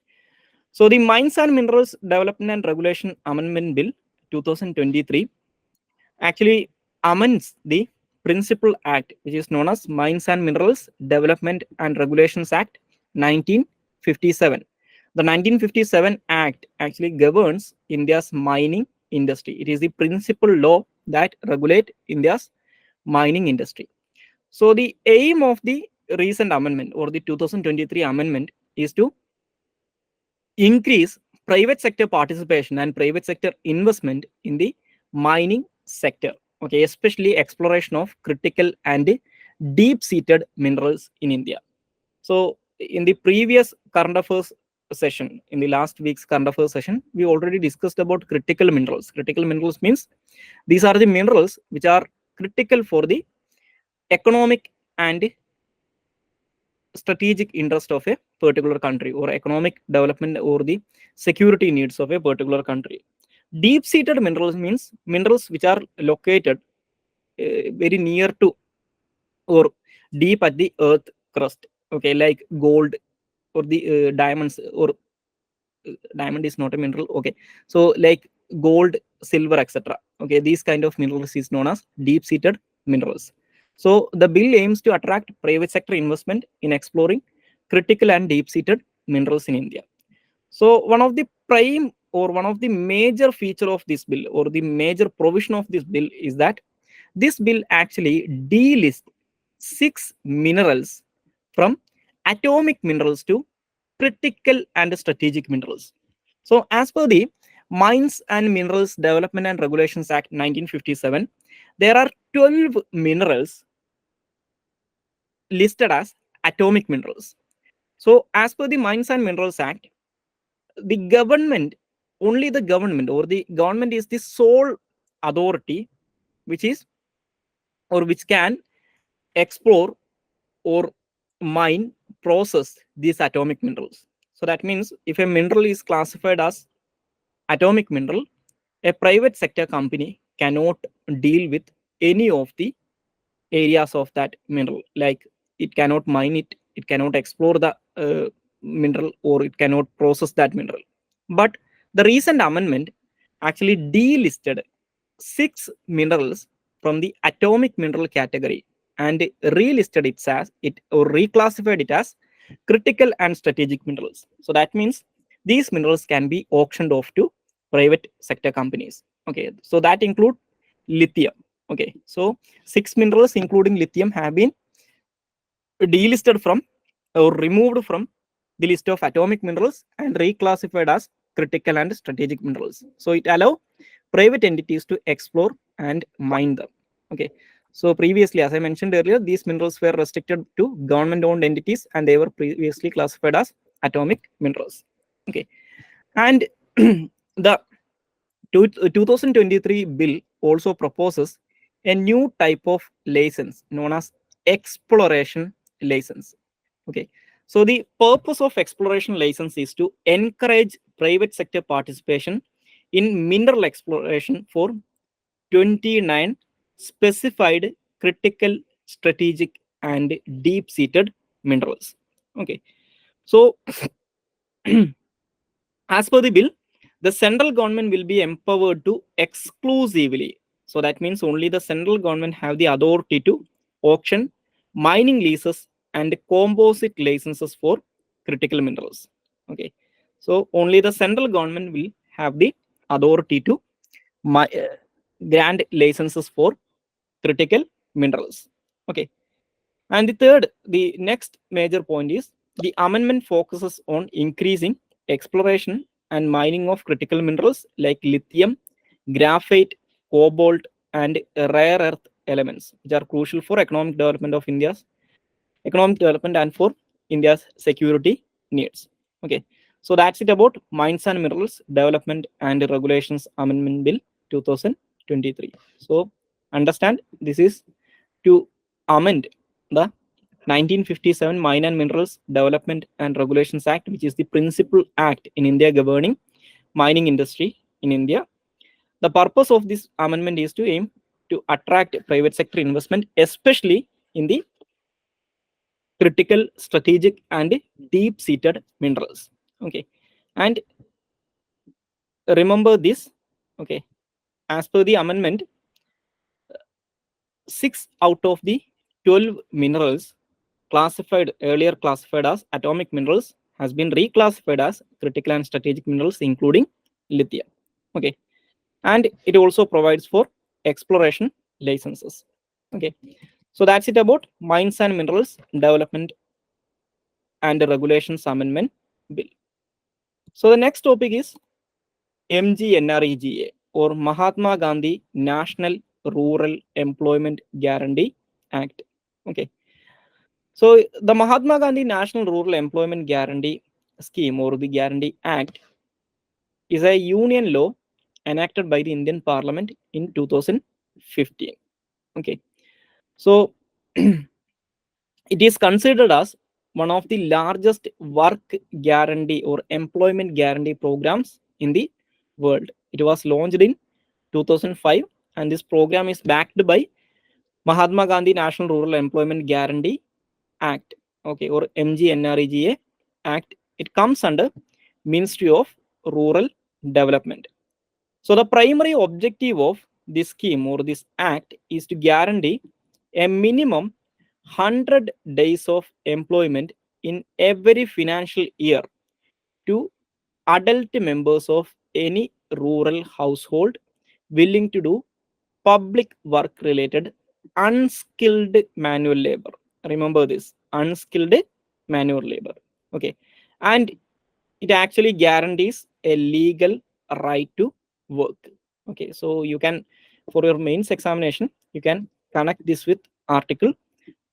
so the Mines and Minerals Development and Regulation Amendment Bill 2023 actually amends the Principal Act, which is known as Mines and Minerals Development and Regulations Act 1957. The 1957 Act actually governs India's mining industry. It is the principal law that regulate India's mining industry. So the aim of the recent amendment or the 2023 amendment is to increase private sector participation and private sector investment in the mining sector. Okay, especially exploration of critical and deep-seated minerals in India. So in the previous current affairs session, in the last week's current affairs session, we already discussed about critical minerals. Critical minerals means these are the minerals which are critical for the economic and strategic interest of a particular country or economic development or the security needs of a particular country. Deep-seated minerals means minerals which are located very near to or deep at the earth crust. Okay, like gold or the diamonds, or diamond is not a mineral. Okay, so like gold, silver, etc. Okay, these kind of minerals is known as deep-seated minerals. So the bill aims to attract private sector investment in exploring critical and deep-seated minerals in India. So one of the prime or one of the major feature of this bill or the major provision of this bill is that this bill actually delists 6 minerals from atomic minerals to critical and strategic minerals. So as per the Mines and Minerals Development and Regulations Act 1957, there are 12 minerals listed as atomic minerals. So as per the Mines and Minerals Act, the government, only the government or the government is the sole authority which is or which can explore or mine, process these atomic minerals. So that means if a mineral is classified as atomic mineral, a private sector company cannot deal with any of the areas of that mineral. Like it cannot mine it, it cannot explore the mineral, or it cannot process that mineral. But the recent amendment actually delisted 6 minerals from the atomic mineral category and relisted it as it or reclassified it as critical and strategic minerals. So that means these minerals can be auctioned off to private sector companies. Okay, so that include lithium. Okay, so 6 minerals including lithium have been delisted from or removed from the list of atomic minerals and reclassified as critical and strategic minerals. So it allows private entities to explore and mine them. Okay, so previously, as I mentioned earlier, these minerals were restricted to government owned entities and they were previously classified as atomic minerals. Okay, and the 2023 bill also proposes a new type of license known as exploration license. Okay, so the purpose of exploration license is to encourage private sector participation in mineral exploration for 29 specified critical, strategic, and deep-seated minerals. Okay, so as per the bill, the central government will be empowered to exclusively. So that means only the central government have the authority to auction mining leases and composite licenses for critical minerals. Okay, so only the central government will have the authority to grant licenses for critical minerals. Okay, and the next major point is the amendment focuses on increasing exploration and mining of critical minerals like lithium, graphite, cobalt, and rare earth elements, which are crucial for economic development of India's economic development and for India's security needs. Okay, so that's it about Mines and Minerals Development and Regulations Amendment Bill 2023. So understand this is to amend the 1957 Mine and Minerals Development and Regulations Act, which is the principal act in India governing mining industry in India. The purpose of this amendment is to aim to attract private sector investment, especially in the critical, strategic, and deep-seated minerals. Okay, and remember this. Okay, as per the amendment, 6 out of the 12 minerals earlier classified as atomic minerals has been reclassified as critical and strategic minerals, including lithium. Okay, and it also provides for exploration licenses. Okay, so that's it about Mines and Minerals Development and Regulations Amendment Bill. So the next topic is MGNREGA, or Mahatma Gandhi National Rural Employment Guarantee Act. Okay, so the Mahatma Gandhi National Rural Employment Guarantee Scheme, or the Guarantee Act, is a union law enacted by the Indian Parliament in 2015. Okay, so it is considered as one of the largest work guarantee or employment guarantee programs in the world. It was launched in 2005, and this program is backed by Mahatma Gandhi National Rural Employment Guarantee Act, okay, or MGNREGA Act. It comes under Ministry of Rural Development. So the primary objective of this scheme or this act is to guarantee a minimum 100 days of employment in every financial year to adult members of any rural household willing to do public work related unskilled manual labor. Remember this, unskilled manual labor. Okay. And it actually guarantees a legal right to work. Okay. So you can, for your mains examination, you can connect this with Article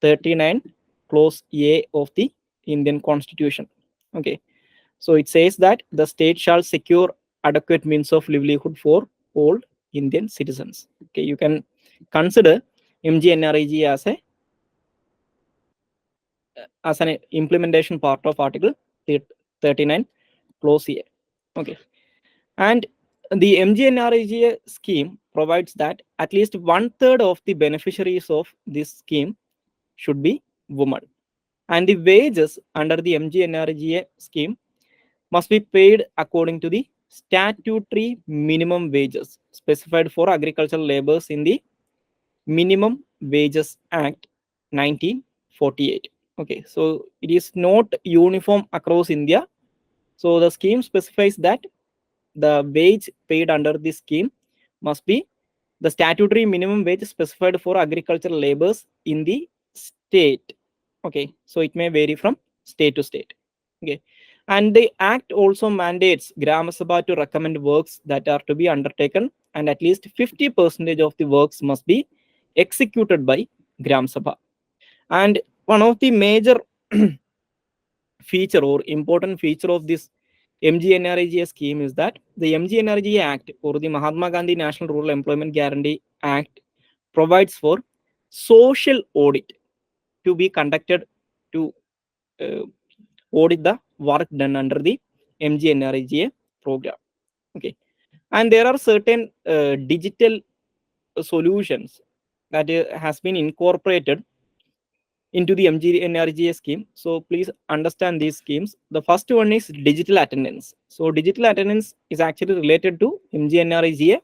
39, Clause A of the Indian Constitution. Okay. So it says that the state shall secure adequate means of livelihood for all Indian citizens. Okay, you can consider MGNREG as an implementation part of Article 39, Clause A. Okay, and the MGNREG scheme provides that at least 1/3 of the beneficiaries of this scheme should be women, and the wages under the MGNREG scheme must be paid according to the statutory minimum wages specified for agricultural laborers in the Minimum Wages Act 1948. Okay, so it is not uniform across India. So the scheme specifies that the wage paid under this scheme must be the statutory minimum wage specified for agricultural laborers in the state. Okay, so it may vary from state to state. Okay, and the act also mandates Gram Sabha to recommend works that are to be undertaken, and at least 50% of the works must be executed by Gram Sabha. And one of the major feature or important feature of this MGNREGA scheme is that the MGNREGA Act or the Mahatma Gandhi National Rural Employment Guarantee Act provides for social audit to be conducted to audit the work done under the MGNREGA program. Okay, and there are certain digital solutions that has been incorporated into the MGNREGA scheme. So please understand these schemes. The first one is digital attendance. So digital attendance is actually related to MGNREGA.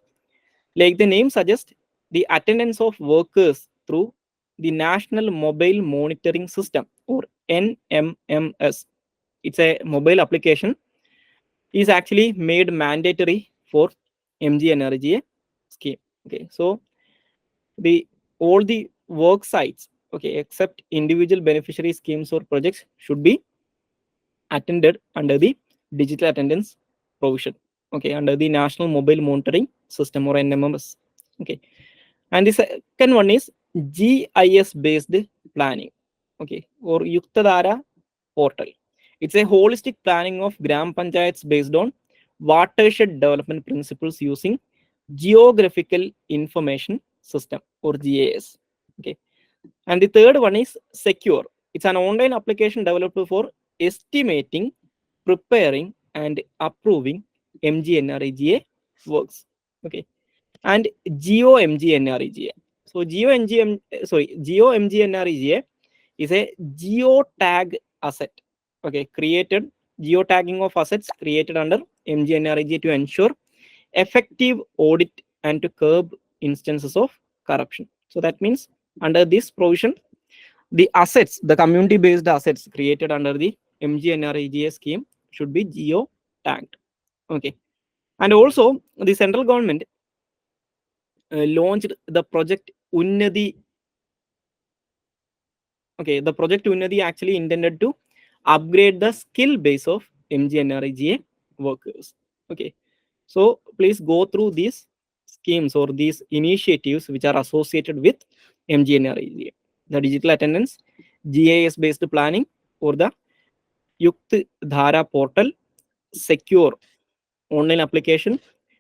Like the name suggests, the attendance of workers through the National Mobile Monitoring System or NMMS. It's a mobile application, is actually made mandatory for MGNREGA scheme. Okay, so the all the work sites, okay, except individual beneficiary schemes or projects should be attended under the digital attendance provision. Okay, under the National Mobile Monitoring System or NMMS. Okay, and the second one is GIS based planning. Okay, or Yuktadhara portal. It's a holistic planning of Gram Panchayats based on watershed development principles using geographical information system or GIS. Okay, and the third one is Secure. It's an online application developed for estimating, preparing, and approving MGNREGA works. Okay, and GeoMGNREGA. So GeoMGNREGA is a geotag asset. Okay, created geotagging of assets created under MGNREGA to ensure effective audit and to curb instances of corruption. So that means under this provision, the assets, the community-based assets created under the MGNREGA scheme should be geo-tagged. Okay, and also the central government launched the project Unnati. Okay, the project Unnati actually intended to upgrade the skill base of MGNREGA workers. Okay, so please go through these schemes or these initiatives which are associated with MGNREGA: the digital attendance, GIS based planning, or the Yukt Dhara portal, Secure online application,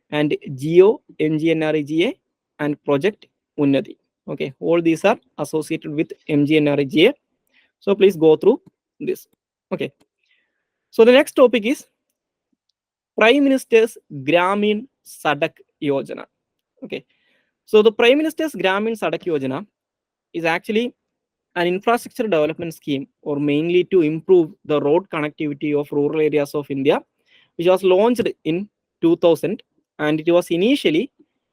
and Geo MGNREGA and Project Unnati. Okay, all these are associated with MGNREGA. So please go through this. Okay, so the next topic is Prime Minister's Gramin Sadak Yojana. Okay, so the Prime Minister's Gramin Sadak Yojana is actually an infrastructure development scheme, or mainly to improve the road connectivity of rural areas of India, which was launched in 2000, and it was initially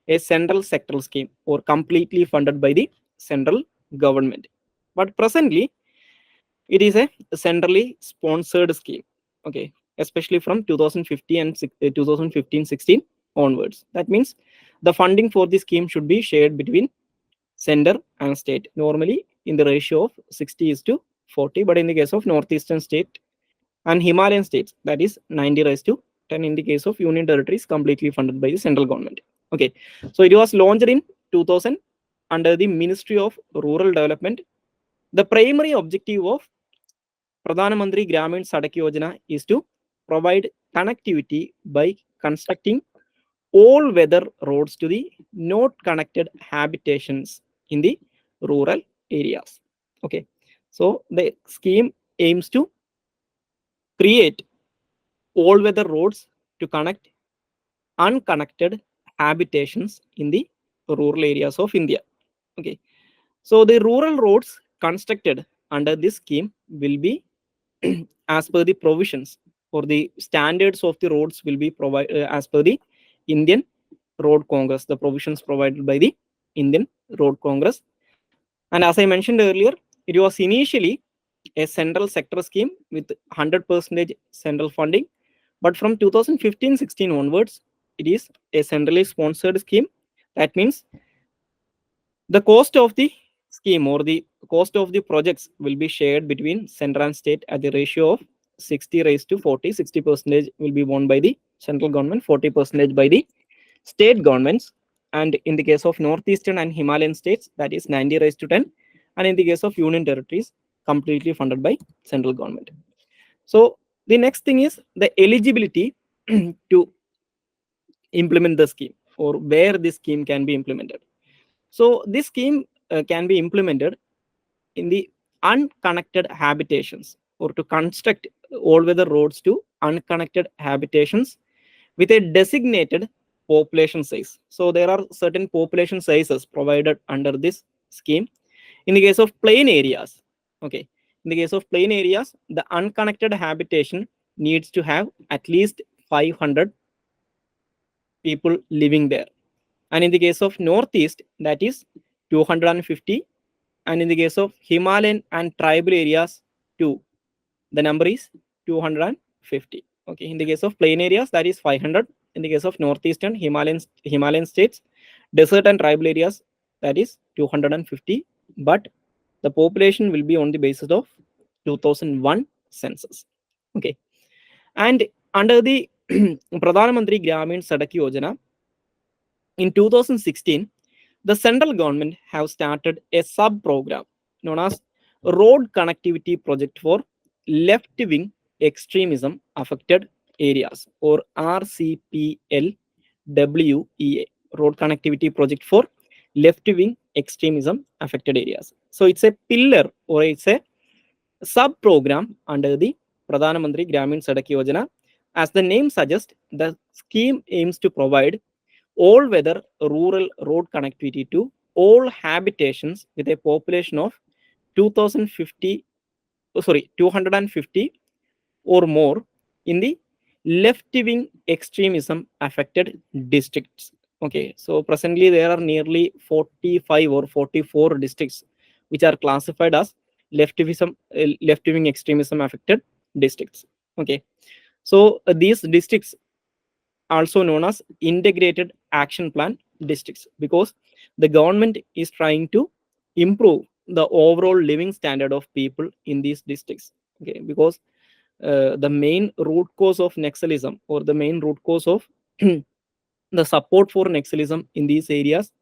a central sectoral scheme, or completely funded by the central government. But presently, it is a centrally sponsored scheme. Okay, especially from 2015 and 2015-16 onwards. That means the funding for the scheme should be shared between center and state, normally in the ratio of 60:40. But in the case of northeastern state and Himalayan states, that is 90:10. In the case of union territories, completely funded by the central government. Okay, so it was launched in 2000 under the Ministry of Rural Development. The primary objective of Pradhan Mantri Gramin Sadak Yojana is to provide connectivity by constructing all weather roads to the not connected habitations in the rural areas. Okay, so the scheme aims to create all weather roads to connect unconnected habitations in the rural areas of India. Okay, so the rural roads constructed under this scheme will be as per the provisions, or the standards of the roads will be provided as per the Indian Road Congress, the provisions provided by the Indian Road Congress. And as I mentioned earlier, it was initially a central sector scheme with 100% central funding. But from 2015-16 onwards, it is a centrally sponsored scheme. That means the cost of the scheme, or the cost of the projects, will be shared between center and state at the ratio of 60:40. 60% will be borne by the central government, 40% by the state governments. And in the case of northeastern and Himalayan states, that is 90:10. And in the case of union territories, completely funded by central government. So the next thing is the eligibility to implement the scheme, or where this scheme can be implemented. So this scheme can be implemented in the unconnected habitations, or to construct all-weather roads to unconnected habitations with a designated population size. So there are certain population sizes provided under this scheme. In the case of plain areas, okay, in the case of plain areas, the unconnected habitation needs to have at least 500 people living there. And in the case of northeast, that is 250. And in the case of Himalayan and tribal areas, too, the number is 250. Okay, in the case of plain areas, that is 500. In the case of northeastern Himalayan states, desert and tribal areas, that is 250. But the population will be on the basis of 2001 census. Okay, and under the Pradhan Mantri Gramin Sadak Yojana, in 2016, the central government have started a sub-program known as Road Connectivity Project for Left-Wing Extremism Affected Areas, or RCPLWEA, Road Connectivity Project for Left-Wing Extremism Affected Areas. So it's a pillar, or it's a sub-program under the Pradhan Mantri Gramin Sadak Yojana. As the name suggests, the scheme aims to provide all-weather rural road connectivity to all habitations with a population of 250 or more in the left-wing extremism affected districts. Okay, so presently there are nearly 45 or 44 districts which are classified as left-wing extremism affected districts. Okay, so these districts also known as integrated action plan districts, because the government is trying to improve the overall living standard of people in these districts. Okay, because the main root cause of Naxalism, or the main root cause of the support for Naxalism in these areas,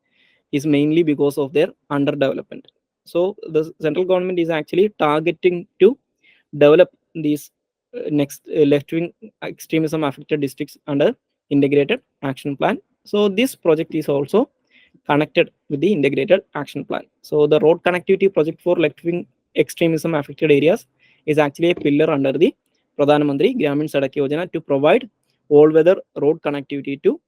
is mainly because of their underdevelopment. So the central government is actually targeting to develop these left-wing extremism affected districts under integrated action plan. So this project is also connected with the integrated action plan. So the road connectivity project for left-wing extremism affected areas is actually a pillar under the Pradhan Mantri Gramin Sadak Yojana to provide all-weather road connectivity to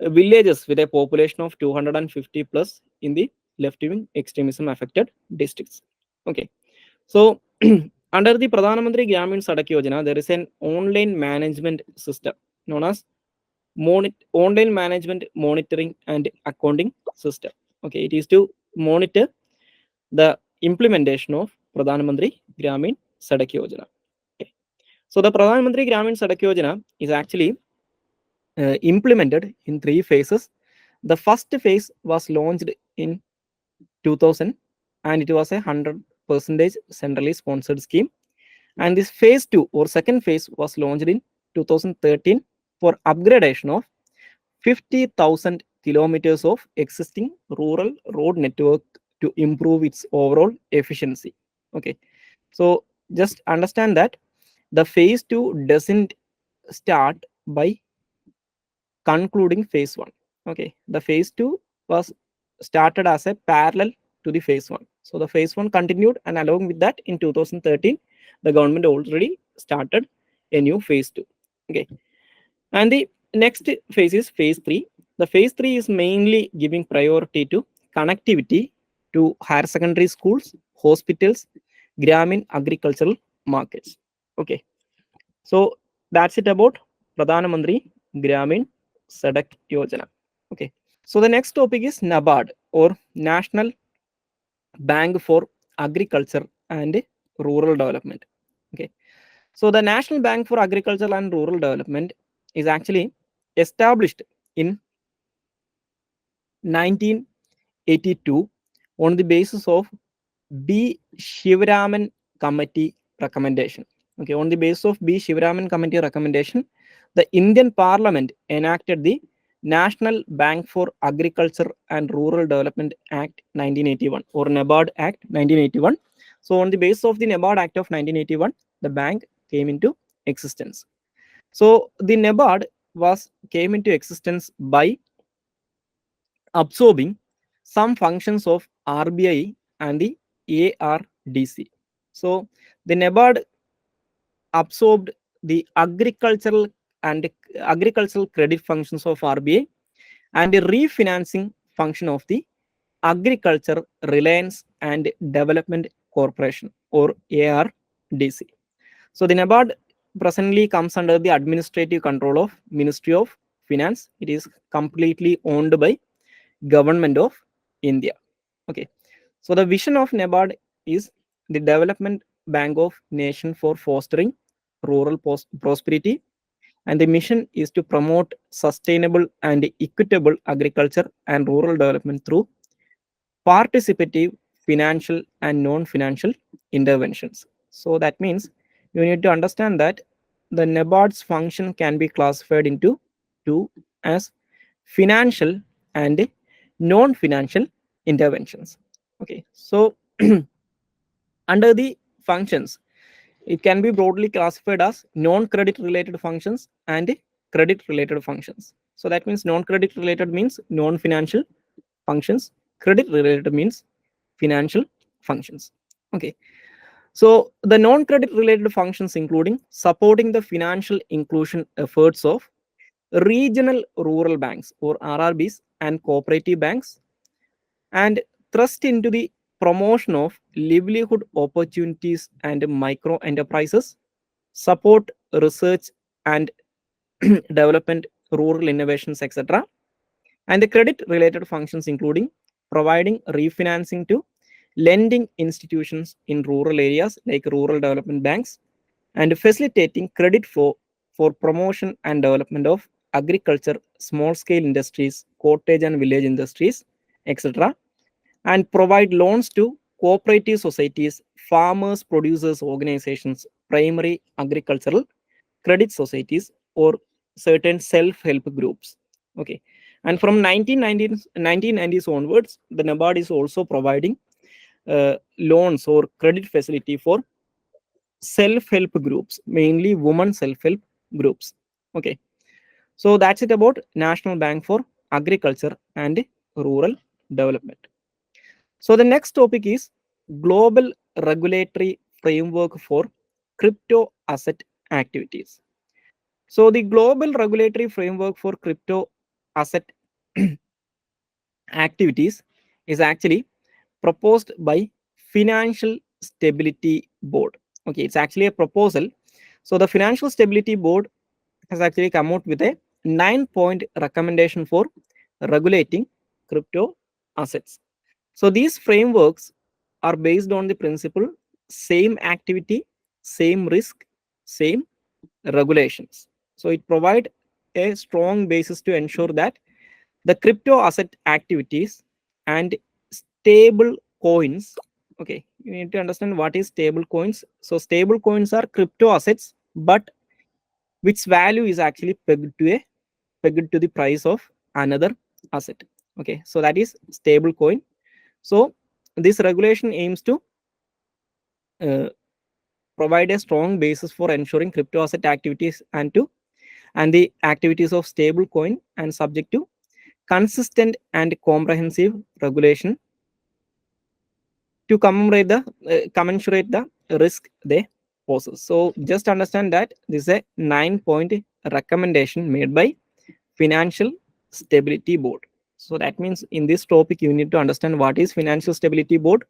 villages with a population of 250 plus in the left-wing extremism affected districts. Okay, so under the Pradhan Mantri Gramin Sadak Yojana, there is an online management system known as online management monitoring and accounting system. Okay, it is to monitor the implementation of Pradhan Mantri Gramin Sadak Yojana. Okay. So the Pradhan Mantri Gramin Sadak Yojana is actually implemented in 3 phases. The first phase was launched in 2000 and it was a 100% centrally sponsored scheme. And this phase 2 or second phase was launched in 2013 for upgradation of 50,000 kilometers of existing rural road network to improve its overall efficiency. Okay, so just understand that the phase 2 doesn't start by concluding phase 1. Okay, the phase 2 was started as a parallel to the phase 1. So the phase 1 continued, and along with that, in 2013, the government already started a new phase 2. Okay, and the next phase is phase 3. The phase 3 is mainly giving priority to connectivity to higher secondary schools, hospitals, Gramin agricultural markets. Okay, so that's it about Pradhan Mantri Gramin Sadak Yojana. Okay, so the next topic is NABARD or National Bank for Agriculture and Rural Development. Okay, so the National Bank for Agriculture and Rural Development is actually established in 1982 on the basis of B. Shivaraman Committee recommendation. Okay, on the basis of B. Shivaraman Committee recommendation, the Indian Parliament enacted the National Bank for Agriculture and Rural Development Act 1981 or NABARD Act 1981. So on the basis of the NABARD Act of 1981, the bank came into existence. So the NABARD came into existence by absorbing some functions of RBI and the ARDC. So the NABARD absorbed the agricultural credit functions of RBI and the refinancing function of the Agriculture Reliance and Development Corporation or ARDC. So the NABARD presently comes under the administrative control of Ministry of Finance. It is completely owned by Government of India. Okay, so the vision of NABARD is the development bank of nation for fostering rural prosperity, and the mission is to promote sustainable and equitable agriculture and rural development through participative financial and non-financial interventions. So that means you need to understand that the NABARD's function can be classified into two as financial and non-financial interventions. Okay, so under the functions, it can be broadly classified as non-credit related functions and credit related functions. So that means non-credit related means non-financial functions, credit related means financial functions. Okay, so the non-credit related functions including supporting the financial inclusion efforts of regional rural banks or RRBs and cooperative banks, and thrust into the promotion of livelihood opportunities and micro enterprises, support research and development, rural innovations, etc. And the credit related functions including providing refinancing to lending institutions in rural areas like rural development banks, and facilitating credit for promotion and development of agriculture, small scale industries, cottage and village industries, etc. And provide loans to cooperative societies, farmers, producers organizations, primary agricultural credit societies, or certain self-help groups. Okay, and from 1990s onwards, the NABARD is also providing loans or credit facility for self-help groups, mainly women self-help groups. Okay, so that's it about National Bank for Agriculture and Rural Development. So the next topic is global regulatory framework for crypto asset activities. So the global regulatory framework for crypto asset activities is actually proposed by Financial Stability Board. Okay, it's actually a proposal. So the Financial Stability Board has actually come out with a 9-point recommendation for regulating crypto assets. So these frameworks are based on the principle same activity, same risk, same regulations. So it provides a strong basis to ensure that the crypto asset activities and stable coins. Okay, you need to understand what is stable coins. So stable coins are crypto assets, but which value is actually pegged to the price of another asset. Okay, so that is stable coin. So this regulation aims to uh, provide a strong basis for ensuring crypto asset activities and the activities of stable coin and subject to consistent and comprehensive regulation to commensurate the risk they poses. So just understand that this is a 9-point recommendation made by Financial Stability Board. So that means in this topic you need to understand what is Financial Stability Board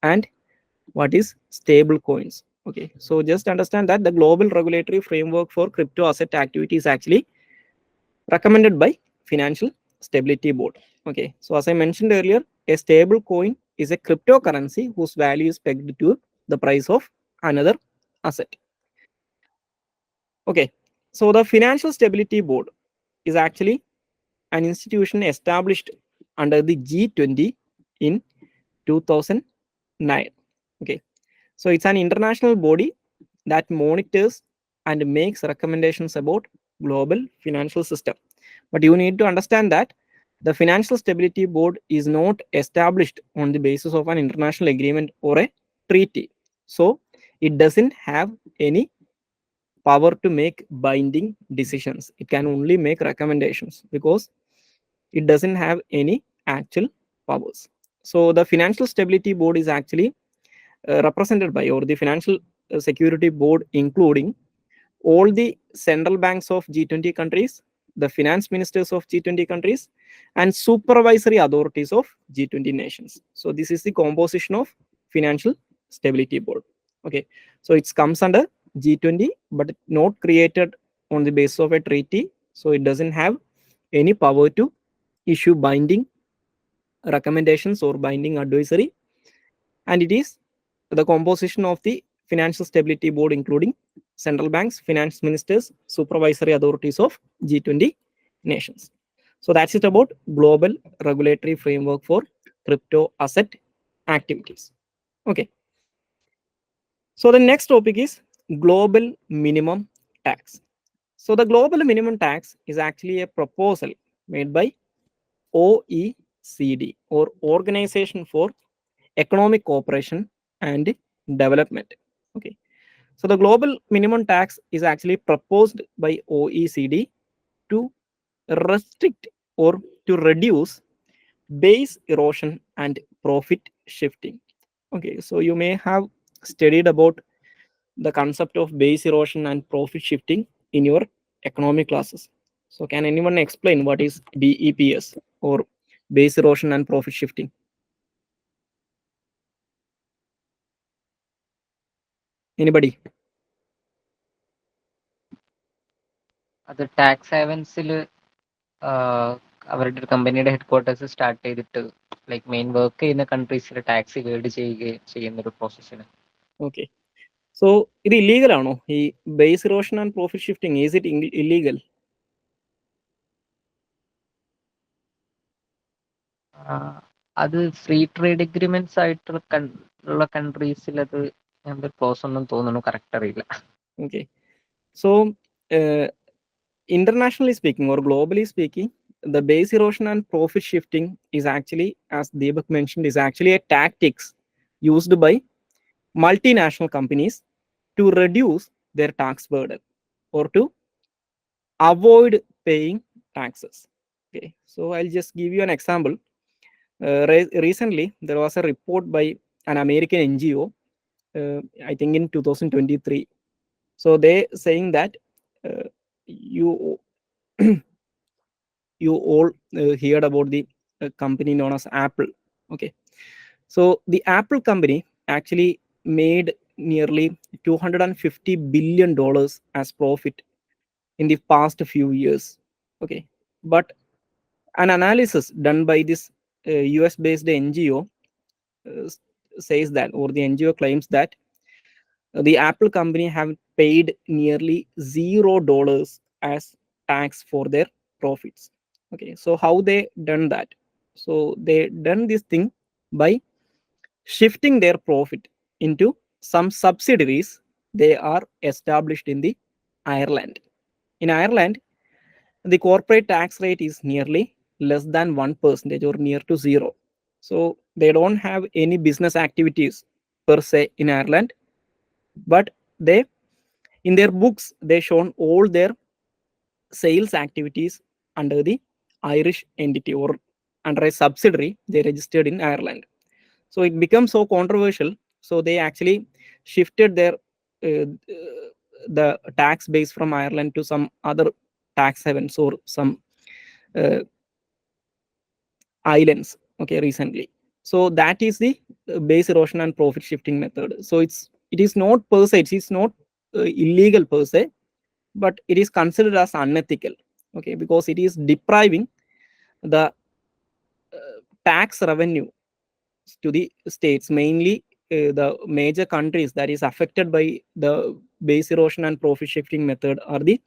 and what is stable coins. Okay, so just understand that the global regulatory framework for crypto asset activity is actually recommended by Financial Stability Board. Okay, so as I mentioned earlier, a stable coin is a cryptocurrency whose value is pegged to the price of another asset. Okay, so the Financial Stability Board is actually an institution established under the G20 in 2009. Okay, so it's an international body that monitors and makes recommendations about global financial system. But you need to understand that the Financial Stability Board is not established on the basis of an international agreement or a treaty. So it doesn't have any power to make binding decisions. It can only make recommendations because it doesn't have any actual powers. So the Financial Stability Board is actually represented by, or the Financial Security Board, including all the central banks of G20 countries, the finance ministers of G20 countries, and supervisory authorities of G20 nations. So this is the composition of Financial Stability Board. Okay, so it comes under G20, but not created on the basis of a treaty. So it doesn't have any power to issue binding recommendations or binding advisory, and it is the composition of the Financial Stability Board, including central banks, finance ministers, supervisory authorities of G20 nations. So that's it about global regulatory framework for crypto asset activities. Okay. So the next topic is global minimum tax. So the global minimum tax is actually a proposal made by OECD, or Organization for Economic Cooperation and Development. Okay, so the global minimum tax is actually proposed by OECD to restrict or to reduce base erosion and profit shifting. Okay, so you may have studied about the concept of base erosion and profit shifting in your economic classes. So can anyone explain what is BEPS, or base erosion and profit shifting? Anybody? അത് tax ഹേവൻസിൽ അവരുടെ ഒരു കമ്പനിയുടെ head quarters start ചെയ്തിട്ട് like main work ചെയ്യുന്ന കൺട്രീസിൽ tax evade ചെയ്യുന്ന ഒരു പ്രോസസ്സിന്. Okay, so ഇത് illegal ആണോ ഈ base erosion and profit shifting? Is it illegal? അത് ഫ്രീ ട്രേഡ് എഗ്രിമെന്റ്സ് ആയിട്ടുള്ള കൺട്രീസിൽ അത് എന്തൊരു ക്ലോസ് ഒന്നും തോന്നുന്നു, കറക്റ്റ് അറിയില്ല. Okay, so internationally speaking or globally speaking, the base erosion and profit shifting is actually, as Deepak mentioned, is actually a tactics used by multinational companies to reduce their tax burden or to avoid paying taxes. Okay, so I'll just give you an example. Recently there was a report by an American NGO, I think in 2023. So they saying that you you all heard about the company known as Apple. Okay, so the Apple company actually made nearly $250 billion as profit in the past few years. Okay, but an analysis done by this US based NGO says that, or the NGO claims that the Apple company have paid nearly $0 as tax for their profits. Okay, so how they done that? So they done this thing by shifting their profit into some subsidiaries they are established in the Ireland. In Ireland, the corporate tax rate is nearly less than 1% or near to zero. So they don't have any business activities per se in Ireland, but they in their books they shown all their sales activities under the Irish entity or under a subsidiary they registered in Ireland. So it becomes so controversial. So they actually shifted their the tax base from Ireland to some other tax havens or some uh, islands. Okay, recently. So that is the base erosion and profit shifting method. So it is not per se, it is not illegal per se, but it is considered as unethical. Okay, because it is depriving the tax revenue to the states, mainly the major countries that is affected by the base erosion and profit shifting method are the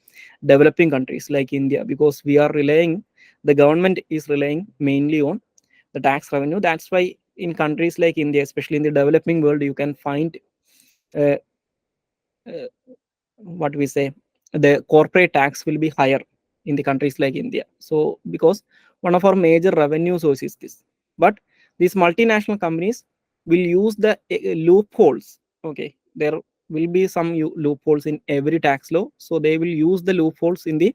developing countries like India, because we are relying, the government is relying mainly on the tax revenue. That's why in countries like India, especially in the developing world, you can find uh, uh, what we say, the corporate tax will be higher in the countries like India. So because one of our major revenue sources is this, but these multinational companies will use the loopholes. Okay, there will be some loopholes in every tax law, so they will use the loopholes in the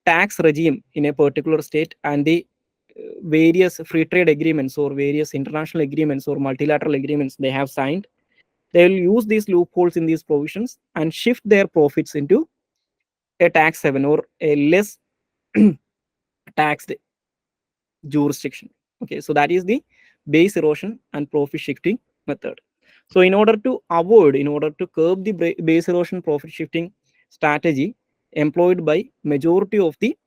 tax regime in a particular state, and the various free trade agreements or various international agreements or multilateral agreements they have signed, they will use these loopholes in these provisions and shift their profits into a tax haven or a less taxed jurisdiction. Okay, so that is the base erosion and profit shifting method. So in order to avoid, in order to curb the base erosion profit shifting strategy employed by majority of the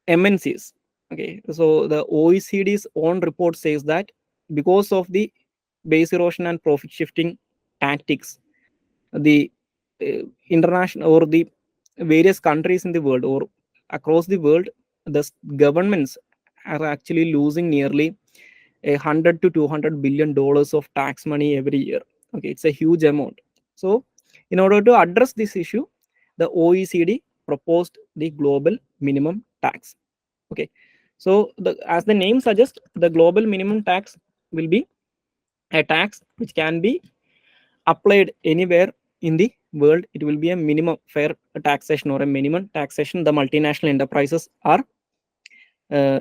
MNCs. Okay, so the OECD's own report says that because of the base erosion and profit shifting tactics, the international or the various countries in the world or across the world, the governments are actually losing nearly 100 to 200 billion dollars of tax money every year. Okay, it's a huge amount. So in order to address this issue, the OECD proposed the global minimum tax. Okay, so as the name suggests, the global minimum tax will be a tax which can be applied anywhere in the world. It will be a minimum fair taxation or a minimum taxation the multinational enterprises are uh,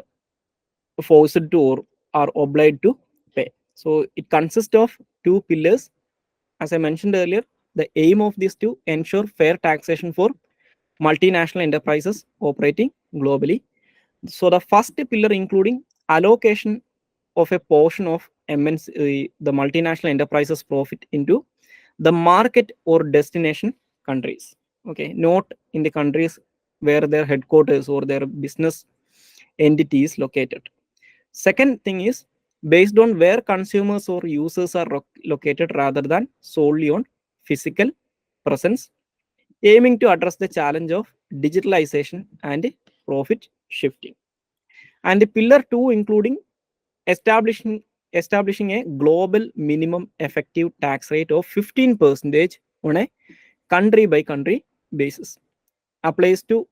forced to or are obliged to pay. So it consists of two pillars. As I mentioned earlier, the aim of this to ensure fair taxation for multinational enterprises operating globally. So the first pillar including allocation of a portion of MNC, the multinational enterprises profit into the market or destination countries. Okay, not in the countries where their headquarters or their business entity is located. Second thing is based on where consumers or users are located rather than solely on physical presence, aiming to address the challenge of digitalization and profit shifting. And the pillar two including establishing a global minimum effective tax rate of 15% on a country by country basis, applies to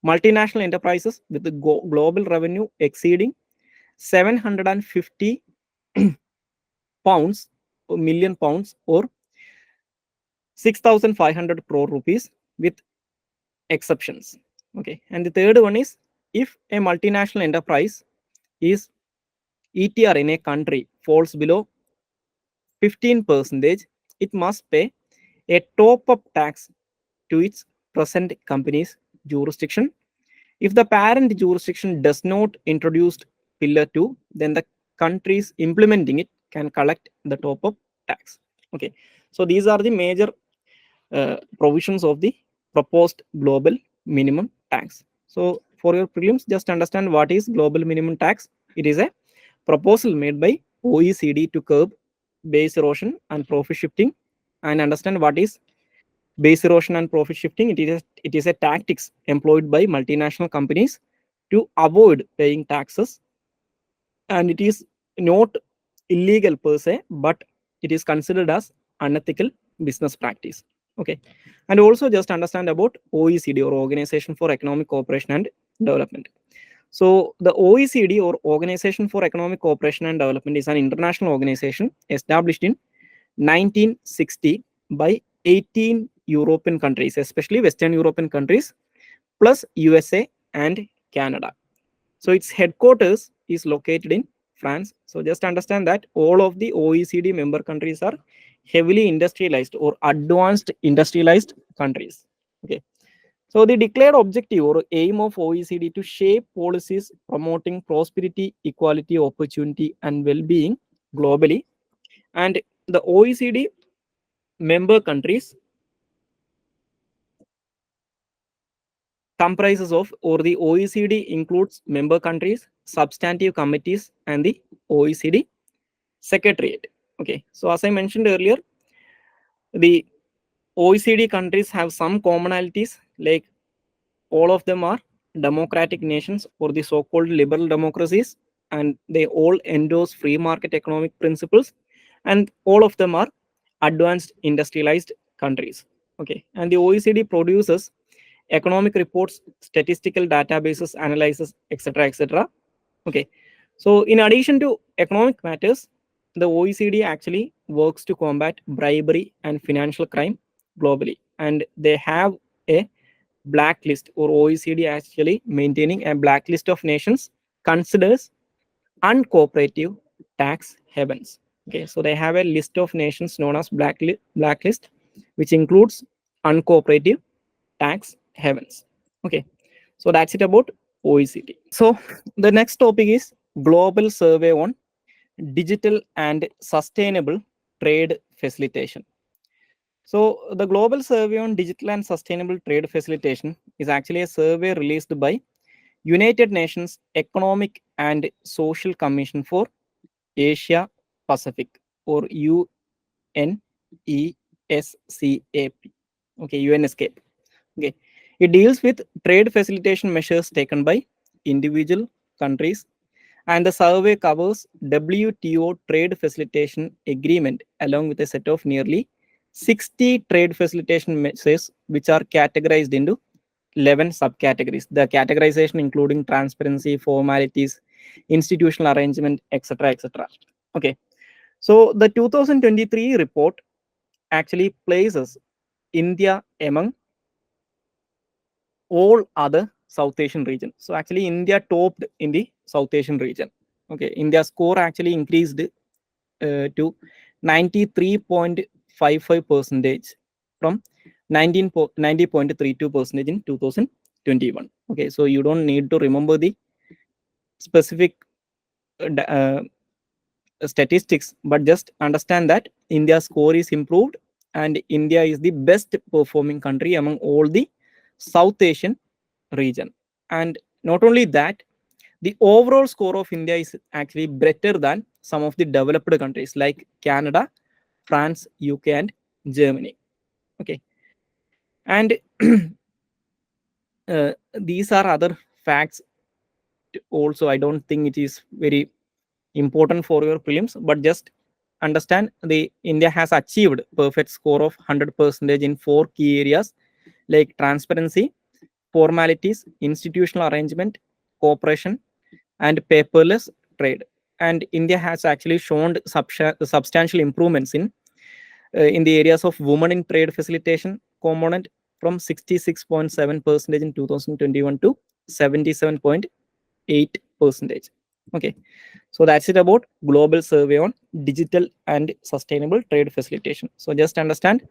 multinational enterprises with the global revenue exceeding 750 pounds million pounds or 6,500 crore rupees with exceptions. Okay, and the third one is if a multinational enterprise is ETR in a country falls below 15%, it must pay a top up tax to its present company's jurisdiction If the parent jurisdiction does not introduce Pillar 2, then the countries implementing it can collect the top-up tax. Okay, so these are the major provisions of the proposed global minimum tax. So for your prelims, just understand what is global minimum tax. It is a proposal made by OECD to curb base erosion and profit shifting, and understand what is base erosion and profit shifting. It is a tactics employed by multinational companies to avoid paying taxes, and it is not illegal per se, but it is considered as unethical business practice. Okay, and also just understand about OECD, or Organization for Economic Cooperation and Development. So the OECD, or Organization for Economic Cooperation and Development, is an international organization established in 1960 by 18 European countries, especially Western European countries, plus USA and Canada. So its headquarters is located in France. So just understand that all of the OECD member countries are heavily industrialized or advanced industrialized countries. Okay. So the declared objective or aim of OECD to shape policies promoting prosperity, equality, opportunity, and well-being globally. And the OECD member countries comprises of, or the OECD includes member countries, substantive committees, and the OECD Secretariat. Okay, so as I mentioned earlier, the OECD countries have some commonalities, like all of them are democratic nations, or the so-called liberal democracies, and they all endorse free market economic principles, and all of them are advanced industrialized countries. Okay, and the OECD produces economic reports, statistical databases, analysis, etc., etc. Okay, so in addition to economic matters, the OECD actually works to combat bribery and financial crime globally, and they have a blacklist, or OECD actually maintaining a blacklist of nations considers uncooperative tax havens. Okay, so they have a list of nations known as blacklist, which includes uncooperative tax havens. Okay, so that's it about OECD. So the next topic is Global Survey on Digital and Sustainable Trade Facilitation. So the Global Survey on Digital and Sustainable Trade Facilitation is actually a survey released by United Nations Economic and Social Commission for Asia Pacific, or UNESCAP. Okay, UNESCAP. Okay, it deals with trade facilitation measures taken by individual countries, and the survey covers WTO trade facilitation agreement along with a set of nearly 60 trade facilitation measures, which are categorized into 11 subcategories. The categorization including transparency, formalities, institutional arrangement, etc., etc. Okay, so the 2023 report actually places India among all other South Asian region. So actually India topped in the South Asian region. Okay, India's score actually increased to 93.55% from 90.32% in 2021. Okay, so you don't need to remember the specific statistics, but just understand that India's score is improved, and India is the best performing country among all the South Asian region. And not only that, the overall score of India is actually better than some of the developed countries like Canada, France, UK, and Germany. Okay, and these are other facts also. I don't think it is very important for your prelims, but just understand the India has achieved perfect score of 100% in 4 key areas like transparency, formalities, institutional arrangement, cooperation, and paperless trade. And India has actually shown substantial improvements in the areas of women in trade facilitation component from 66.7% in 2021 to 77.8%. Okay, so that's it about Global Survey on Digital and Sustainable Trade Facilitation. So just understand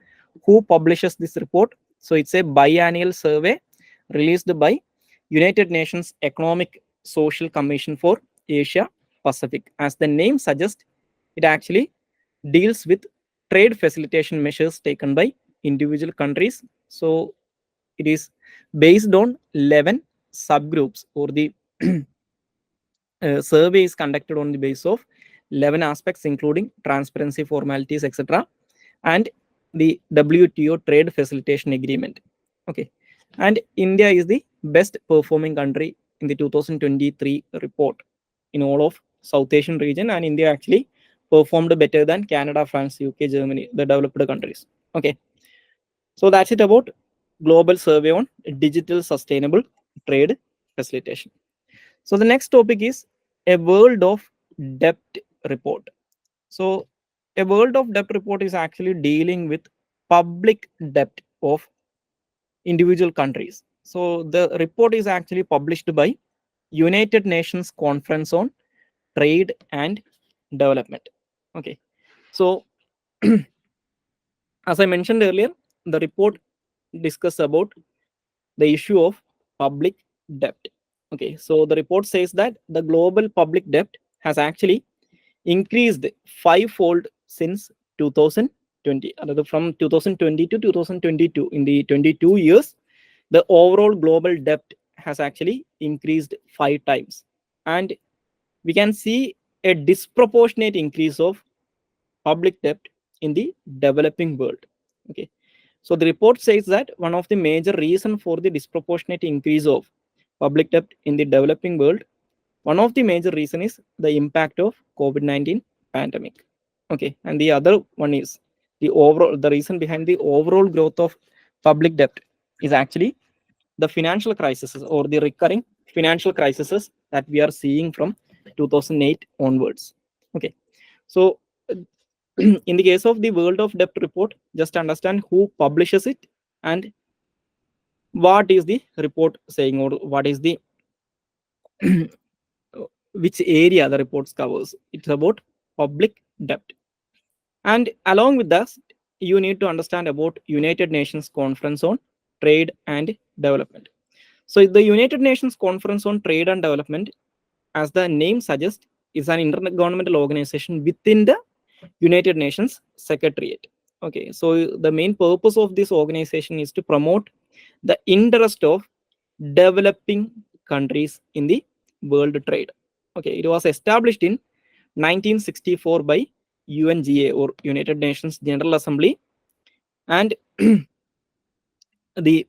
who publishes this report. So it's a biannual survey released by United Nations Economic Social Commission for Asia Pacific. As the name suggests, it actually deals with trade facilitation measures taken by individual countries. So it is based on 11 subgroups, or the survey is conducted on the basis of 11 aspects, including transparency, formalities, etc., and the WTO trade facilitation agreement. Okay, and India is the best performing country in the 2023 report in all of South Asian region, and India actually performed better than Canada, France, UK, Germany, the developed countries. Okay, so that's it about global survey on digital sustainable trade facilitation. So the next topic is a world of debt report. So a world of debt report is actually dealing with public debt of individual countries. So the report is actually published by United Nations Conference on Trade and Development. Okay, so as I mentioned earlier, the report discusses about the issue of public debt. Okay, so the report says that the global public debt has actually increased fivefold since 2020. From 2020 to 2022, in the 22 years, the overall global debt has actually increased 5 times. And we can see a disproportionate increase of public debt in the developing world. Okay, so the report says that one of the major reasons for the disproportionate increase of public debt in the developing world, one of the major reason is the impact of COVID-19 pandemic. Okay, and the other one is the reason behind the overall growth of public debt is actually the financial crisis, or the recurring financial crises that we are seeing from 2008 onwards. Okay, so in the case of the world of debt report, just understand who publishes it and what is the report saying, or what is the which area the reports covers. It's about public debt. And along with that, you need to understand about United Nations Conference on Trade and Development. So the United Nations Conference on Trade and Development, as the name suggests, is an intergovernmental organization within the United Nations Secretariat. Okay, so the main purpose of this organization is to promote the interest of developing countries in the world trade. Okay, it was established in 1964 by UNGA, or United Nations General Assembly, and the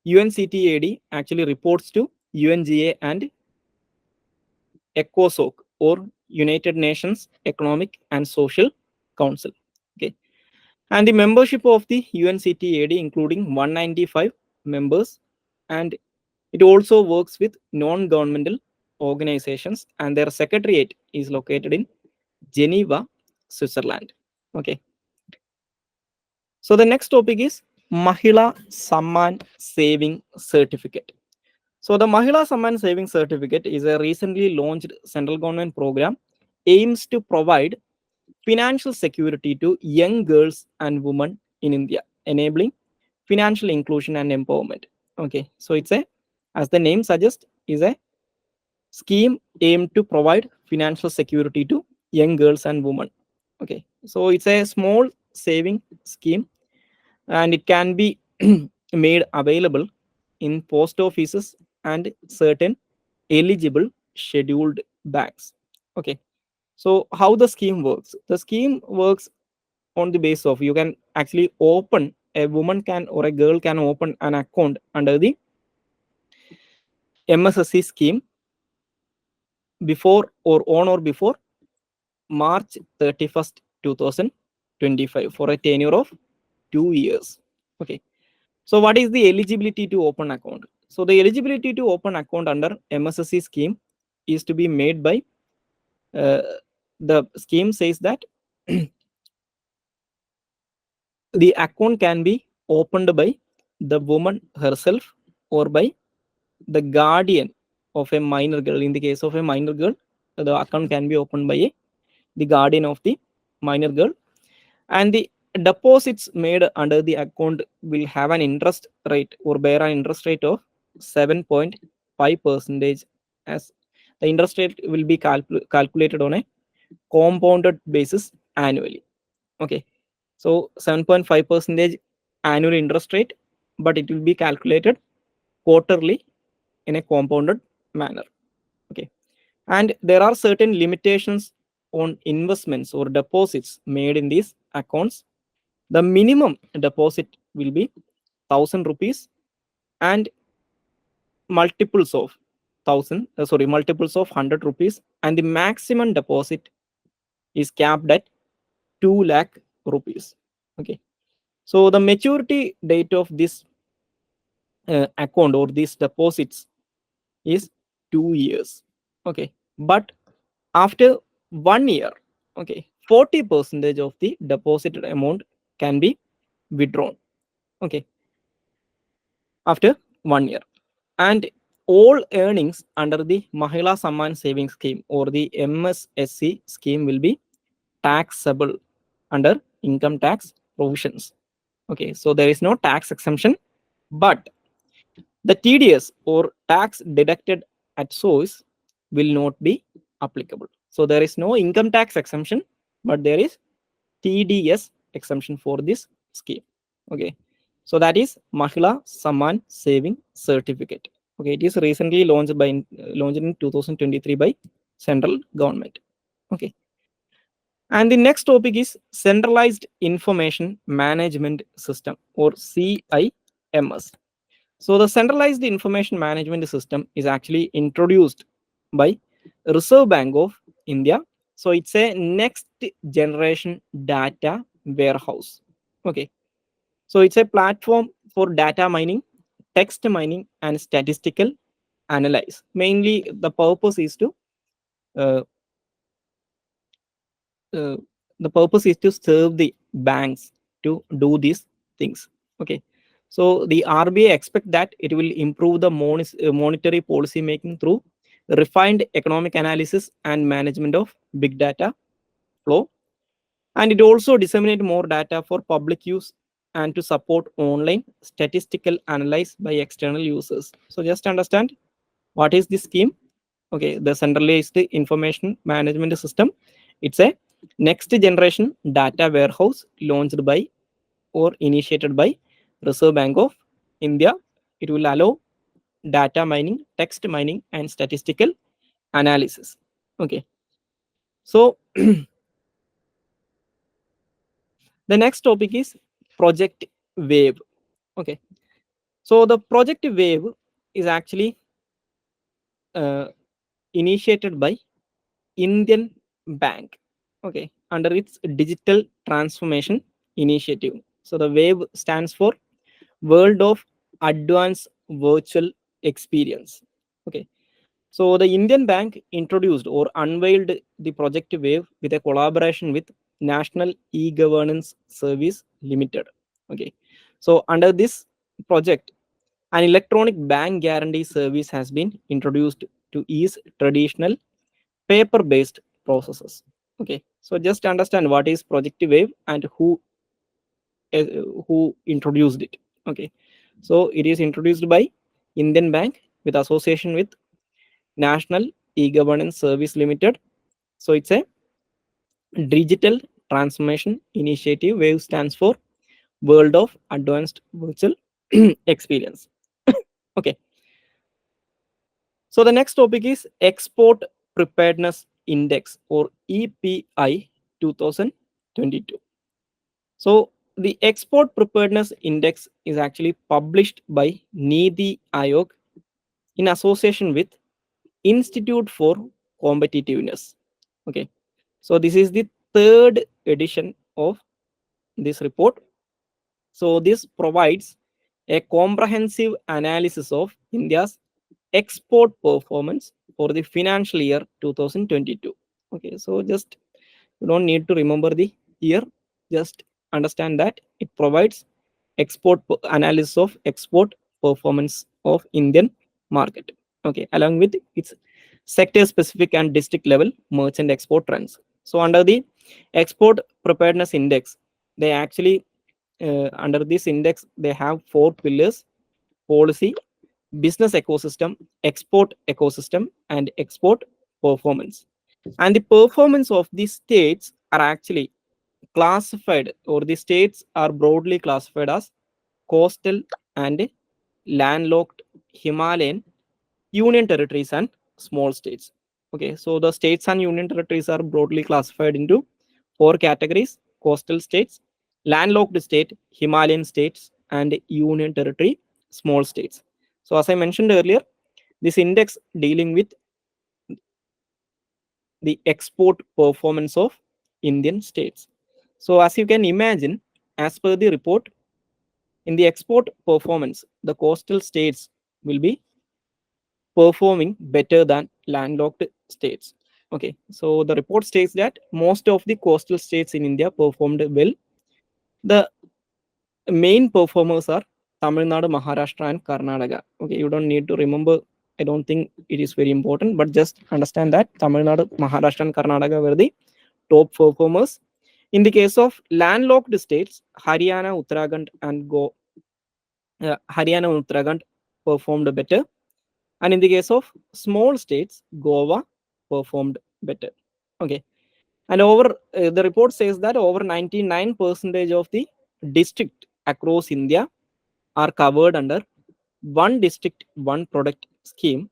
UNCTAD actually reports to UNGA and ECOSOC, or United Nations Economic and Social Council. Okay, and the membership of the UNCTAD including 195 members, and it also works with non-governmental organizations, and their secretariat is located in Geneva, Switzerland. Okay, so the next topic is Mahila Samman Saving Certificate. So the Mahila Samman Saving Certificate is a recently launched central government program aims to provide financial security to young girls and women in India, enabling financial inclusion and empowerment. Okay, so it's a, as the name suggests, is a scheme aimed to provide financial security to young girls and women. Okay, so it's a small saving scheme, and it can be made available in post offices and certain eligible scheduled banks. Okay, so how the scheme works? The scheme works on the basis of, you can actually open, a woman can or a girl can open an account under the MSSC scheme before, or on or before March 31st, 2025, for a tenure of 2 years. Okay, so what is the eligibility to open account? So the eligibility to open account under MSSC scheme is to be made by, the scheme says that the account can be opened by the woman herself, or by the guardian of a minor girl. In the case of a minor girl, the account can be opened by the guardian of the minor girl, and the deposits made under the account will have an interest rate, or bear an interest rate of 7.5% as the interest rate will be calculated on a compounded basis annually. Okay, so 7.5% annual interest rate, but it will be calculated quarterly in a compounded manner. Okay, and there are certain limitations on investments or deposits made in these accounts. The minimum deposit will be 1,000 rupees and multiples of multiples of 100 rupees, and the maximum deposit is capped at 2 lakh rupees. Okay, so the maturity date of this account or these deposits is 2 years. Okay, but after 1 year, okay, 40% of the deposited amount can be withdrawn. Okay, after 1 year, and all earnings under the Mahila Samman Savings Scheme or the MSSC scheme will be taxable under income tax provisions. Okay, so there is no tax exemption, but the TDS or tax deducted at source will not be applicable. So there is no income tax exemption, but there is TDS exemption for this scheme. Okay, so that is Mahila Samman Saving Certificate. Okay, it is recently launched in 2023 by central government. Okay, and the next topic is Centralized Information Management System or CIMS. So the Centralized Information Management System is actually introduced by Reserve Bank of India. So it's a next generation data warehouse. Okay, so it's a platform for data mining, text mining, and statistical analysis. Mainly, the purpose is to uh, uh, serve the banks to do these things. Okay, so the RBI expect that it will improve the monetary policy making through refined economic analysis and management of big data flow, and it also disseminate more data for public use and to support online statistical analysis by external users. So just understand what is this scheme. Okay, the Centralized Information Management System, it's a next generation data warehouse launched by or initiated by Reserve Bank of India. It will allow data mining, text mining, and statistical analysis. Okay, so the next topic is Project Wave. Okay, so the Project Wave is actually initiated by Indian Bank, okay, under its digital transformation initiative. So the WAVE stands for World of Advanced Virtual Experience. Okay, so the Indian Bank introduced or unveiled the Project WAVE with a collaboration with National E-Governance Service Limited. Okay, so under this project, an electronic bank guarantee service has been introduced to ease traditional paper-based processes. Okay, so just understand what is Project Wave and uh, who introduced it. Okay, so it is introduced by Indian Bank with association with National E-Governance Service Limited. So it's a digital transformation initiative. Wave stands for World of Advanced Virtual Experience. Okay, so the next topic is Export Preparedness Index or EPI 2022. So the Export Preparedness Index is actually published by Niti Aayog in association with Institute for Competitiveness. Okay, so this is the third edition of this report. So this provides a comprehensive analysis of India's export performance for the financial year 2022. Okay, so just you don't need to remember the year, just understand that it provides analysis of export performance of Indian market. Okay, along with its sector specific and district level merchant export trends. So under the export preparedness index, they actually under this index they have 4 pillars: policy, business ecosystem, export ecosystem, and export performance. And the performance of these states are actually classified, or the states are broadly classified as coastal and landlocked, Himalayan, union territories, and small states. Okay, so the states and union territories are broadly classified into four categories: coastal states, landlocked state, Himalayan states, and union territory, small states. So, as I mentioned earlier, this index dealing with the export performance of Indian states. So, as you can imagine, as per the report, in the export performance, the coastal states will be performing better than landlocked states. Okay, so the report states that most of the coastal states in India performed well. The main performers are Tamil Nadu, Maharashtra, and Karnataka. Okay, you don't need to remember. I don't think it is very important, but just understand that Tamil Nadu, Maharashtra, and Karnataka were the top performers. In the case of landlocked states, Haryana, Uttarakhand, and Haryana and Uttarakhand performed better. And in the case of small states, Goa performed better. Okay. And the report says that over 99% of the district across India are covered under one district, one product scheme.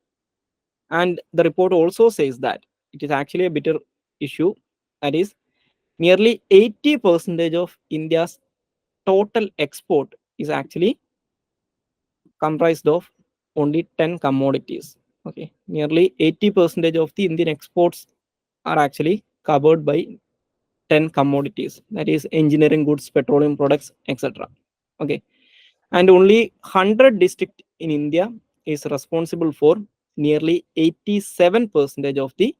And the report also says that it is actually a bitter issue. That is, nearly 80% of India's total export is actually comprised of only 10 commodities. Okay, nearly 80% of the Indian exports are actually covered by 10 commodities, that is engineering goods, petroleum products, etc. Okay, and only 100 district in India is responsible for nearly 87% of the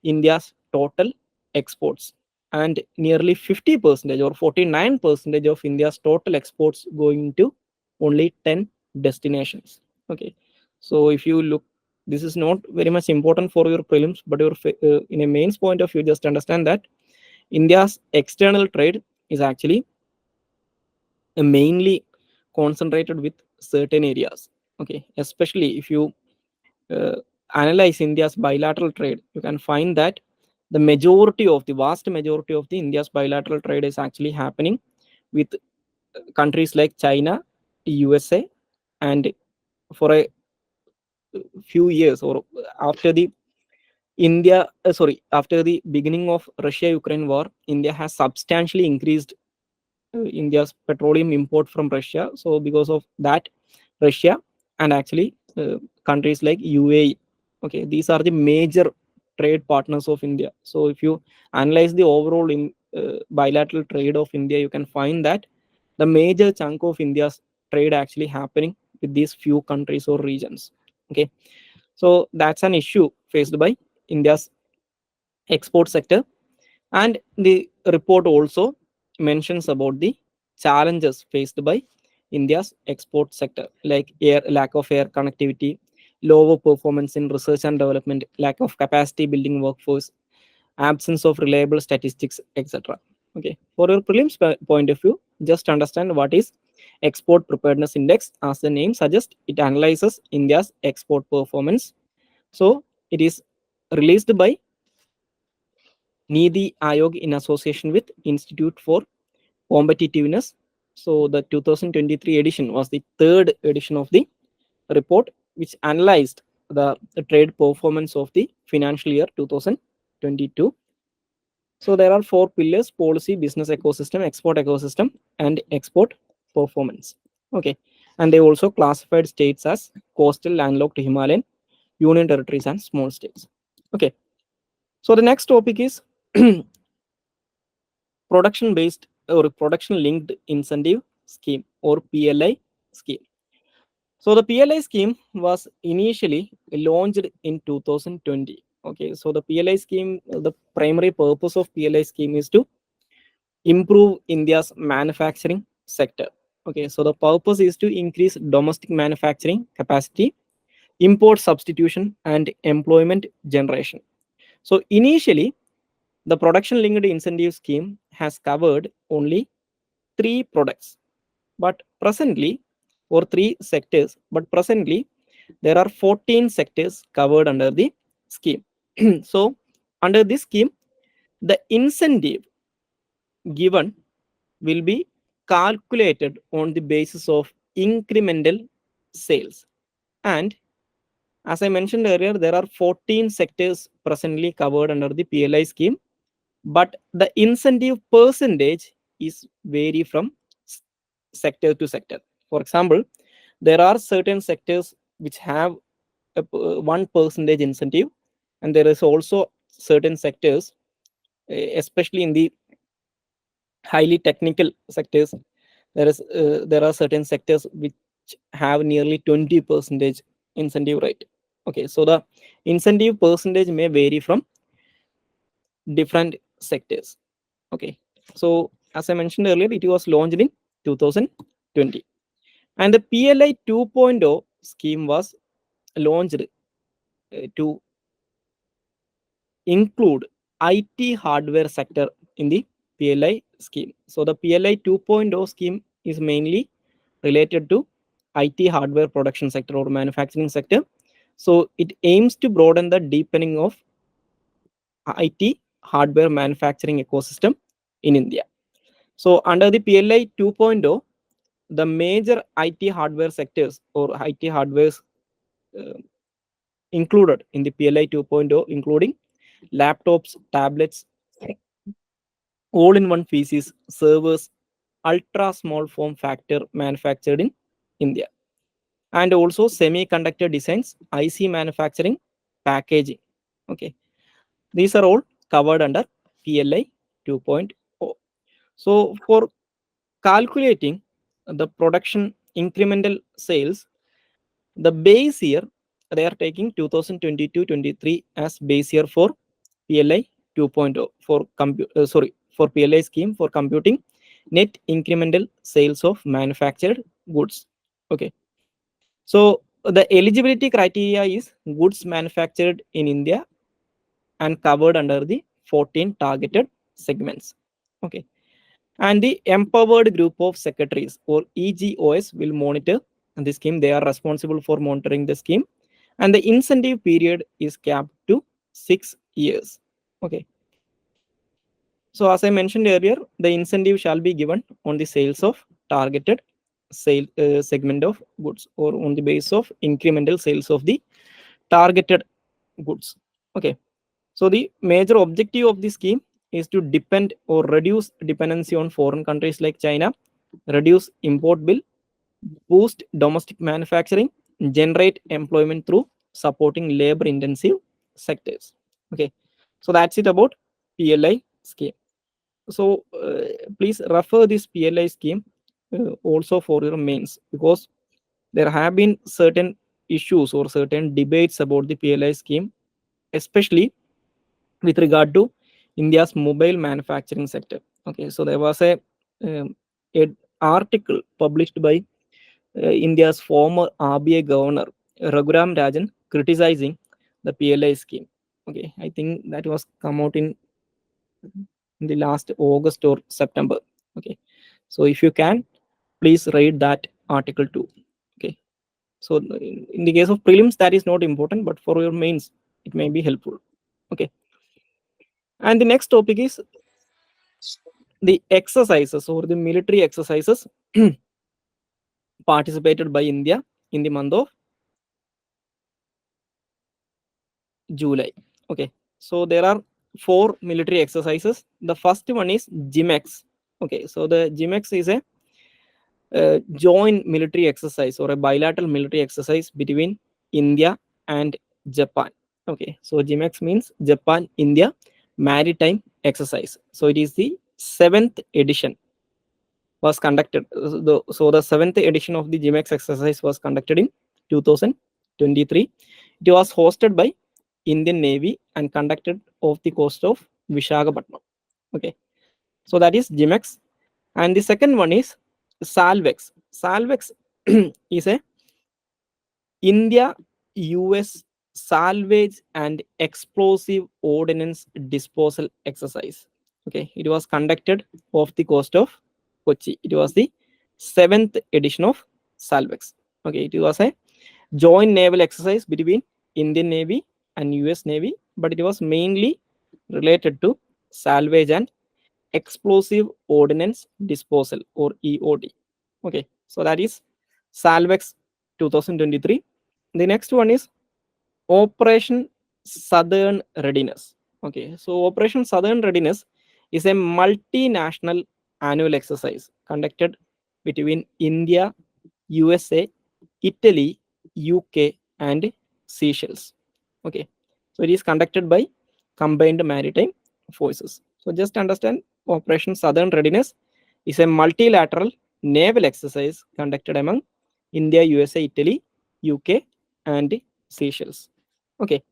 India's total exports, and nearly 50% or 49% of India's total exports going to only 10 destinations. Okay, so if you look, this is not very much important for your prelims, but your in a mains point of view, just understand that India's external trade is actually mainly concentrated with certain areas. Okay, especially if you uh, analyze India's bilateral trade, you can find that the vast majority of the India's bilateral trade is actually happening with countries like China, USA, and for a few years, or after the after the beginning of Russia-Ukraine war, India has substantially increased India's petroleum import from Russia. So because of that, Russia and actually countries like UAE, okay, these are the major trade partners of India. So if you analyze the overall bilateral trade of India, you can find that the major chunk of India's trade actually happening with these few countries or regions. Okay, so that's an issue faced by India's export sector. And the report also mentions about the challenges faced by India's export sector, like lack of air connectivity, lower performance in research and development, lack of capacity building workforce, absence of reliable statistics, etc. Okay, for your prelims point of view, just understand what is Export Preparedness Index. As the name suggests, it analyzes India's export performance. So it is released by Niti Aayog in association with Institute for Competitiveness. So the 2023 edition was the third edition of the report, which analyzed the trade performance of the financial year 2022. So there are four pillars: policy, business ecosystem, and export performance. Okay, and they also classified states as coastal, landlocked, Himalayan, union territories, and small states. Okay, so the next topic is production based or production linked incentive scheme, or PLI scheme. So the PLI scheme was initially launched in 2020. Okay, so the PLI scheme, the primary purpose of PLI scheme is to improve India's manufacturing sector. Okay, so the purpose is to increase domestic manufacturing capacity, import substitution, and employment generation. So initially, the production linked incentive scheme has covered only three products, but presently, or three sectors, but presently there are 14 sectors covered under the scheme. So, under this scheme, the incentive given will be calculated on the basis of incremental sales. And as I mentioned earlier, there are 14 sectors presently covered under the PLI scheme, but the incentive percentage is vary from sector to sector. For example, there are certain sectors which have a 1% incentive, and there is also certain sectors, especially in the highly technical sectors, there are certain sectors which have nearly 20% incentive rate. Okay, so the incentive percentage may vary from different sectors. Okay, so as I mentioned earlier, it was launched in 2020, and the PLI 2.0 scheme was launched to include IT hardware sector in the PLI scheme. So the PLI 2.0 scheme is mainly related to IT hardware production sector or manufacturing sector. So it aims to broaden the deepening of IT hardware manufacturing ecosystem in India. So under the PLI 2.0, the major IT hardware sectors or IT hardwares uh, included in the PLI 2.0, including laptops, tablets, all-in-one PCs, servers, ultra small form factor manufactured in India, and also semiconductor designs, IC manufacturing, packaging. Okay, these are all covered under PLI 2.0. So for calculating the production incremental sales, the base year they are taking 2022-23 as base year for PLI 2.0 for for PLI scheme for computing net incremental sales of manufactured goods. Okay, so the eligibility criteria is goods manufactured in India and covered under the 14 targeted segments. Okay, and the empowered group of secretaries or EGOS will monitor the scheme. They are responsible for monitoring the scheme, and the incentive period is capped to 6 years. Okay, so as I mentioned earlier, the incentive shall be given on the sales of targeted sale segment of goods or on the basis of incremental sales of the targeted goods. Okay, so the major objective of the scheme is to depend or reduce dependency on foreign countries like China, reduce import bill, boost domestic manufacturing, generate employment through supporting labor intensive sectors. Okay, so that's it about PLI scheme. So please refer this PLI scheme also for your mains, because there have been certain issues or certain debates about the PLI scheme, especially with regard to India's mobile manufacturing sector. Okay, so there was um, a article published by India's former RBI governor Raghuram Rajan criticizing the PLI scheme. Okay, I think that was come out in the last August or September. Okay, so if you can, please read that article too. Okay, so in the case of prelims, that is not important, but for your mains, it may be helpful. Okay, and the next topic is the exercises or the military exercises participated by India in the month of July. Okay, so there are 4 military exercises. The first one is GIMEX. Okay, so the GIMEX is a joint military exercise or a bilateral military exercise between India and Japan. Okay, so GIMEX means Japan India Maritime Exercise. So it is the 7th edition was conducted. So the 7th edition of the GIMEX exercise was conducted in 2023. It was hosted by Indian Navy and conducted off the coast of Visakhapatnam. Okay, so that is GIMEX. And the second one is Salvex. Salvex is a India US salvage and explosive ordnance disposal exercise. Okay, it was conducted off the coast of Kochi. It was the 7th edition of Salvex. Okay, it was a joint naval exercise between Indian Navy and US Navy, but it was mainly related to salvage and explosive ordnance disposal, or EOD. Okay, so that is Salvex 2023. The next one is Operation Southern Readiness. Okay, so Operation Southern Readiness is a multinational annual exercise conducted between India, USA, Italy, UK, and Seychelles. Okay, so it is conducted by Combined Maritime Forces. So just understand, Operation Southern Readiness is a multilateral naval exercise conducted among India, USA, Italy, UK, and Seychelles. Okay,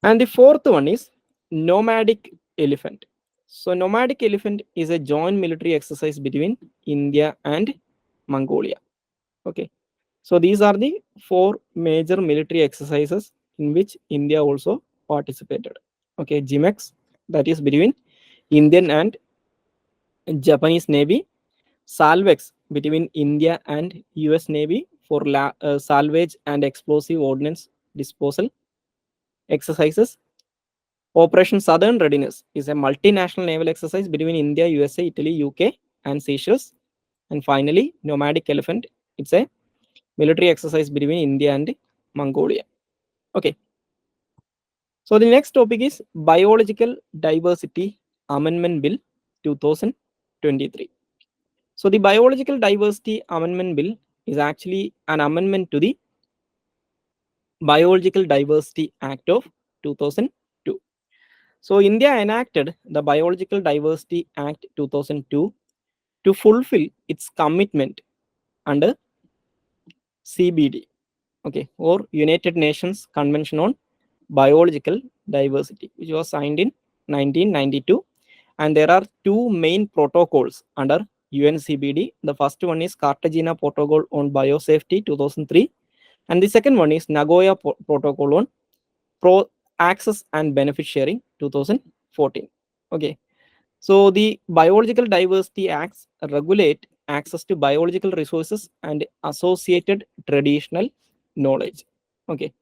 and the fourth one is Nomadic Elephant. So Nomadic Elephant is a joint military exercise between India and Mongolia. Okay, so these are the four major military exercises in which India also participated. Okay, GMEX, that is between Indian and Japanese Navy. Salvex, between India and US Navy for salvage and explosive ordnance disposal exercises. Operation Southern Readiness is a multinational naval exercise between India, USA, Italy, UK, and Seychelles. And finally, Nomadic Elephant, it's a military exercise between India and Mongolia. Okay. So the next topic is Biological Diversity Amendment Bill 2023. So the Biological Diversity Amendment Bill is actually an amendment to the Biological Diversity Act of 2002. So India enacted the Biological Diversity Act 2002 to fulfill its commitment under CBD, okay, or United Nations Convention on Biological Diversity, which was signed in 1992. And there are two main protocols under UNCBD. The first one is Cartagena Protocol on Biosafety 2003, and the second one is Nagoya Protocol on Access and Benefit Sharing 2014. Okay, so the Biological Diversity Acts regulate access to biological resources and associated traditional knowledge. Okay,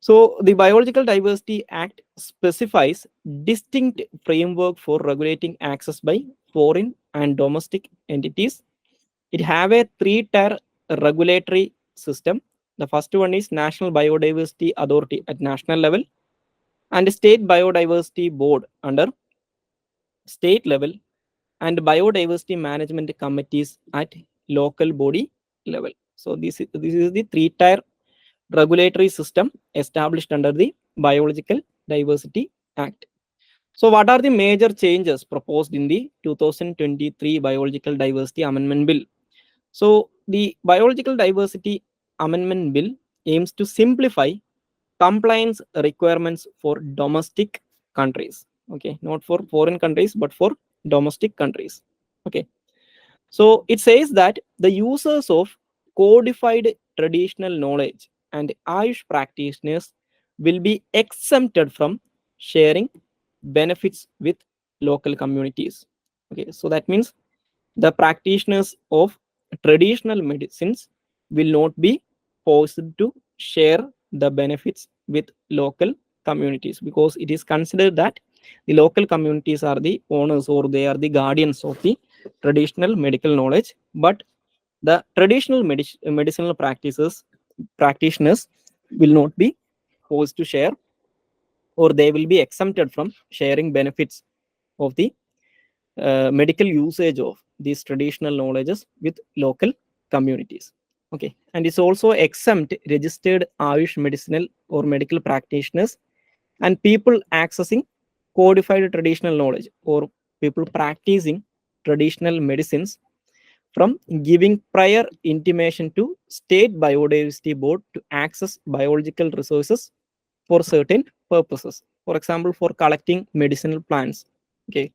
so the Biological Diversity Act specifies distinct framework for regulating access by foreign and domestic entities. It have a three-tier regulatory system. The first one is National Biodiversity Authority at national level, and State Biodiversity Board under state level, and biodiversity management committees at local body level. So this is the three-tier regulatory system established under the Biological Diversity Act. So what are the major changes proposed in the 2023 Biological Diversity Amendment Bill? So the Biological Diversity Amendment Bill aims to simplify compliance requirements for domestic countries. Okay, not for foreign countries, but for domestic countries. Okay, so it says that the users of codified traditional knowledge and Ayush practitioners will be exempted from sharing benefits with local communities. Okay, so that means the practitioners of traditional medicines will not be forced to share the benefits with local communities, because it is considered that the local communities are the owners, or they are the guardians of the traditional medical knowledge, but the traditional medicinal practitioners will not be forced to share, or they will be exempted from sharing benefits of the medical usage of these traditional knowledges with local communities. Okay, and it's also exempt registered Ayush medicinal or medical practitioners and people accessing codified traditional knowledge, or people practicing traditional medicines, from giving prior intimation to State Biodiversity Board to access biological resources for certain purposes. For example, for collecting medicinal plants. Okay,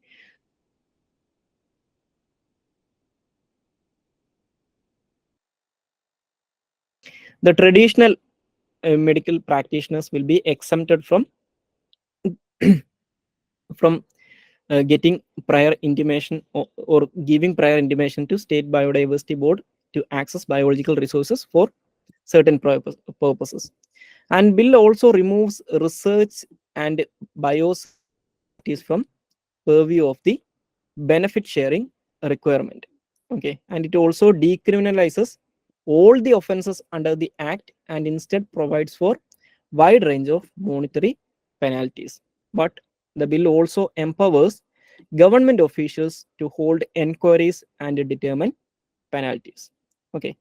the traditional medical practitioners will be exempted from from getting prior intimation, or giving prior intimation to State Biodiversity Board to access biological resources for certain purposes. And bill also removes research and biosecurities from purview of the benefit sharing requirement. Okay, and it also decriminalizes all the offenses under the act and instead provides for wide range of monetary penalties. But the bill also empowers government officials to hold inquiries and determine penalties. Okay,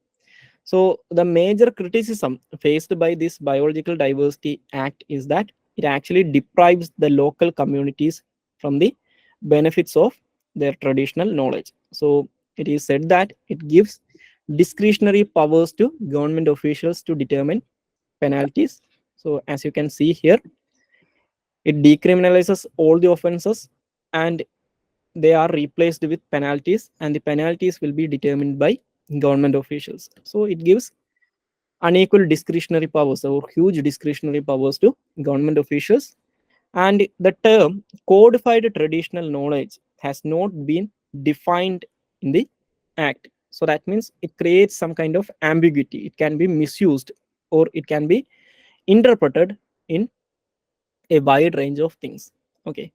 so the major criticism faced by this Biological Diversity Act is that it actually deprives the local communities from the benefits of their traditional knowledge. So it is said that it gives discretionary powers to government officials to determine penalties. So as you can see here, it decriminalizes all the offenses and they are replaced with penalties, and the penalties will be determined by government officials. So it gives unequal discretionary powers or huge discretionary powers to government officials. And the term codified traditional knowledge has not been defined in the act. So that means it creates some kind of ambiguity. It can be misused or it can be interpreted in a wide range of things. Okay.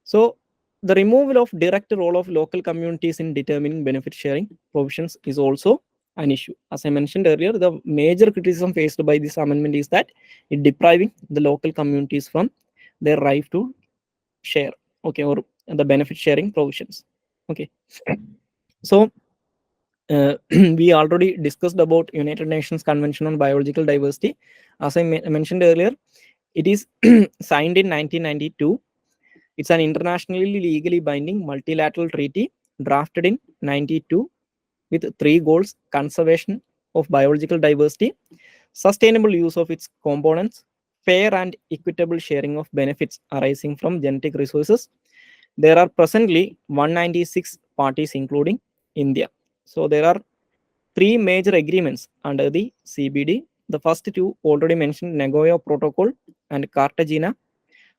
So the removal of direct role of local communities in determining benefit sharing provisions is also an issue. As I mentioned earlier, the major criticism faced by this amendment is that it depriving the local communities from their right to share, okay, or the benefit sharing provisions. Okay. So we already discussed about United Nations Convention on Biological Diversity. As I mentioned earlier, it is signed in 1992. It's an internationally legally binding multilateral treaty drafted in 92 with three goals: conservation of biological diversity, sustainable use of its components, fair and equitable sharing of benefits arising from genetic resources. There are presently 196 parties, including India. So there are three major agreements under the CBD. The first two already mentioned, Nagoya Protocol and Cartagena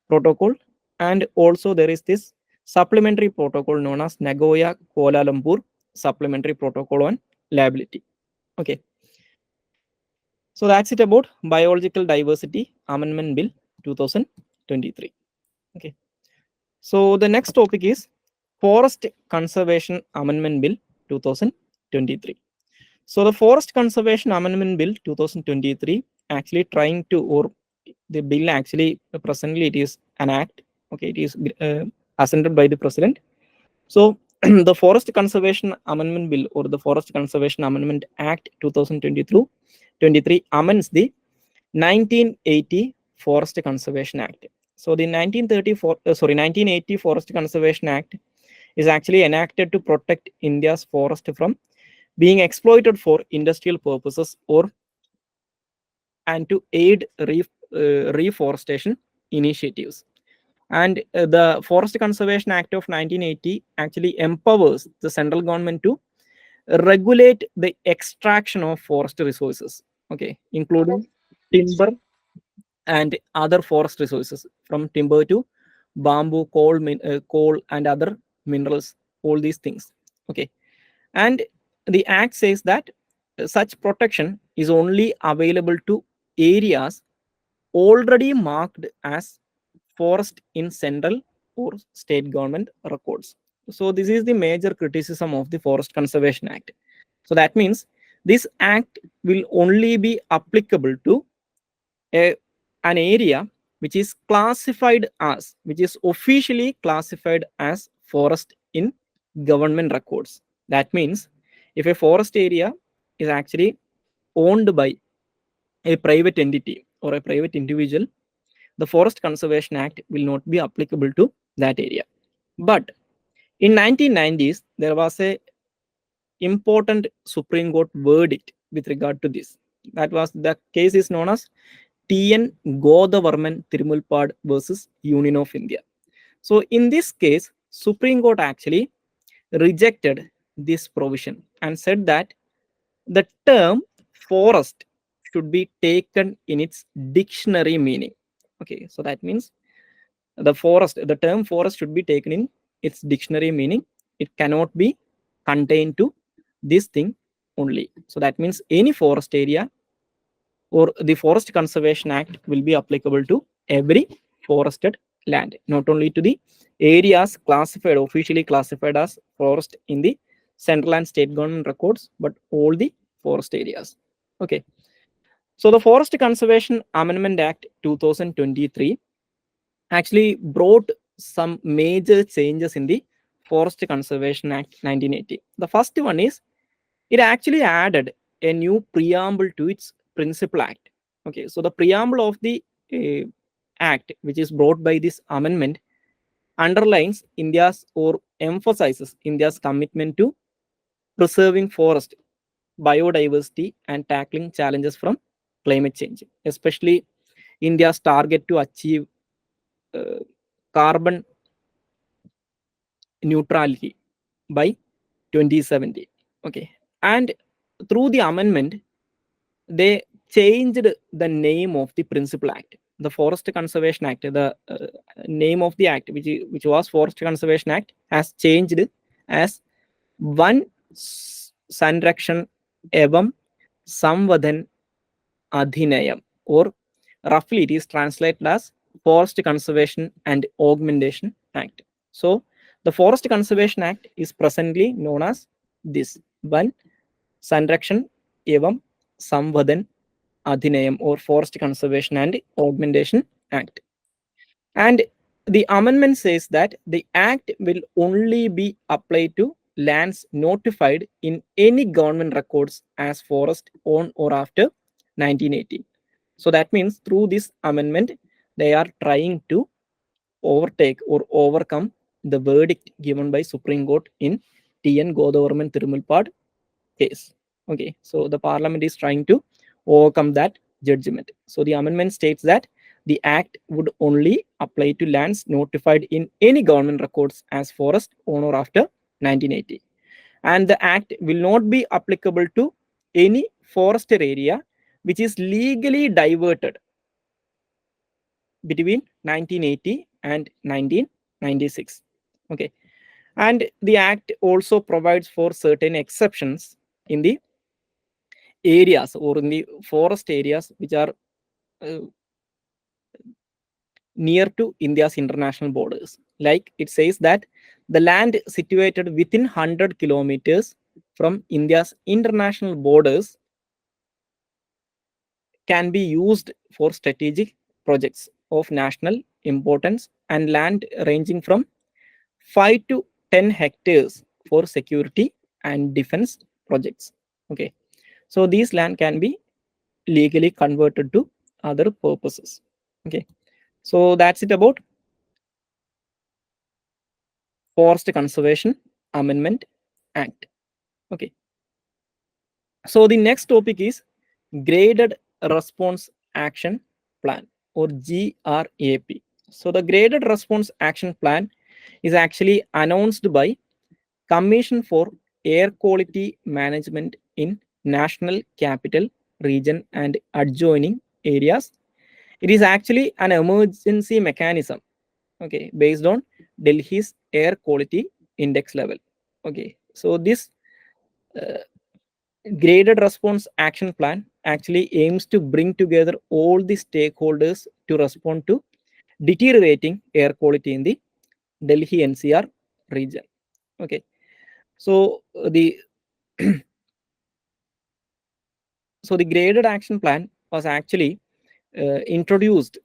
Protocol, and also there is this supplementary protocol known as Nagoya Kuala Lumpur Supplementary Protocol on Liability. Okay, so that's it about Biological Diversity Amendment Bill 2023. Okay, so the next topic is Forest Conservation Amendment Bill 2023. So the Forest Conservation Amendment Bill 2023 actually trying to, or the bill actually presently it is an act. Okay, it is assented by the president. So the Forest Conservation Amendment Bill or the Forest Conservation Amendment Act 2023 amends the 1980 Forest Conservation Act. So the 1980 Forest Conservation Act is actually enacted to protect India's forest from being exploited for industrial purposes or and to aid reforestation initiatives. And the Forest Conservation Act of 1980 actually empowers the central government to regulate the extraction of forest resources, okay, including timber and other forest resources, from timber to bamboo, coal and other minerals, all these things. Okay, and the act says that such protection is only available to areas already marked as forest in central or state government records. So this is the major criticism of the Forest Conservation Act. So that means this act will only be applicable to an area which is classified as, which is officially classified as forest in government records. That means if a forest area is actually owned by a private entity or a private individual, the Forest Conservation Act will not be applicable to that area. But in 1990s, there was a important Supreme Court verdict with regard to this. That was, the case is known as T.N. Godavarman Tirumulpad versus Union of India. So in this case, Supreme Court actually rejected this provision and said that the term forest should be taken in its dictionary meaning. Okay, so that means the term forest should be taken in its dictionary meaning. It cannot be contained to this thing only. So that means any forest area or the Forest Conservation Act will be applicable to every forested land, not only to the areas classified, officially classified as forest in the central and state government records, but all the forest areas. Okay. So the Forest Conservation Amendment Act 2023 actually brought some major changes in the Forest Conservation Act 1980. The first one is it actually added a new preamble to its principal act. Okay, so the preamble of the act, which is brought by this amendment, underlines India's or emphasizes India's commitment to preserving forest biodiversity and tackling challenges from climate change, especially India's target to achieve carbon neutrality by 2070. Okay, and through the amendment, they changed the name of the principal act. The Forest Conservation Act, the name of the act, which was Forest Conservation Act, has changed as Van Sanrakshan Evam Samvadhan Adhinayam, or roughly it is translated as Forest Conservation and Augmentation Act. So the Forest Conservation Act is presently known as this Van Sanrakshan Evam Samvadhan Adhinayam, or Forest Conservation and Augmentation Act. And the amendment says that the act will only be applied to lands notified in any government records as forest on or after 1980. So that means through this amendment, they are trying to overtake or overcome the verdict given by Supreme Court in T.N. Godavarman Tirumulpad case. Okay, so the parliament is trying to overcome that judgment. So the amendment states that the act would only apply to lands notified in any government records as forest on or after 1980. And the act will not be applicable to any forested area which is legally diverted between 1980 and 1996. Okay, and the act also provides for certain exceptions in the areas or in the forest areas which are near to India's international borders. Like it says that the land situated within 100 kilometers from India's international borders can be used for strategic projects of national importance, and land ranging from 5 to 10 hectares for security and defense projects. Okay, so these land can be legally converted to other purposes. Okay, so that's it about Forest Conservation Amendment Act. Okay, so the next topic is Graded Response Action Plan, or GRAP. So the Graded Response Action Plan is actually announced by Commission for Air Quality Management in National Capital Region and adjoining areas. It is actually an emergency mechanism, okay, based on Delhi's air quality index level. Okay, so this graded response action plan actually aims to bring together all the stakeholders to respond to deteriorating air quality in the Delhi NCR region. Okay, so the so the graded action plan was actually introduced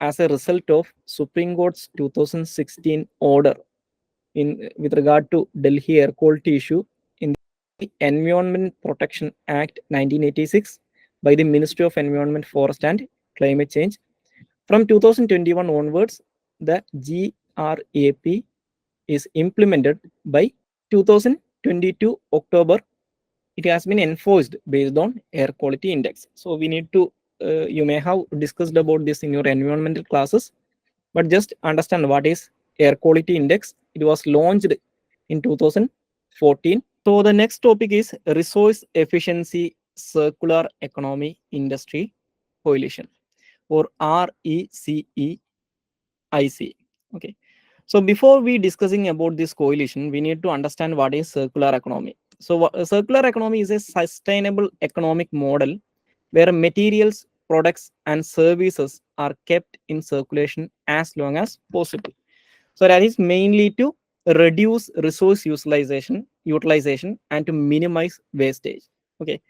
as a result of Supreme Court's 2016 order with regard to Delhi air quality issue in the Environment Protection Act 1986 by the Ministry of Environment, Forest and Climate Change. From 2021 onwards, the GRAP is implemented. By 2022 October, it has been enforced based on air quality index. So we need to, you may have discussed about this in your environmental classes, but just understand what is air quality index. It was launched in 2014. So the next topic is Resource Efficiency Circular Economy Industry Coalition, or RECEIC. Okay. So before we discussing about this coalition, we need to understand what is circular economy. So circular economy is a sustainable economic model where materials products, and services are kept in circulation as long as possible. So that is mainly to reduce resource utilization and to minimize wastage. Okay,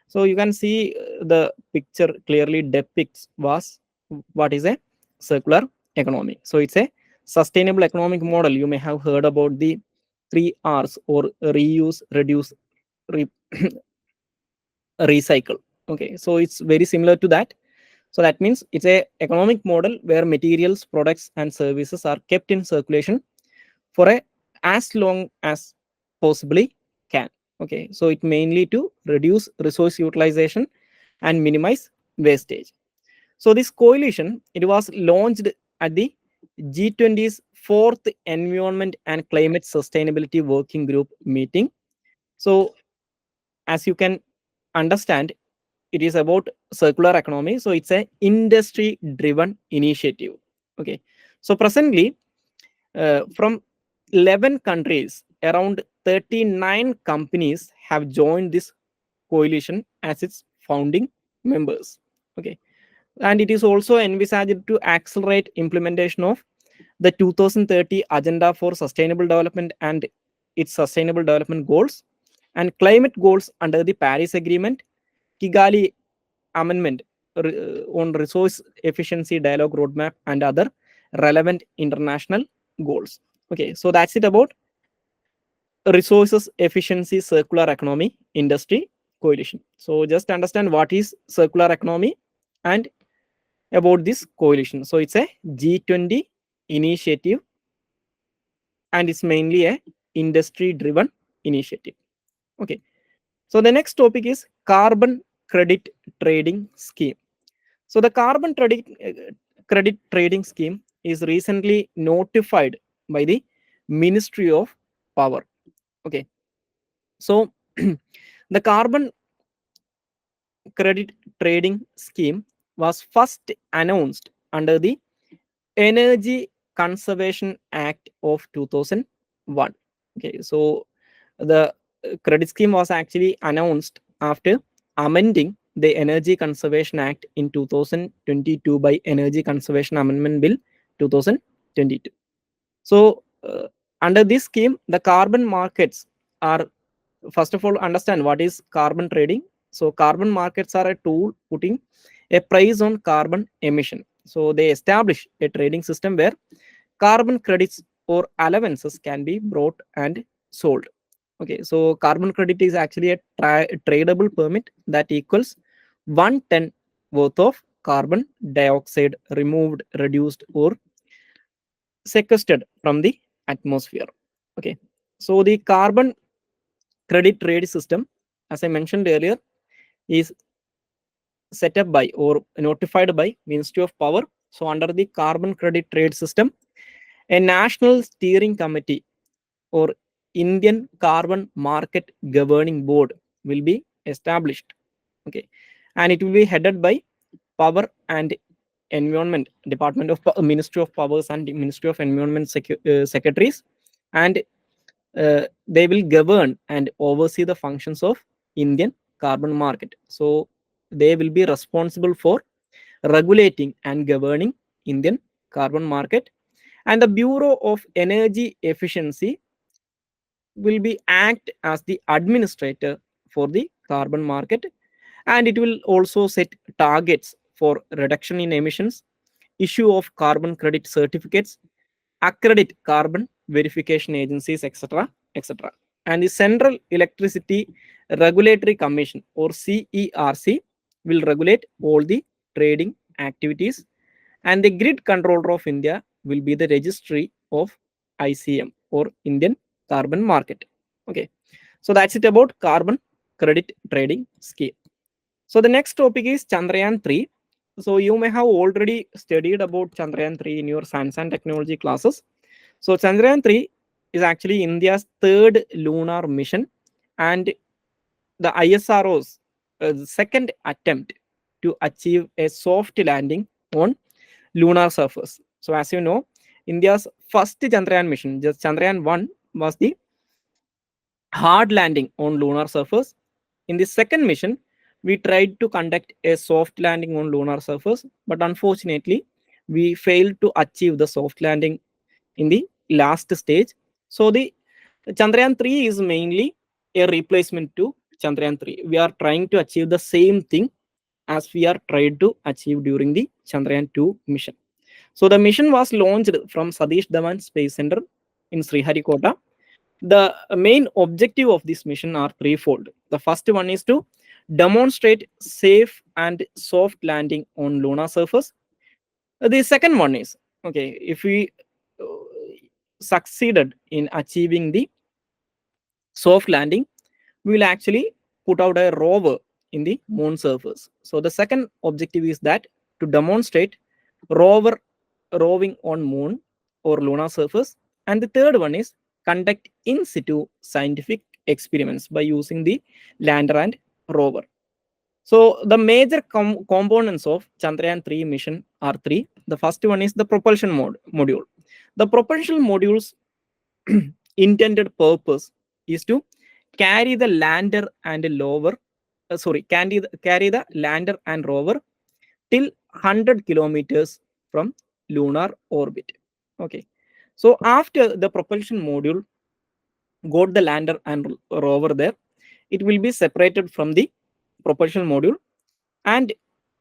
so you can see the picture clearly depicts what is a circular economy. So it's a sustainable economic model. You may have heard about the 3 R's, or reuse, reduce, re recycle. Okay, so it's very similar to that. So that means it's a economic model where materials, products, and services are kept in circulation for as long as possibly can. Okay, so it mainly to reduce resource utilization and minimize wastage. So this coalition, it was launched at the G20's fourth Environment and Climate Sustainability Working Group meeting. So as you can understand, it is about circular economy. So it's a industry driven initiative. Okay, so presently from 11 countries, around 39 companies have joined this coalition as its founding members. Okay, and it is also envisaged to accelerate implementation of the 2030 Agenda for Sustainable Development and its Sustainable Development Goals and climate goals under the Paris Agreement, Kigali Amendment on Resource Efficiency Dialogue Roadmap, and other relevant international goals. Okay, so that's it about resources efficiency circular economy industry coalition. So just understand what is circular economy and about this coalition. So it's a G20 initiative and it's mainly a industry driven initiative. Okay, so the next topic is carbon credit trading scheme. So the carbon credit trading scheme is recently notified by the Ministry of Power. Okay, so the carbon credit trading scheme was first announced under the Energy Conservation Act of 2001. Okay, so the credit scheme was actually announced after amending the Energy Conservation Act in 2022 by Energy Conservation Amendment Bill 2022. So under this scheme, the carbon markets are, first of all, understand what is carbon trading. So carbon markets are a tool putting a price on carbon emission. So they establish a trading system where carbon credits or allowances can be bought and sold. Okay, so carbon credit is actually a tradable permit that equals 1 ton worth of carbon dioxide removed, reduced, or sequestered from the atmosphere. Okay, so the carbon credit trade system, as I mentioned earlier, is set up by or notified by Ministry of Power. So under the carbon credit trade system, a national steering committee or Indian Carbon Market Governing Board will be established. Okay, and it will be headed by Power and Environment Department of Ministry of Powers and Ministry of Environment secretaries, and they will govern and oversee the functions of Indian carbon market. So they will be responsible for regulating and governing Indian carbon market, and the Bureau of Energy Efficiency will be act as the administrator for the carbon market, and it will also set targets for reduction in emissions, issue of carbon credit certificates, accredit carbon verification agencies, etc., etc. And the Central Electricity Regulatory Commission or CERC will regulate all the trading activities, and the Grid Controller of India will be the registry of ICM or Indian Carbon Market. Okay, so that's it about carbon credit trading scheme. So the next topic is Chandrayaan 3. So you may have already studied about Chandrayaan 3 in your science and technology classes. So Chandrayaan 3 is actually India's third lunar mission and the ISRO's second attempt to achieve a soft landing on lunar surface. So as you know, India's first Chandrayaan mission, just Chandrayaan 1, was the hard landing on lunar surface. In the second mission, we tried to conduct a soft landing on lunar surface, but unfortunately, we failed to achieve the soft landing in the last stage. So the Chandrayaan 3 is mainly a replacement to Chandrayaan 3. We are trying to achieve the same thing as we are tried to achieve during the Chandrayaan 2 mission. So the mission was launched from Satish Dhawan Space Center in Sriharikota. The main objective of this mission are threefold. The first one is to demonstrate safe and soft landing on lunar surface. The second one is, okay, if we uh, succeeded in achieving the soft landing, we will actually put out a rover in the moon surface. So the second objective is that to demonstrate rover roving on moon or lunar surface. And the third one is conduct in situ scientific experiments by using the lander and rover. So the major components of Chandrayaan 3 mission are three. The first one is the propulsion module. The propulsion module's intended purpose is to carry the lander and rover, carry the lander and rover till 100 kilometers from lunar orbit. Okay. So after the propulsion module got the lander and rover there, it will be separated from the propulsion module, and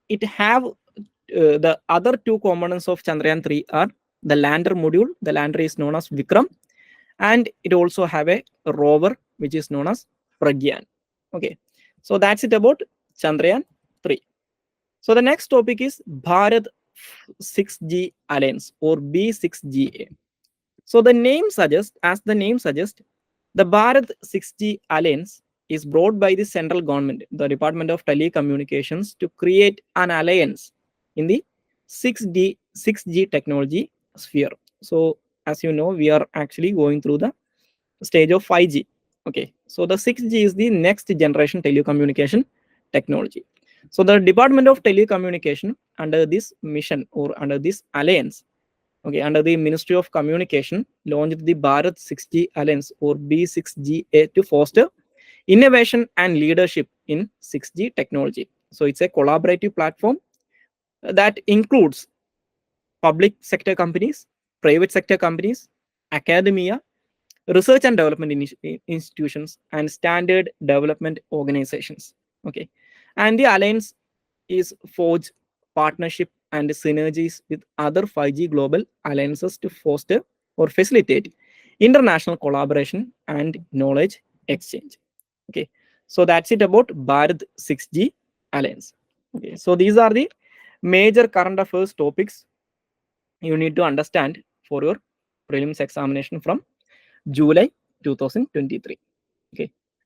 it have the other two components of Chandrayaan 3 are the lander module. The lander is known as Vikram, and it also have a rover which is known as Pragyan. Okay, so that's it about Chandrayaan 3. So the next topic is Bharat 6G Alliance or B6GA. So the name suggests, as the name suggests, the Bharat 6G Alliance is brought by the central government, the Department of Telecommunications, to create an alliance in the 6G technology sphere. So as you know, we are actually going through the stage of 5G. Okay, so the 6G is the next generation telecommunication technology. So the Department of Telecommunication, under this mission or under this alliance, okay, under the Ministry of Communication, launched the Bharat 6G Alliance or B6GA to foster innovation and leadership in 6G technology. So it's a collaborative platform that includes public sector companies, private sector companies, academia, research and development institutions, and standard development organizations. Okay, and the alliance is forge partnership and synergies with other 5G global alliances to foster or facilitate international collaboration and knowledge exchange. Okay, so that's it about Bharat 6G Alliance. Okay, so these are the major current affairs topics you need to understand for your prelims examination from July 2023. Okay,